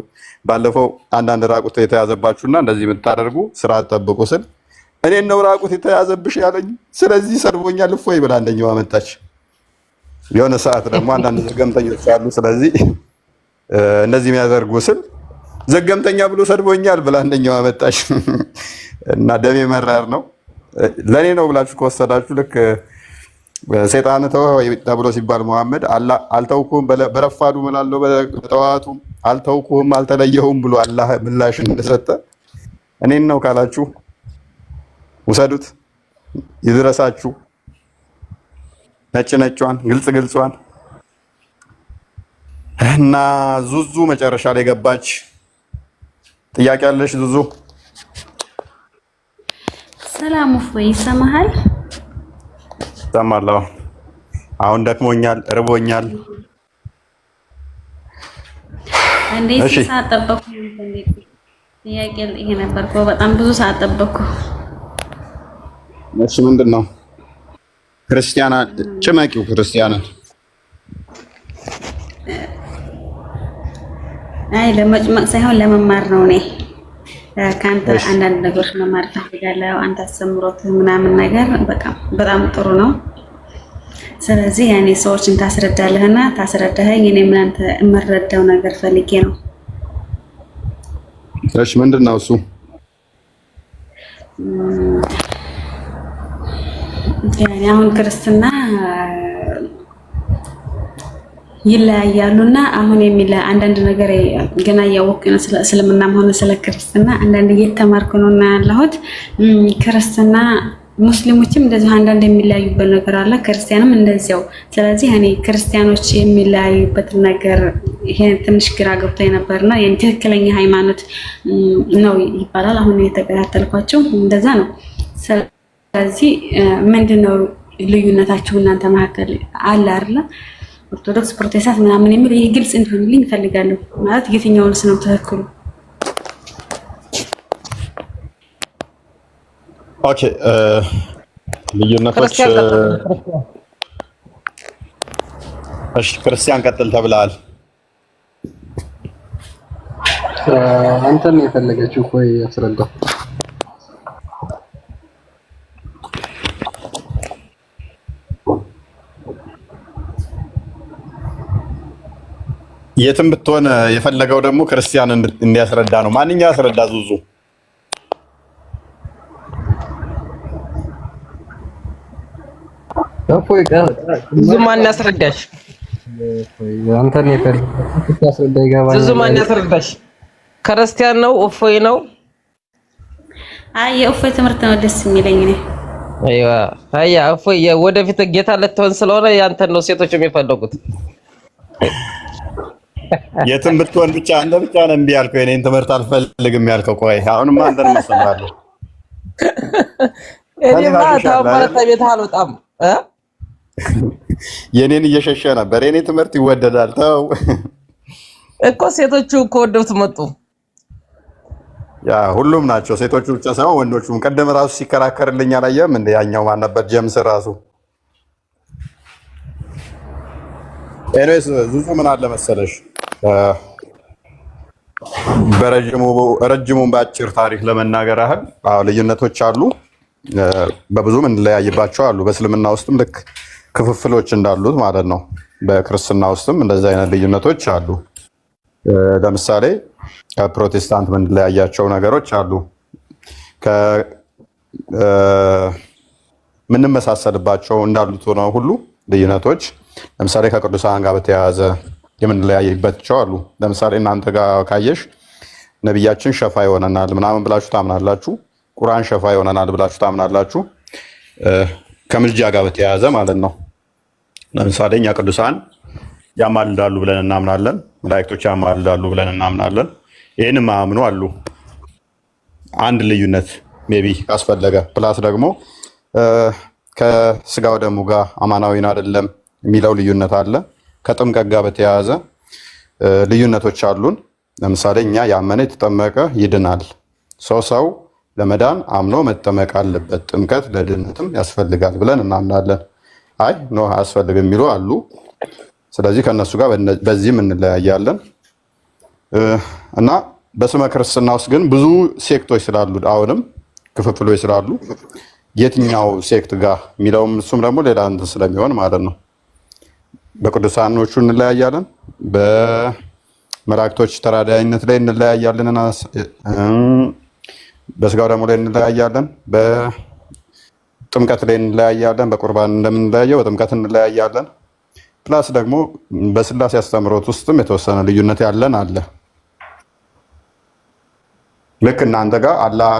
ባለፈው አንዳንድ ራቁት የተያዘባችሁና እንደዚህ የምታደርጉ ስራ ጠብቁ ስል እኔን ነው ራቁት የተያዘብሽ ያለኝ፣ ስለዚህ ሰርቦኛል እፎይ ብላ አንደኛዋ መጣች። የሆነ ሰዓት ደግሞ አንዳንድ ዘገምተኞች አሉ። ስለዚህ እንደዚህ የሚያደርጉ ስል ዘገምተኛ ብሎ ሰድቦኛል ብላ አንደኛዋ መጣች እና ደሜ መራር ነው። ለኔ ነው ብላችሁ ከወሰዳችሁ ልክ ሰይጣን ተወው ተብሎ ሲባል መሐመድ አልተውኩም በረፋዱ እምላለሁ በጠዋቱ አልተውኩም አልተለየሁም ብሎ አላህ ምላሽ እንደሰጠ እኔን ነው ካላችሁ ውሰዱት፣ ይድረሳችሁ። ነጭ ነጯን ግልጽ ግልጿን እና ዙዙ መጨረሻ ላይ ገባች። ጥያቄ አለሽ ዙዙ? ሰላም ወይ ይሰማሃል? ሰማለሁ። አሁን ደክሞኛል፣ እርቦኛል። እንዴት ሰዓት ጠበቅኩ? ጥያቄ ይሄ ነበር እኮ በጣም ብዙ ሰዓት ጠበቅኩ። እሺ ምንድን ነው? ክርስቲያና ጭመቂው ክርስቲያና አይ ለመጭመቅ ሳይሆን ለመማር ነው። እኔ ከአንተ አንዳንድ ነገሮች መማር ፈልጋለሁ። አንተ አስተምሮት ምናምን ነገር በጣም ጥሩ ነው። ስለዚህ ያኔ ሰዎችን ታስረዳለህና ታስረዳኸኝ እኔ ምን አንተ የምረዳው ነገር ፈልጌ ነው። እሺ ምንድን ነው እሱ? ያኔ አሁን ክርስትና ይለያያሉና አሁን አንዳንድ ነገር ገና እያወቅሁ ነው። ስለ እስልምናም ሆነ ስለ ክርስትና አንዳንድ እየተማርኩ ነውና ያለሁት። ክርስትና ሙስሊሞችም እንደዚህ አንዳንድ የሚለያዩበት ነገር አለ፣ ክርስቲያንም እንደዚያው። ስለዚህ እኔ ክርስቲያኖች የሚለያዩበት ነገር ይሄ ትንሽ ግራ ገብቶኝ ነበርና ትክክለኛ ሃይማኖት ነው ይባላል። አሁን የተከታተልኳቸው እንደዛ ነው። ስለዚህ ምንድነው ልዩነታችሁ እናንተ መካከል አለ አይደል? ኦርቶዶክስ፣ ፕሮቴስታንት ምናምን የሚል ይሄ ግልጽ እንዲሆንልኝ እፈልጋለሁ። ማለት የትኛውንስ ነው ትክክሉ? ኦኬ ልዩነቶች። እሺ ክርስቲያን ቀጥል ተብለሃል። አንተን የፈለገችው ቆይ አስረዳ። የትም ብትሆን የፈለገው ደግሞ ክርስቲያን እንዲያስረዳ ነው። ማንኛው ያስረዳ? ዙዙ ዙዙ ማን ያስረዳሽ? አንተን የፈለገችው ያስረዳ ይገባል። ዙዙ ማን ያስረዳሽ? ክርስቲያን ነው እፎይ ነው? አይ የእፎይ ትምህርት ነው ደስ የሚለኝ ነው። አያ እፎይ ወደፊት ጌታ ልትሆን ስለሆነ ያንተን ነው ሴቶች የሚፈልጉት። የትም ብትሆን ብቻ አንተ ብቻ ነው እምቢ ያልከው፣ የኔን ትምህርት አልፈልግም ያልከው። ቆይ አሁንማ አንተን መስማለሁ። እኔማ ተማረተ ቤት አልወጣም የኔን እየሸሸ ነበር። የኔ ትምህርት ይወደዳል። ተው እኮ ሴቶቹ እኮ ወደውት መጡ። ያ ሁሉም ናቸው፣ ሴቶቹ ብቻ ሳይሆን ወንዶቹም። ቀደም ራሱ ሲከራከርልኝ አላየህም እንዴ? ያኛው ማን ነበር? ጀምስ ራሱ። ኤኒዌይስ ዙዙ ምን አለ መሰለሽ፣ ረጅሙን በአጭር ታሪክ ለመናገር ያህል ልዩነቶች አሉ፣ በብዙም እንለያይባቸው አሉ። በእስልምና ውስጥም ልክ ክፍፍሎች እንዳሉት ማለት ነው። በክርስትና ውስጥም እንደዚህ አይነት ልዩነቶች አሉ። ለምሳሌ ከፕሮቴስታንት የምንለያያቸው ነገሮች አሉ። ምንመሳሰልባቸው እንዳሉት ሆነው ሁሉ ልዩነቶች ለምሳሌ ከቅዱሳን ጋር በተያያዘ የምንለያይባቸው አሉ። ለምሳሌ እናንተ ጋር ካየሽ ነቢያችን ሸፋ ይሆነናል ምናምን ብላችሁ ታምናላችሁ። ቁርአን ሸፋ ይሆነናል ብላችሁ ታምናላችሁ። ከምልጃ ጋር በተያያዘ ማለት ነው። ለምሳሌ እኛ ቅዱሳን ያማልዳሉ ብለን እናምናለን። መላእክቶች ያማልዳሉ ብለን እናምናለን። ይህን ማምኑ አሉ። አንድ ልዩነት ሜቢ ካስፈለገ ፕላስ ደግሞ ከስጋው ደሙ ጋር አማናዊን አይደለም የሚለው ልዩነት አለ። ከጥምቀት ጋር በተያያዘ ልዩነቶች አሉን። ለምሳሌ እኛ ያመነ የተጠመቀ ይድናል። ሰው ለመዳን አምኖ መጠመቅ አለበት። ጥምቀት ለድነትም ያስፈልጋል ብለን እናምናለን። አይ ኖ አያስፈልግም የሚሉ አሉ። ስለዚህ ከነሱ ጋር በዚህም እንለያያለን እና በስመ ክርስትና ውስጥ ግን ብዙ ሴክቶች ስላሉ አሁንም ክፍፍሎች ስላሉ የትኛው ሴክት ጋር የሚለውም እሱም ደግሞ ሌላ እንትን ስለሚሆን ማለት ነው። በቅዱሳኖቹ እንለያያለን፣ በመላእክቶች ተራዳይነት ላይ እንለያያለን፣ በስጋው ደግሞ ላይ እንለያያለን፣ በጥምቀት ላይ እንለያያለን። በቁርባን እንደምንለያየው በጥምቀት እንለያያለን። ፕላስ ደግሞ በስላሴ አስተምህሮት ውስጥም የተወሰነ ልዩነት ያለን አለ። ልክ እናንተ ጋር አላህ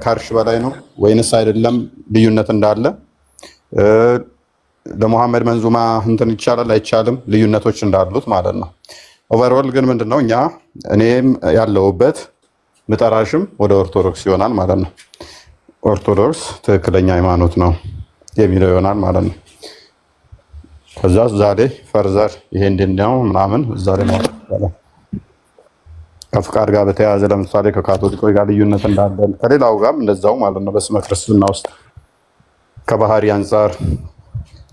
ከአርሽ በላይ ነው ወይንስ አይደለም ልዩነት እንዳለ፣ ለሙሐመድ መንዙማ እንትን ይቻላል አይቻልም ልዩነቶች እንዳሉት ማለት ነው። ኦቨርኦል ግን ምንድነው እኔም ያለውበት ምጠራሽም ወደ ኦርቶዶክስ ይሆናል ማለት ነው። ኦርቶዶክስ ትክክለኛ ሃይማኖት ነው የሚለው ይሆናል ማለት ነው። ከዛ ዛሬ ፈርዘር ይሄ እንደው ምናምን ዛሬ ነው ከፍቃድ ጋር በተያያዘ ለምሳሌ ከካቶሊኮች ጋር ልዩነት እንዳለን ከሌላው ጋርም እንደዛው ማለት ነው። በስመ ክርስትና ውስጥ ከባህሪ አንጻር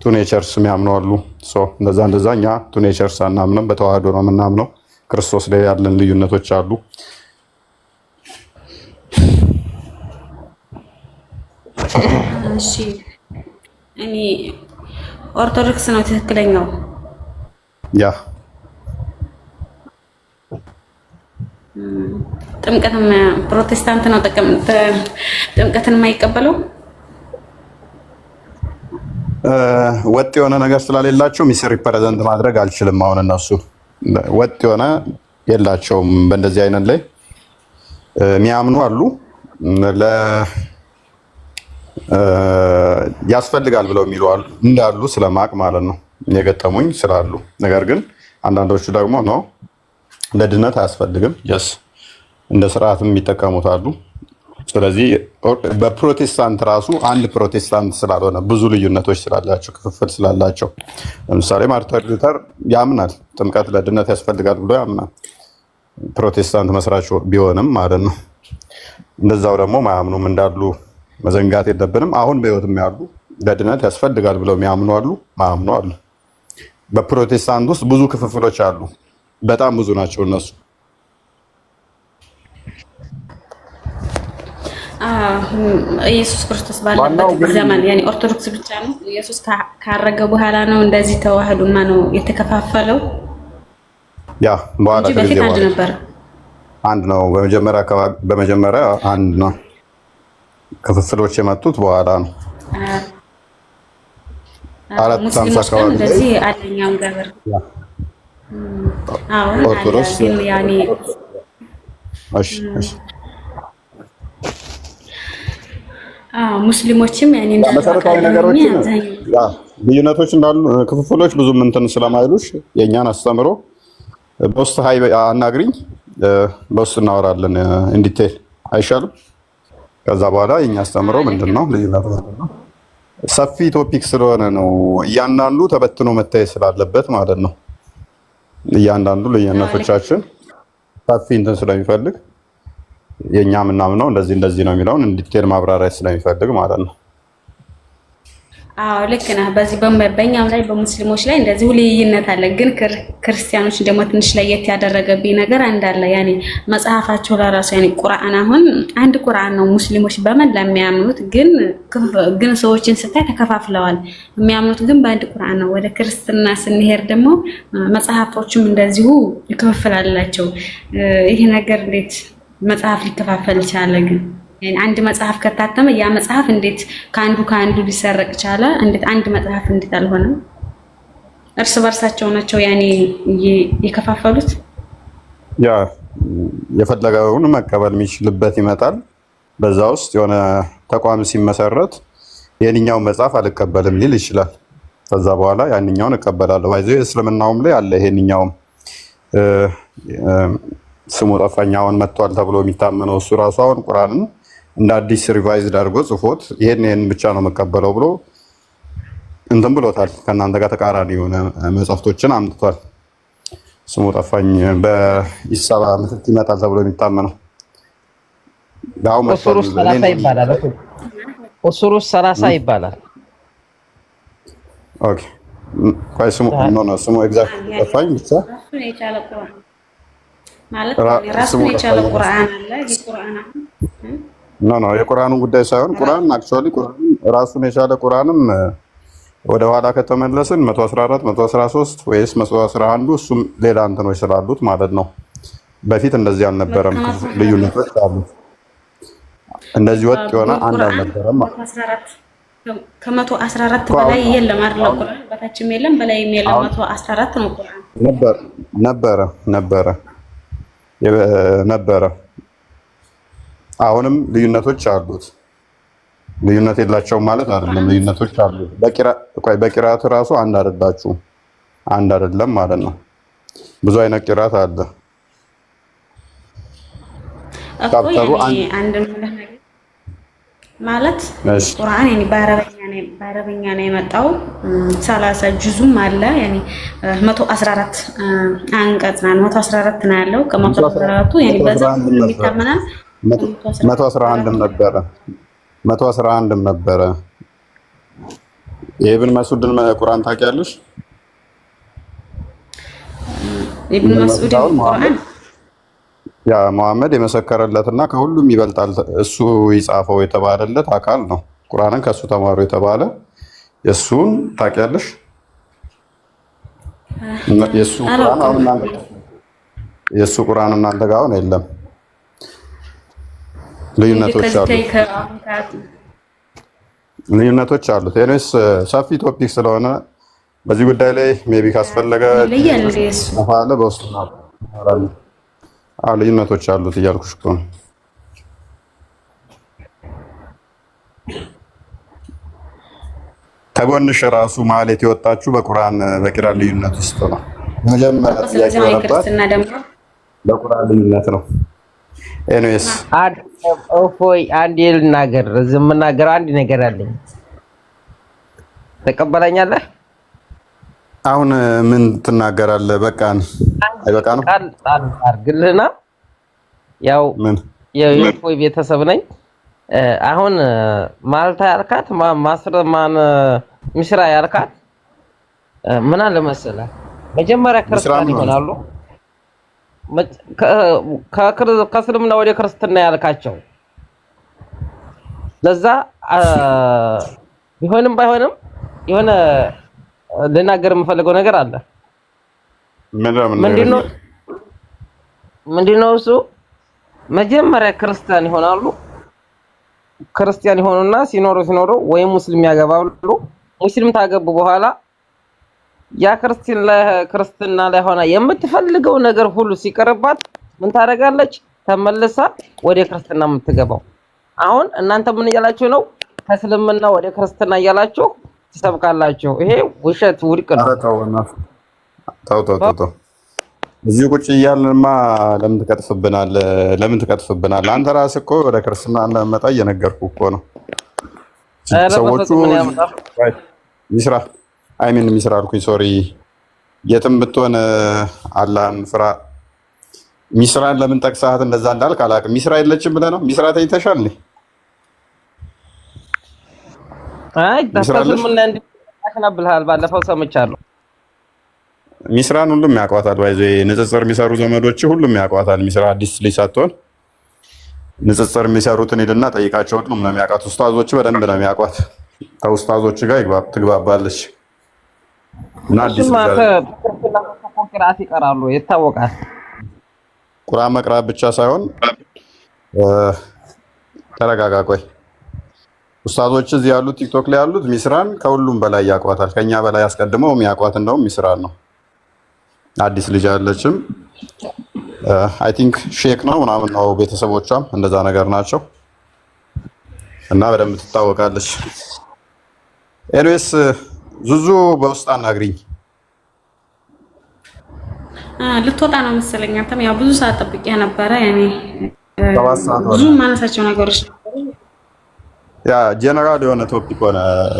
ቱ ኔቸርስ የሚያምኑ አሉ። እንደዛ እኛ ቱ ኔቸርስ አናምንም፣ በተዋህዶ ነው የምናምነው። ክርስቶስ ላይ ያለን ልዩነቶች አሉ። እሺ እኔ ኦርቶዶክስ ነው ትክክለኛው። ያ ጥምቀትም ፕሮቴስታንት ነው ጥምቀትን የማይቀበለው ወጥ የሆነ ነገር ስለሌላቸው ሚስ ሪፕሬዘንት ማድረግ አልችልም። አሁን እነሱ ወጥ የሆነ የላቸውም። በእንደዚህ አይነት ላይ የሚያምኑ አሉ ያስፈልጋል ብለው የሚሉ አሉ እንዳሉ ስለማቅ ማለት ነው የገጠሙኝ ስላሉ። ነገር ግን አንዳንዶቹ ደግሞ ነው ለድነት አያስፈልግም እንደ ስርዓትም የሚጠቀሙት አሉ። ስለዚህ በፕሮቴስታንት ራሱ አንድ ፕሮቴስታንት ስላልሆነ ብዙ ልዩነቶች ስላላቸው ክፍፍል ስላላቸው፣ ለምሳሌ ማርቲን ሉተር ያምናል ጥምቀት ለድነት ያስፈልጋል ብሎ ያምናል። ፕሮቴስታንት መስራች ቢሆንም ማለት ነው። እንደዛው ደግሞ ማያምኑም እንዳሉ መዘንጋት የለብንም። አሁን በህይወትም ያሉ ለድነት ያስፈልጋል ብለው የሚያምኑ አሉ፣ ማያምኑ አሉ። በፕሮቴስታንት ውስጥ ብዙ ክፍፍሎች አሉ። በጣም ብዙ ናቸው እነሱ። ኢየሱስ ክርስቶስ ባለበት ዘመን ያኔ ኦርቶዶክስ ብቻ ነው። ኢየሱስ ካረገ በኋላ ነው እንደዚህ ተዋህዶማ ነው የተከፋፈለው። ያ በኋላ በፊት አንድ ነበር። አንድ ነው። በመጀመሪያ አንድ ነው። ክፍፍሎች የመጡት በኋላ ነው። አራት ሳምሳ አካባቢ እንደዚህ አለኛው ጋር ኦርቶዶክስ ያኔ እሺ ሙስሊሞችም ያኔ መሰረታዊ ነገሮችን ልዩነቶች እንዳሉ ክፍፍሎች ብዙ እንትን ስለማይሉሽ የእኛን አስተምሮ በውስጥ አናግሪኝ፣ በውስጥ እናወራለን ኢንዲቴል አይሻልም? ከዛ በኋላ የኛ አስተምሮ ምንድነው ልዩነቱ ምንድነው? ሰፊ ቶፒክ ስለሆነ ነው እያንዳንዱ ተበትኖ መታየት ስላለበት ማለት ነው። እያንዳንዱ ልዩነቶቻችን ሰፊ እንትን ስለሚፈልግ የኛ ምናምነው እንደዚህ ነው የሚለውን እንዲቴል ማብራሪያ ስለሚፈልግ ማለት ነው። አዎ ልክ ነህ። በዚህ በእኛም ላይ በሙስሊሞች ላይ እንደዚሁ ልዩነት አለ። ግን ክርስቲያኖች ደግሞ ትንሽ ለየት ያደረገብኝ ነገር እንዳለ ያኔ መጽሐፋቸው ለራሱ ያኔ ቁርአን አሁን አንድ ቁርአን ነው ሙስሊሞች በመላ የሚያምኑት፣ ግን ሰዎችን ስታይ ተከፋፍለዋል። የሚያምኑት ግን በአንድ ቁርአን ነው። ወደ ክርስትና ስንሄድ ደግሞ መጽሐፎቹም እንደዚሁ ይከፋፈላላቸው። ይሄ ነገር እንዴት መጽሐፍ ሊከፋፈል ቻለ? ግን አንድ መጽሐፍ ከታተመ ያ መጽሐፍ እንዴት ከአንዱ ሊሰረቅ ቻለ? እንዴት አንድ መጽሐፍ እንዴት አልሆነም? እርስ በርሳቸው ናቸው ያኔ የከፋፈሉት። ያ የፈለገውን መቀበል የሚችልበት ይመጣል። በዛ ውስጥ የሆነ ተቋም ሲመሰረት የኛውን መጽሐፍ አልቀበልም ሊል ይችላል። ከዛ በኋላ ያንኛውን እቀበላለሁ። ባይዘ እስልምናውም ላይ አለ ይሄንኛውም ስሙ ጠፋኛውን መጥቷል ተብሎ የሚታመነው እሱ ራሱ አሁን ቁርአንን እንደ አዲስ ሪቫይዝድ አድርጎ ጽፎት ይሄን ብቻ ነው መቀበለው ብሎ እንትን ብሎታል። ከእናንተ ጋር ተቃራኒ የሆነ መጽሐፍቶችን አምጥቷል። ስሙ ጠፋኝ። በኢሳባ ምትክ ይመጣል ተብሎ የሚታመነው ኡሱሩስ 30 ይባላል። ኦኬ ቆይ ስሙ ኤግዛክት ጠፋኝ ብቻ ማለት ራሱን የቻለ ቁርአን አለ። የቁርአን የቁርአኑ ጉዳይ ሳይሆን ቁርአን አክቹአሊ ቁርአን ራሱን የቻለ ቁርአንም ወደ ኋላ ከተመለስን 114 113 ወይስ 111 እሱም ሌላ እንትኖች ስላሉት ማለት ነው። በፊት እንደዚህ አልነበረም። ልዩነቶች አሉ። እንደዚህ ወጥ የሆነ አንድ አልነበረም። ከ114 በላይ የለም አይደል? ቁርአን በታችም የለም በላይም የለም። 114 ነው ቁርአን ነበረ። አሁንም ልዩነቶች አሉት። ልዩነት የላቸውም ማለት አይደለም። ልዩነቶች አሉ። በቂራት ራሱ አንድ አይደለም ማለት ነው። ብዙ አይነት ቂራት አለ። ታብታሩ አንድ ማለት ቁርአን ያኔ በአረበኛ ነው የመጣው። 30 ጁዙም አለ ያኔ 114 አንቀጽ ነው። 114 ነው ያለው። ከ114ቱ ያኔ በዛ የሚታመናል 111 ነበረ። የኢብን መስዑድን ቁርአን ታውቂያለሽ? ኢብን መስዑድ ቁርአን ያ መሐመድ የመሰከረለትና ከሁሉም ይበልጣል እሱ ይጻፈው የተባለለት አካል ነው። ቁርአንን ከሱ ተማሩ የተባለ የሱን ታውቂያለሽ? የሱ ቁርአን እናንተ ጋር አሁን የለም። ልዩነቶች አሉት። ኤኒዌይስ ሰፊ ቶፒክ ስለሆነ በዚህ ጉዳይ ላይ ሜቢ ካስፈለገ አለ በውስጥ ልዩነቶች አሉት እያልኩሽ እኮ ነው። ከጎንሽ ራሱ ማለት የወጣችሁ በቁርአን በቂራት ልዩነት ውስጥ ነው። የመጀመሪያ ጥያቄ ወረባት በቁርአን ልዩነት ነው። ኤኒዌይስ እፎይ አንድ ልናገር ዝምናገር አንድ ነገር አለኝ። ተቀበለኛለህ? አሁን ምን ትናገራለህ? በቃን አይበቃንም? ቃል አድርግልህና ያው የእፎይ ቤተሰብ ነኝ። አሁን ማልታ ያልካት ማስረማን ሚስራ ያልካት ምን አለ መሰለህ፣ መጀመሪያ ክርስቲያን ይሆናሉ። ከእስልምና ወደ ክርስትና ያልካቸው ለዛ ቢሆንም ባይሆንም የሆነ ልናገር የምፈልገው ነገር አለ። ምንድነው እሱ? መጀመሪያ ክርስቲያን ይሆናሉ። ክርስቲያን ይሆኑና ሲኖሩ ወይ ሙስሊም ያገባሉ። ሙስሊም ታገቡ በኋላ ያ ክርስትና ላይ ሆና የምትፈልገው ነገር ሁሉ ሲቀርባት ምን ታደርጋለች? ተመልሳ ወደ ክርስትና የምትገባው። አሁን እናንተ ምን እያላችሁ ነው? ከእስልምና ወደ ክርስትና እያላችሁ ትሰብካላችሁ። ይሄ ውሸት ውድቅ ነው። ተው እዚህ ቁጭ እያልንማ ለምን ትቀጥፍብናለህ? አንተ ራስህ እኮ ወደ ክርስትና እንደመጣ እየነገርኩህ እኮ ነው። ሰዎቹ ሚስራ አልኩኝ፣ ሶሪ። የትም ብትሆን አላህን ፍራ። ሚስራን ለምን ጠቅሰሃት እንደዛ እንዳልክ አላውቅም። ሚስራ የለችም ብለህ ነው? ሚስራ ተይተሻል? አይ ተፈስም እና እንዴ አሽናብልሃል ባለፈው ሰምቻለሁ። ሚስራን ሁሉም ያውቋታል። ባይዘ ንጽጽር የሚሰሩ ዘመዶች ሁሉም ያውቋታል። ሚስራ አዲስ ልጅ ሳትሆን ንጽጽር የሚሰሩትን ሄድና ጠይቃቸው። ሁሉም ነው የሚያውቃት። ኡስታዞች በደንብ ነው የሚያውቋት። ከኡስታዞች ጋር ትግባባለች። እና አዲስ ቅራት ይቀራሉ ይታወቃል። ቁርአን መቅራት ብቻ ሳይሆን ተረጋጋ ቆይ። ኡስታዞች እዚህ ያሉት ቲክቶክ ላይ ያሉት ሚስራን ከሁሉም በላይ ያውቋታል። ከኛ በላይ አስቀድመው የሚያውቋት እንደውም ሚስራን ነው። አዲስ ልጅ አለችም። አይ ቲንክ ሼክ ነው ምናምን ነው ቤተሰቦቿም እንደዛ ነገር ናቸው እና በደንብ ትታወቃለች። ኤኒዌይስ ዙዙ በውስጥ አናግሪኝ። ልትወጣ ነው መሰለኝ። አንተም ያው ብዙ ሰዓት ጠብቄ ነበረ። ያኔ ብዙ ማነሳቸው ነገሮች ያ ጄነራል የሆነ ቶፒክ ሆነ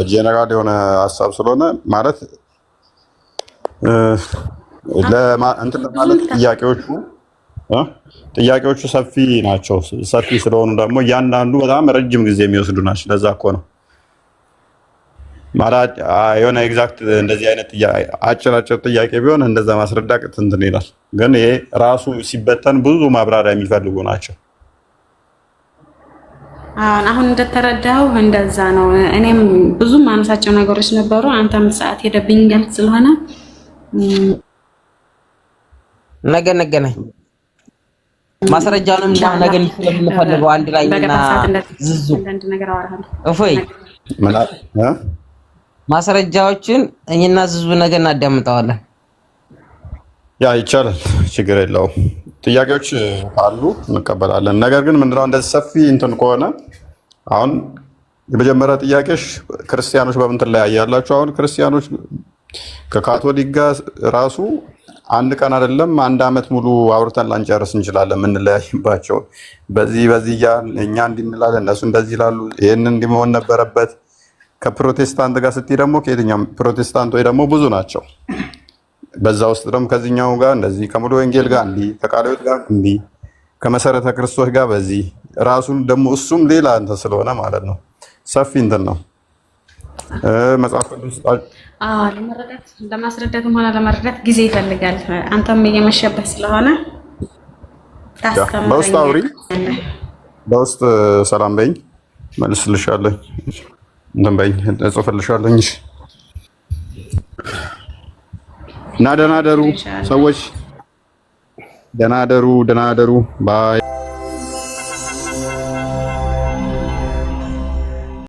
ጄነራል የሆነ ሀሳብ ስለሆነ ማለት እንትን ማለት ጥያቄዎቹ ሰፊ ናቸው። ሰፊ ስለሆኑ ደግሞ እያንዳንዱ በጣም ረጅም ጊዜ የሚወስዱ ናቸው። ለዛ እኮ ነው ማለት የሆነ ኤግዛክት እንደዚህ አይነት አጭር ጥያቄ ቢሆን እንደዛ ማስረዳት እንትን ይላል። ግን ይሄ ራሱ ሲበተን ብዙ ማብራሪያ የሚፈልጉ ናቸው። አሁን እንደተረዳው እንደዛ ነው። እኔም ብዙ ማነሳቸው ነገሮች ነበሩ። አንተም ሰዓት ሄደብኝ ያልክ ስለሆነ ነገ ነኝ ማስረጃውንም ነገ ስለምንፈልገው አንድ ላይ እና ዝዙ እፎይ ማስረጃዎችን እኛና ዝዙ ነገ እናዳምጣዋለን። ያ ይቻላል፣ ችግር የለውም። ጥያቄዎች ካሉ እንቀበላለን። ነገር ግን ምንድነው እንደዚህ ሰፊ እንትን ከሆነ አሁን የመጀመሪያ ጥያቄሽ ክርስቲያኖች በምን ትለያያላችሁ? አሁን ክርስቲያኖች ከካቶሊክ ጋር ራሱ አንድ ቀን አይደለም አንድ አመት ሙሉ አውርተን ላንጨርስ እንችላለን። የምንለያይባቸው በዚህ እኛ እንድንላለን እነሱ እንደዚህ ይላሉ። ይሄንን እንዲመሆን ነበረበት። ከፕሮቴስታንት ጋር ስትይ ደግሞ ከየትኛው ፕሮቴስታንቶች ደግሞ ብዙ ናቸው። በዛ ውስጥ ደግሞ ከዚህኛው ጋር እንደዚህ ከሙሉ ወንጌል ጋር እንዲህ ከቃልዮት ጋር እንዲህ ከመሰረተ ክርስቶስ ጋር በዚህ ራሱን ደግሞ እሱም ሌላ እንትን ስለሆነ ማለት ነው ሰፊ እንትን ነው መጽሐፍ ቅዱስ ለማስረዳትም ሆነ ለመረዳት ጊዜ ይፈልጋል። አንተም እየመሸበት ስለሆነ በውስጥ አውሪ፣ በውስጥ ሰላም በይኝ፣ መልስልሻለሁ። እንትን በይኝ፣ እጽፍልሻለሁ። እና ደህና ደሩ ሰዎች፣ ደህና ደሩ ባይ